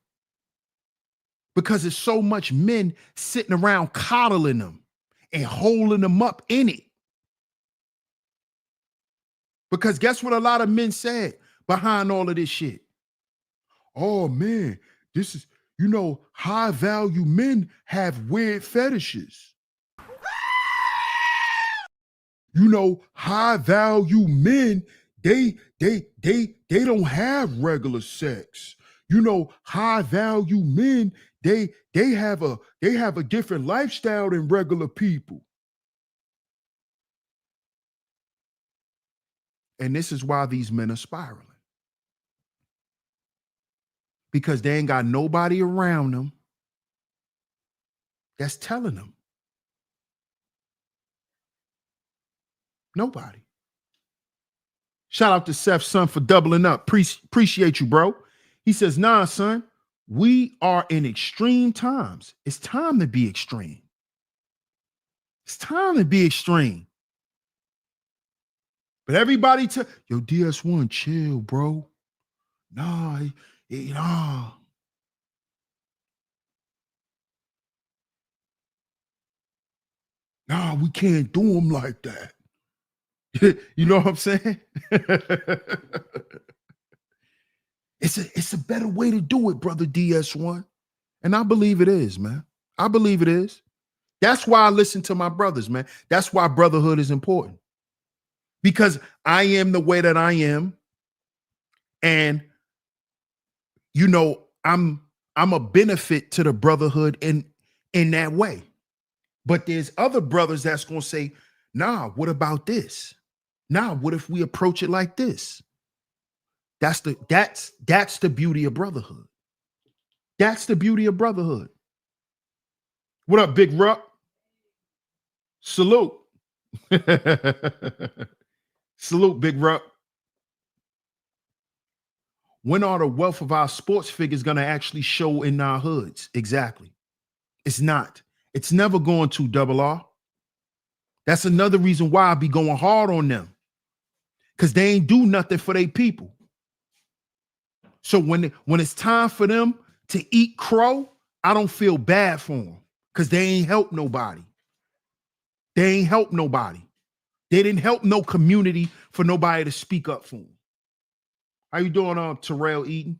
Because there's so much men sitting around coddling them and holding them up in it. Because guess what a lot of men said behind all of this shit? Oh, man, this is, high value men have weird fetishes. High value men, they don't have regular sex. High value men, they have a different lifestyle than regular people. And this is why these men are spiraling. Because they ain't got nobody around them that's telling them. Nobody. Shout out to Seth's son for doubling up. Appreciate you, bro. He says, nah, son, we are in extreme times. It's time to be extreme. But everybody yo, DS1, chill, bro. Nah. Nah, we can't do them like that. You know what I'm saying? It's a better way to do it, brother DS1. And I believe it is, man. I believe it is. That's why I listen to my brothers, man. That's why brotherhood is important. Because I am the way that I am. And, I'm a benefit to the brotherhood in that way. But there's other brothers that's going to say, nah, what about this? Nah, what if we approach it like this? That's the beauty of brotherhood. That's the beauty of brotherhood. What up, Big Ruck? Salute. Salute, Big Ruck. When are the wealth of our sports figures going to actually show in our hoods? Exactly. It's not. It's never going to, Double R. That's another reason why I be going hard on them. Because they ain't do nothing for their people. So when it's time for them to eat crow, I don't feel bad for them. Because they ain't help nobody. They didn't help no community for nobody to speak up for them. How you doing, Terrell Eaton?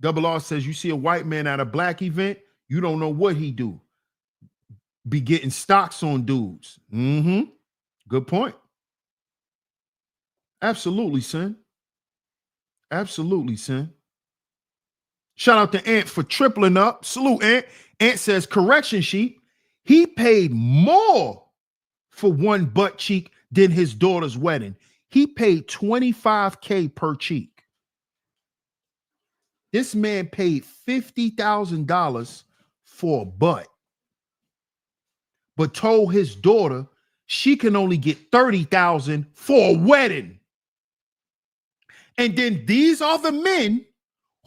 Double R says, you see a white man at a black event, you don't know what he do. Be getting stocks on dudes. Good point. Absolutely, son. Absolutely, son. Shout out to Ant for tripling up. Salute, Ant. Ant says, correction, Sheep. He paid more for one butt cheek than his daughter's wedding. He paid $25K per cheek. This man paid $50,000 for a butt. but told his daughter she can only get $30,000 for a wedding. And then these are the men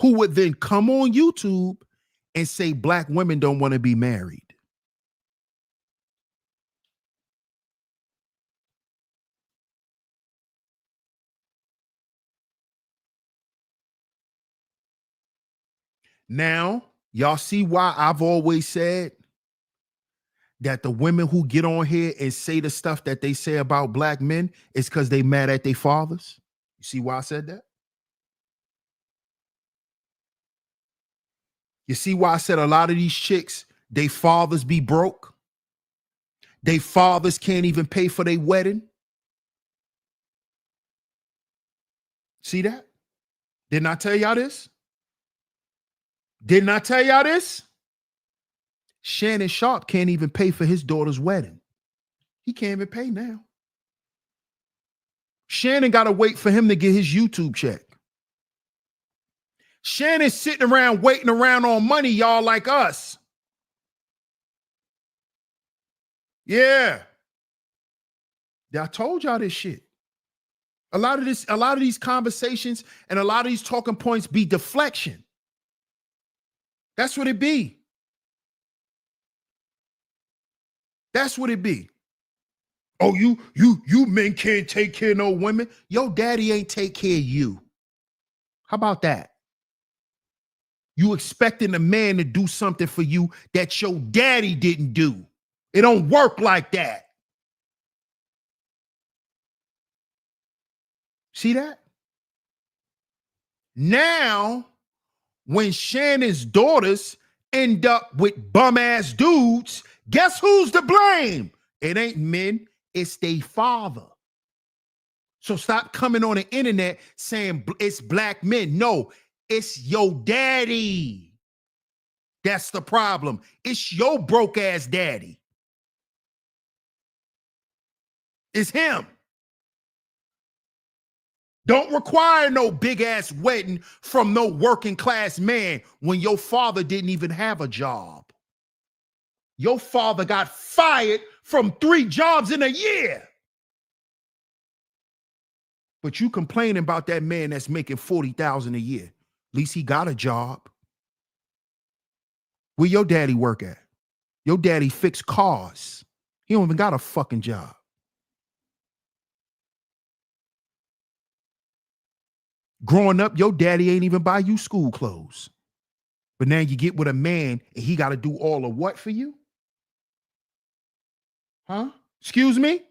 who would then come on YouTube and say black women don't want to be married. Now, y'all see why I've always said that the women who get on here and say the stuff that they say about black men is because they mad at their fathers? You see why I said that? You see why I said a lot of these chicks, they fathers be broke? They fathers can't even pay for their wedding? See that? Didn't I tell y'all this? Didn't I tell y'all this? Shannon Sharpe can't even pay for his daughter's wedding. He can't even pay now. Shannon got to wait for him to get his YouTube check. Shannon's sitting around waiting around on money, y'all, like us. Yeah. I told y'all this shit. A lot of these conversations and a lot of these talking points be deflection. That's what it be. That's what it be. Oh, you men can't take care of no women. Your daddy ain't take care of you. How about that? You expecting a man to do something for you that your daddy didn't do. It don't work like that. See that? Now, when Shannon's daughters end up with bum-ass dudes, guess who's to blame? It ain't men, it's their father. So stop coming on the internet saying it's black men. No, it's your daddy. That's the problem. It's your broke-ass daddy. It's him. Don't require no big-ass wedding from no working-class man when your father didn't even have a job. Your father got fired from 3 jobs in a year. But you complaining about that man that's making $40,000 a year. At least he got a job. Where your daddy work at? Your daddy fix cars. He don't even got a fucking job. Growing up, your daddy ain't even buy you school clothes. But now you get with a man and he got to do all of what for you? Huh? Excuse me?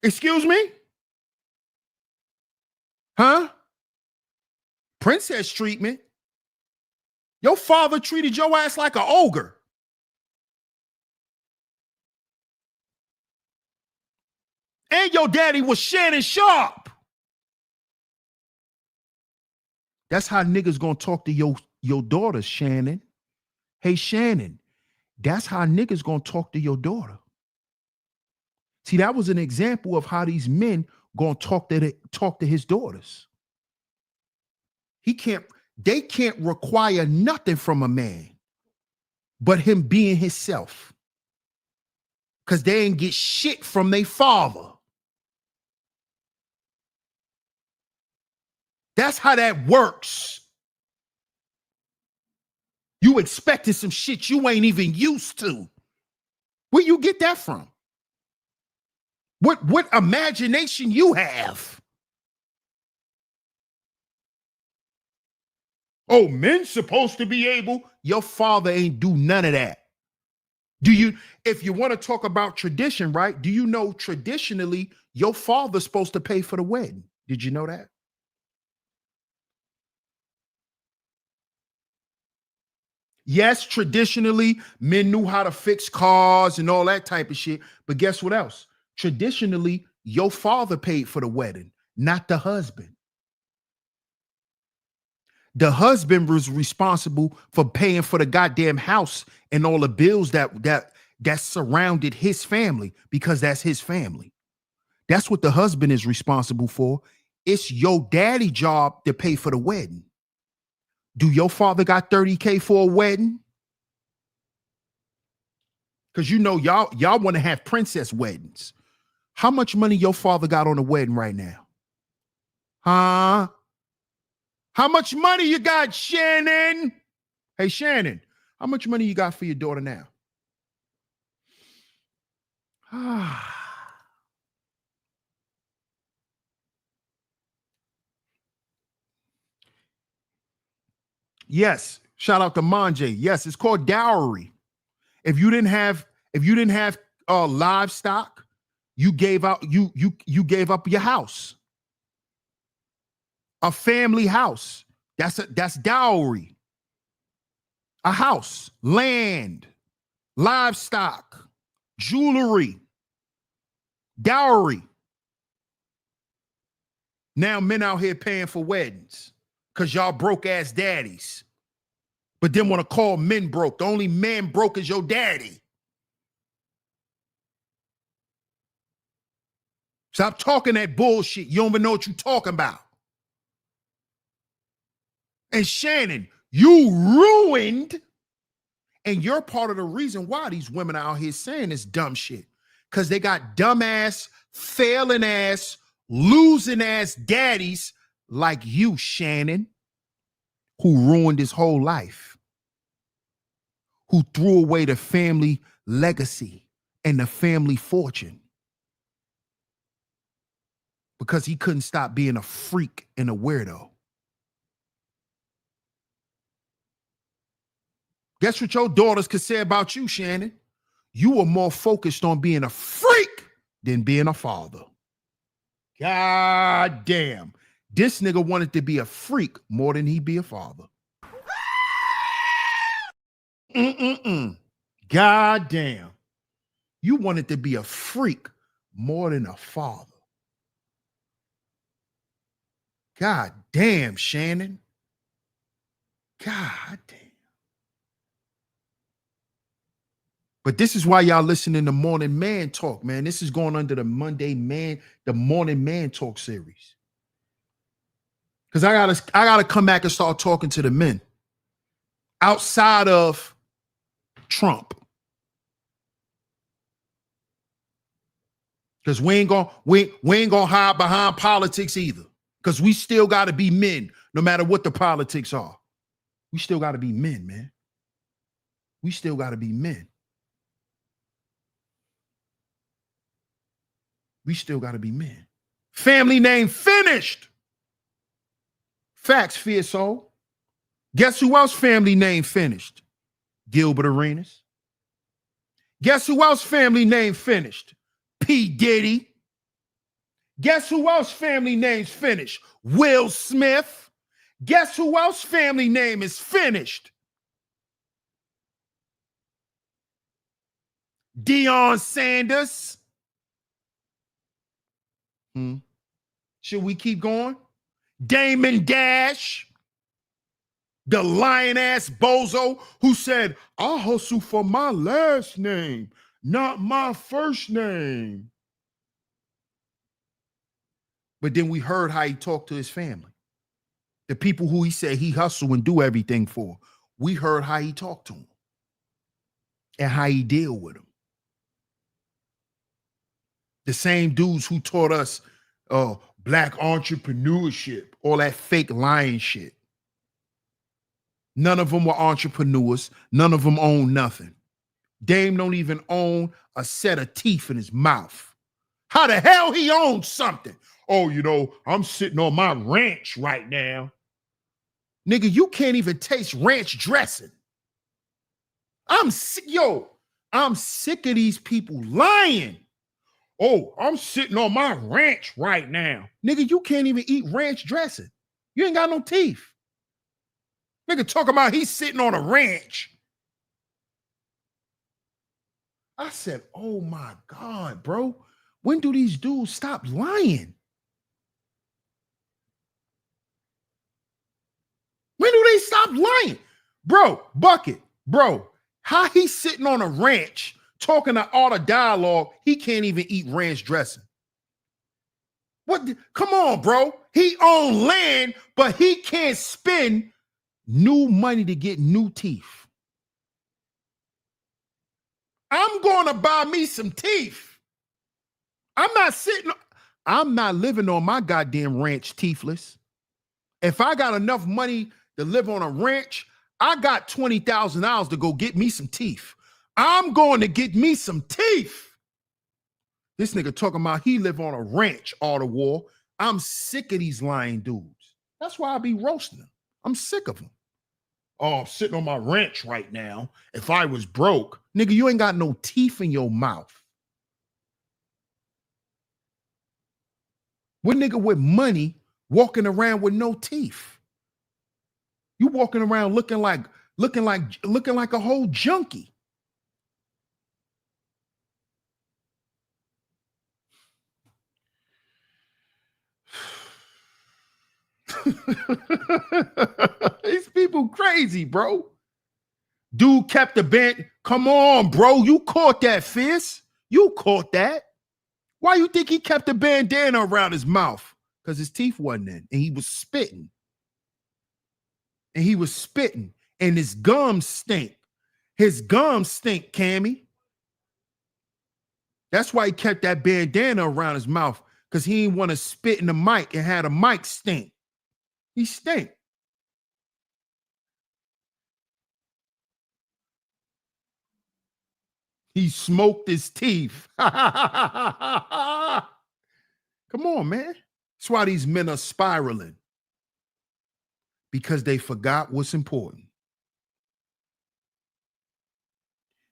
Excuse me? Huh? Princess treatment? Your father treated your ass like an ogre. And your daddy was Shannon Sharpe. That's how niggas gonna talk to your daughter, Shannon. Hey, Shannon, that's how niggas gonna talk to your daughter. See, that was an example of how these men gonna talk to his daughters. They can't require nothing from a man but him being himself. Because they ain't get shit from their father. That's how that works. You expecting some shit you ain't even used to. Where you get that from? What imagination you have? Oh, men's supposed to be able. Your father ain't do none of that. If you want to talk about tradition, right? Do you know traditionally your father's supposed to pay for the wedding? Did you know that? Yes, traditionally, men knew how to fix cars and all that type of shit. But guess what else? Traditionally, your father paid for the wedding, not the husband. The husband was responsible for paying for the goddamn house and all the bills that surrounded his family, because that's his family. That's what the husband is responsible for. It's your daddy's job to pay for the wedding. Do your father got $30K for a wedding? Because you know y'all want to have princess weddings. How much money your father got on a wedding right now? Huh? How much money you got, Shannon? Hey, Shannon, how much money you got for your daughter now? Yes. Shout out to Manje. Yes, it's called dowry. If you didn't have livestock, you gave up your house. A family house. That's dowry. A house, land, livestock, jewelry, dowry. Now men out here paying for weddings because y'all broke ass daddies. But then want to call men broke. The only man broke is your daddy. Stop talking that bullshit. You don't even know what you're talking about. And Shannon, you ruined, and you're part of the reason why these women out here saying this dumb shit. Because they got dumbass, failing ass, losing ass daddies like you, Shannon, who ruined his whole life, who threw away the family legacy and the family fortune because he couldn't stop being a freak and a weirdo. Guess what your daughters could say about you, Shannon? You were more focused on being a freak than being a father. God damn. This nigga wanted to be a freak more than he be a father. God damn. You wanted to be a freak more than a father. God damn, Shannon. God damn. But this is why y'all listening to Morning Man Talk, man. This is going under the Morning Man Talk series. Because I gotta come back and start talking to the men outside of Trump. Because we ain't gonna hide behind politics either. Because we still gotta be men, no matter what the politics are. We still gotta be men, man. We still gotta be men. We still got to be men. Family name finished. Facts, Fear Soul. Guess who else family name finished? Gilbert Arenas. Guess who else family name finished? P. Diddy. Guess who else family name's finished? Will Smith. Guess who else family name is finished? Deion Sanders. Should we keep going? Damon Dash, the lion-ass bozo who said, I hustle for my last name, not my first name. But then we heard how he talked to his family. The people who he said he hustle and do everything for. We heard how he talked to them and how he deal with them. The same dudes who taught us black entrepreneurship, all that fake lying shit. None of them were entrepreneurs. None of them own nothing. Dame don't even own a set of teeth in his mouth. How the hell he owns something? Oh, you know, I'm sitting on my ranch right now. Nigga, you can't even taste ranch dressing. I'm sick of these people lying. Oh, I'm sitting on my ranch right now. Nigga, you can't even eat ranch dressing. You ain't got no teeth. Nigga talking about he's sitting on a ranch. I said, oh my God, bro. When do these dudes stop lying? When do they stop lying? Bro, Bucket, bro, how he sitting on a ranch talking to all the dialogue, he can't even eat ranch dressing. Come on, bro. He owns land, but he can't spend new money to get new teeth. I'm going to buy me some teeth. I'm not living on my goddamn ranch teethless. If I got enough money to live on a ranch, I got $20,000 to go get me some teeth. I'm going to get me some teeth. This nigga talking about he live on a ranch all the war. I'm sick of these lying dudes. That's why I be roasting them. I'm sick of them. Oh, I'm sitting on my ranch right now. If I was broke, nigga, you ain't got no teeth in your mouth. What nigga with money walking around with no teeth? You walking around looking like a whole junkie. These people crazy, bro. Dude kept the band. Come on, bro. You caught that, Fizz. You caught that. Why you think he kept the bandana around his mouth? Because his teeth wasn't in, and he was spitting. And he was spitting, and his gums stink. His gums stink, Cammy. That's why he kept that bandana around his mouth, because he didn't want to spit in the mic and had a mic stink. He stink. He smoked his teeth. Come on, man. That's why these men are spiraling. Because they forgot what's important.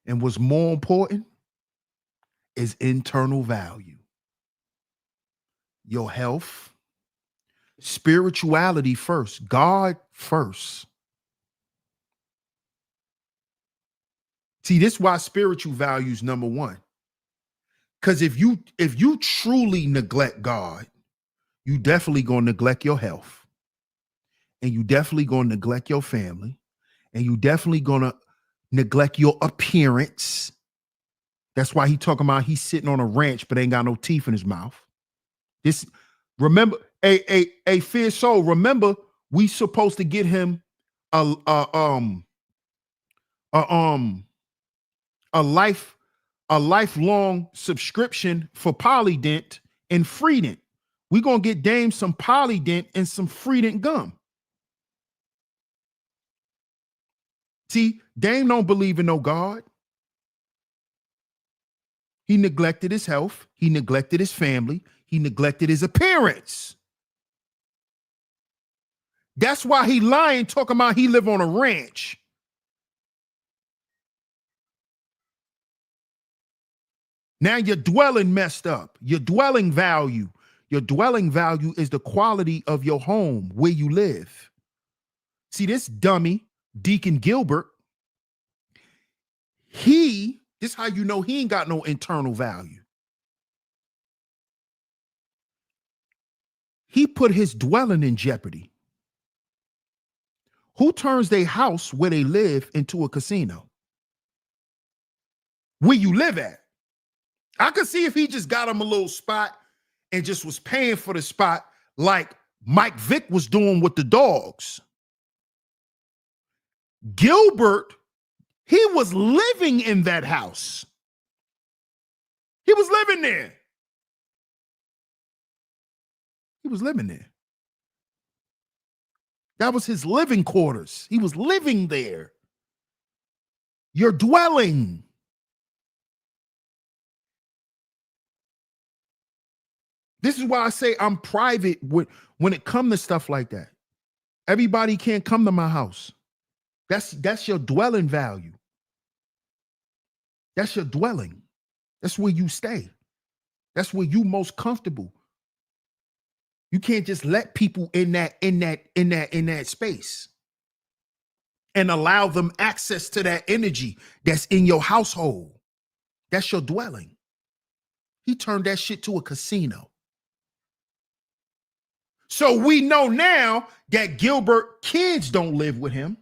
And what's more important is internal value. Your health, spirituality first, God first. See, this is why spiritual value is number one. Because if you truly neglect God, you definitely gonna neglect your health, and you definitely gonna neglect your family, and you definitely gonna neglect your appearance. That's why he talking about he's sitting on a ranch but ain't got no teeth in his mouth. This, remember, a Fierce Soul, remember, we supposed to get him a lifelong subscription for Polydent and Freedent. We're gonna get Dame some Polydent and some Freedent gum. See, Dame don't believe in no God. He neglected his health. He neglected his family. He neglected his appearance. That's why he lying, talking about he live on a ranch. Now your dwelling messed up. Your dwelling value. Your dwelling value is the quality of your home, where you live. See, this dummy, Deacon Gilbert, this is how you know he ain't got no internal value. He put his dwelling in jeopardy. Who turns their house where they live into a casino? Where you live at. I could see if he just got him a little spot and just was paying for the spot like Mike Vick was doing with the dogs. Gilbert, he was living in that house. He was living there. He was living there. That was his living quarters. He was living there. Your dwelling. This is why I say I'm private when it comes to stuff like that. Everybody can't come to my house. That's your dwelling value. That's your dwelling. That's where you stay. That's where you most comfortable. You can't just let people in that space and allow them access to that energy that's in your household. That's your dwelling. He turned that shit to a casino. So we know now that Gilbert kids don't live with him.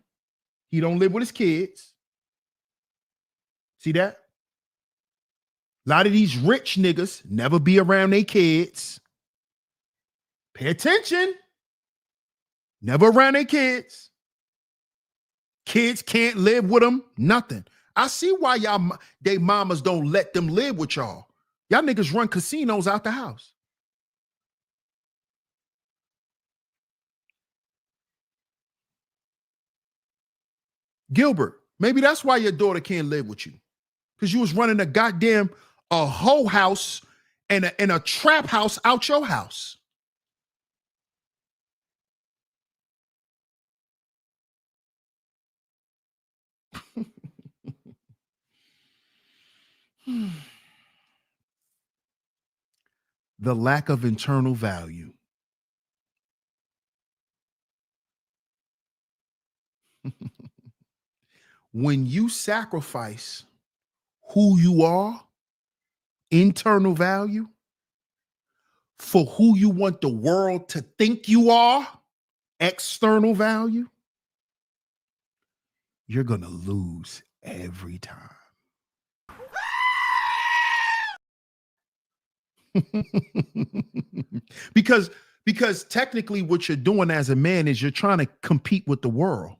He don't live with his kids. See that? A lot of these rich niggas never be around their kids. Pay attention. Never around their kids. Kids can't live with them. Nothing. I see why they mamas don't let them live with y'all. Y'all niggas run casinos out the house. Gilbert, maybe that's why your daughter can't live with you. Because you was running a hoe house and a trap house out your house. The lack of internal value. When you sacrifice who you are, internal value, for who you want the world to think you are, external value, you're going to lose every time. because technically what you're doing as a man is you're trying to compete with the world.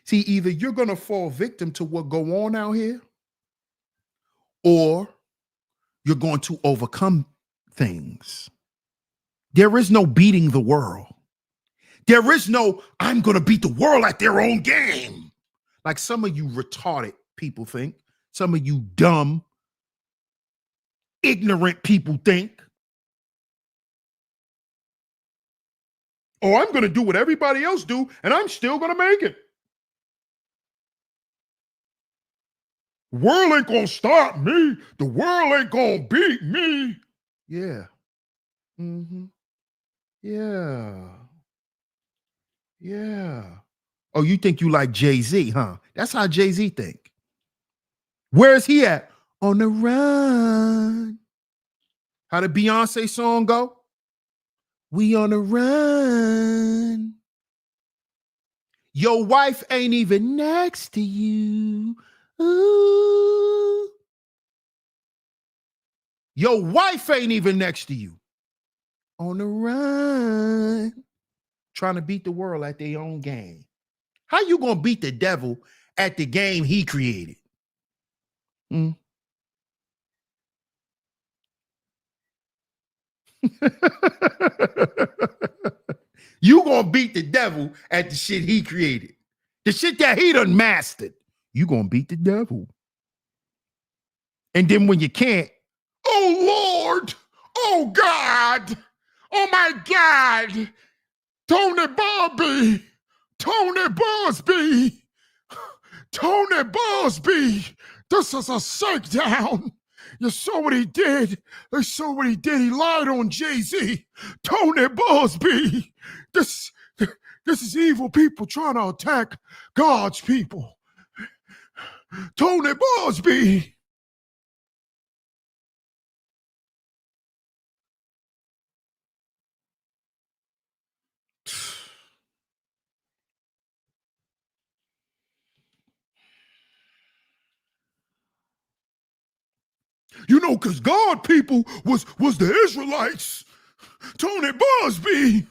See, either you're going to fall victim to what go on out here, or you're going to overcome things. There is no beating the world. There is no, I'm going to beat the world at their own game. Like some of you retarded people think, some of you dumb, ignorant people think. Oh, I'm going to do what everybody else do, and I'm still going to make it. World ain't going to stop me. The world ain't going to beat me. Yeah. Mm-hmm. Yeah. Yeah. Oh, you think you like Jay-Z, huh? That's how Jay-Z think. Where's he at? On the run. How the Beyonce song go? We on the run. Your wife ain't even next to you. Ooh. Your wife ain't even next to you. On the run. Trying to beat the world at their own game. How you gonna beat the devil at the game he created? You gonna beat the devil at the shit he created. The shit that he done mastered. You gonna beat the devil. And then when you can't, oh Lord, oh God, oh my God, Tony Bobby, Tony Busby, Tony Busby, this is a shakedown. You saw what he did. You saw what he did. He lied on Jay-Z. Tony Busby. This is evil people trying to attack God's people. Tony Busby. You know, because God people was the Israelites. Tony Busby.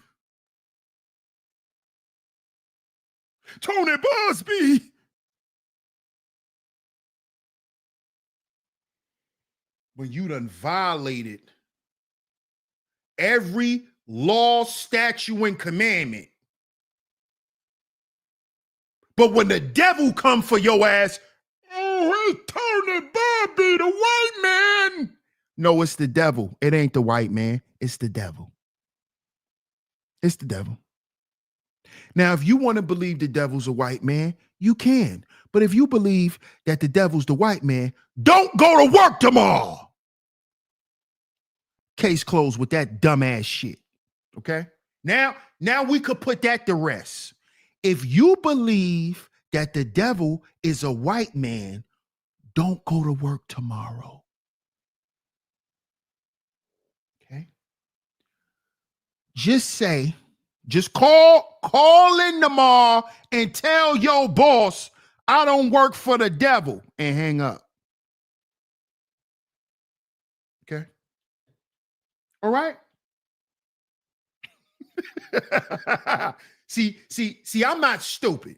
Tony Busby. But you done violated every law, statute, and commandment. But when the devil come for your ass, oh, it's Tony Bobby, the white man. No, it's the devil. It ain't the white man. It's the devil. It's the devil. Now, if you want to believe the devil's a white man, you can. But if you believe that the devil's the white man, don't go to work tomorrow. Case closed with that dumbass shit. Okay? Now we could put that to rest. If you believe that the devil is a white man, don't go to work tomorrow. Okay? Just call in tomorrow and tell your boss, I don't work for the devil, and hang up. Okay? All right? see, I'm not stupid.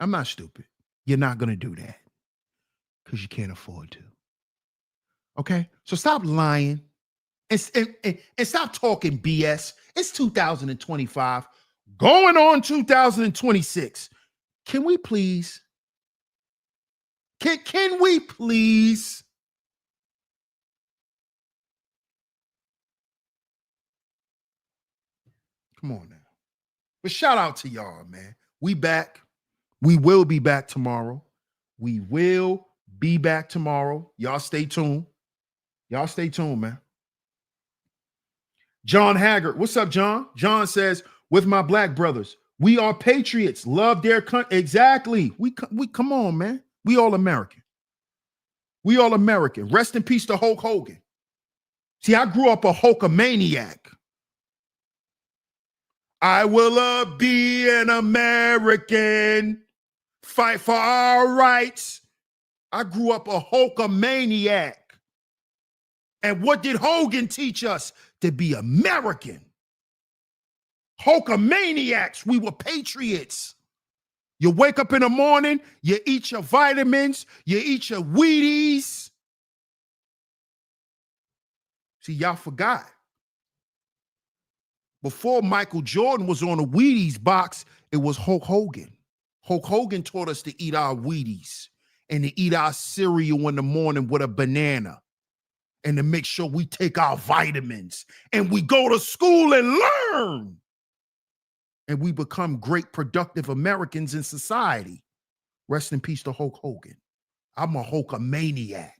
I'm not stupid. You're not going to do that because you can't afford to. Okay? So stop lying and stop talking BS. It's 2025, going on 2026. Can we please? Can we please? Come on now. But shout out to y'all, man. We back. We will be back tomorrow. We will be back tomorrow. Y'all stay tuned. Y'all stay tuned, man. John Haggard. What's up, John? John says, with my black brothers, we are patriots. Love their country. Exactly. We come on, man. We all American. We all American. Rest in peace to Hulk Hogan. See, I grew up a Hulkamaniac. I will be an American. Fight for our rights. I grew up a Hulkamaniac. And what did Hogan teach us? To be American. Hulkamaniacs. We were patriots. You wake up in the morning, you eat your vitamins, you eat your Wheaties. See, y'all forgot. Before Michael Jordan was on a Wheaties box, it was Hulk Hogan. Hulk Hogan taught us to eat our Wheaties and to eat our cereal in the morning with a banana and to make sure we take our vitamins and we go to school and learn. And we become great, productive Americans in society. Rest in peace to Hulk Hogan. I'm a Hulkamaniac.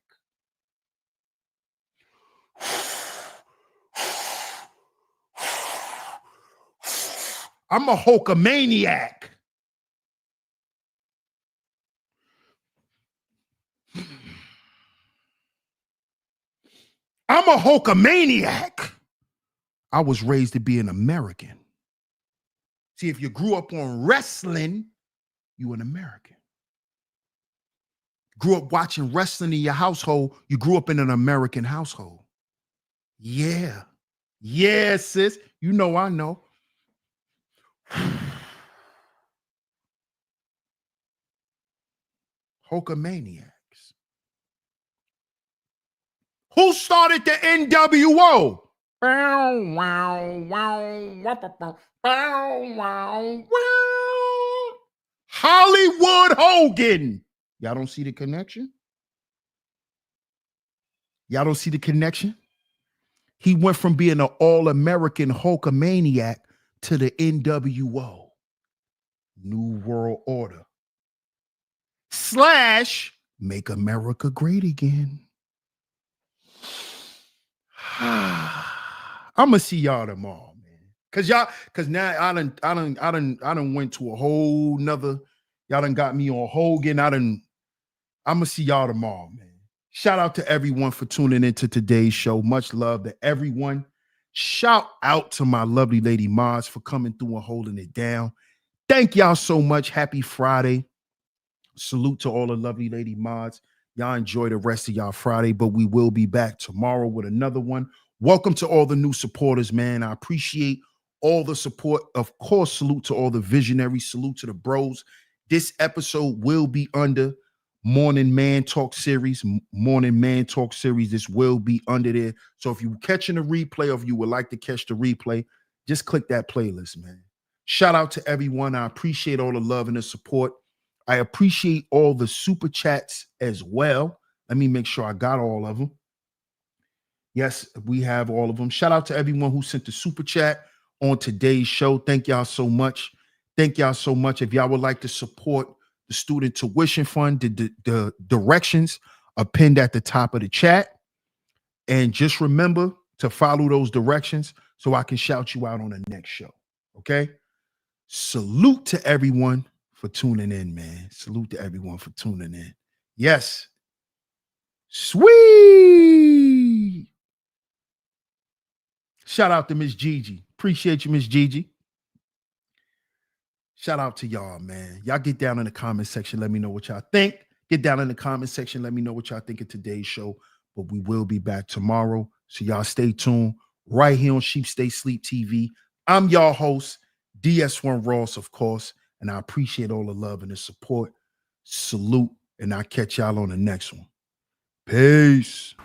I'm a Hulkamaniac. I'm a Hulkamaniac. I was raised to be an American. See, if you grew up on wrestling, you an American. Grew up watching wrestling in your household, you grew up in an American household. Yeah. Yeah, sis. You know I know. Hulkamaniacs. Who started the NWO? Hollywood Hogan. Y'all don't see the connection? Y'all don't see the connection? He went from being an all-American Hulkamaniac to the NWO. New World Order. / Make America Great Again. I'm gonna see y'all tomorrow, man. Cause now I done went to a whole nother. Y'all done got me on Hogan. I'm gonna see y'all tomorrow, man. Shout out to everyone for tuning into today's show. Much love to everyone. Shout out to my lovely lady Maz for coming through and holding it down. Thank y'all so much. Happy Friday. Salute to all the lovely lady Maz. Y'all enjoy the rest of y'all Friday, but we will be back tomorrow with another one. Welcome to all the new supporters, man. I appreciate all the support. Of course, salute to all the visionaries. Salute to the bros. This episode will be under Morning Man Talk Series. Morning Man Talk Series. This will be under there. So if you're catching a replay or if you would like to catch the replay, just click that playlist, man. Shout out to everyone. I appreciate all the love and the support. I appreciate all the super chats as well. Let me make sure I got all of them. Yes, we have all of them. Shout out to everyone who sent the super chat on today's show. Thank y'all so much. Thank y'all so much. If y'all would like to support the student tuition fund, the directions are pinned at the top of the chat. And just remember to follow those directions so I can shout you out on the next show. Okay? Salute to everyone for tuning in, man. Salute to everyone for tuning in. Yes. Sweet. Shout out to Miss Gigi. Appreciate you, Miss Gigi. Shout out to y'all, man. Y'all get down in the comment section. Let me know what y'all think. Get down in the comment section. Let me know what y'all think of today's show. But we will be back tomorrow. So y'all stay tuned right here on Sheep Stay Sleep TV. I'm y'all host, DS1 Ross, of course. And I appreciate all the love and the support. Salute, and I'll catch y'all on the next one. Peace.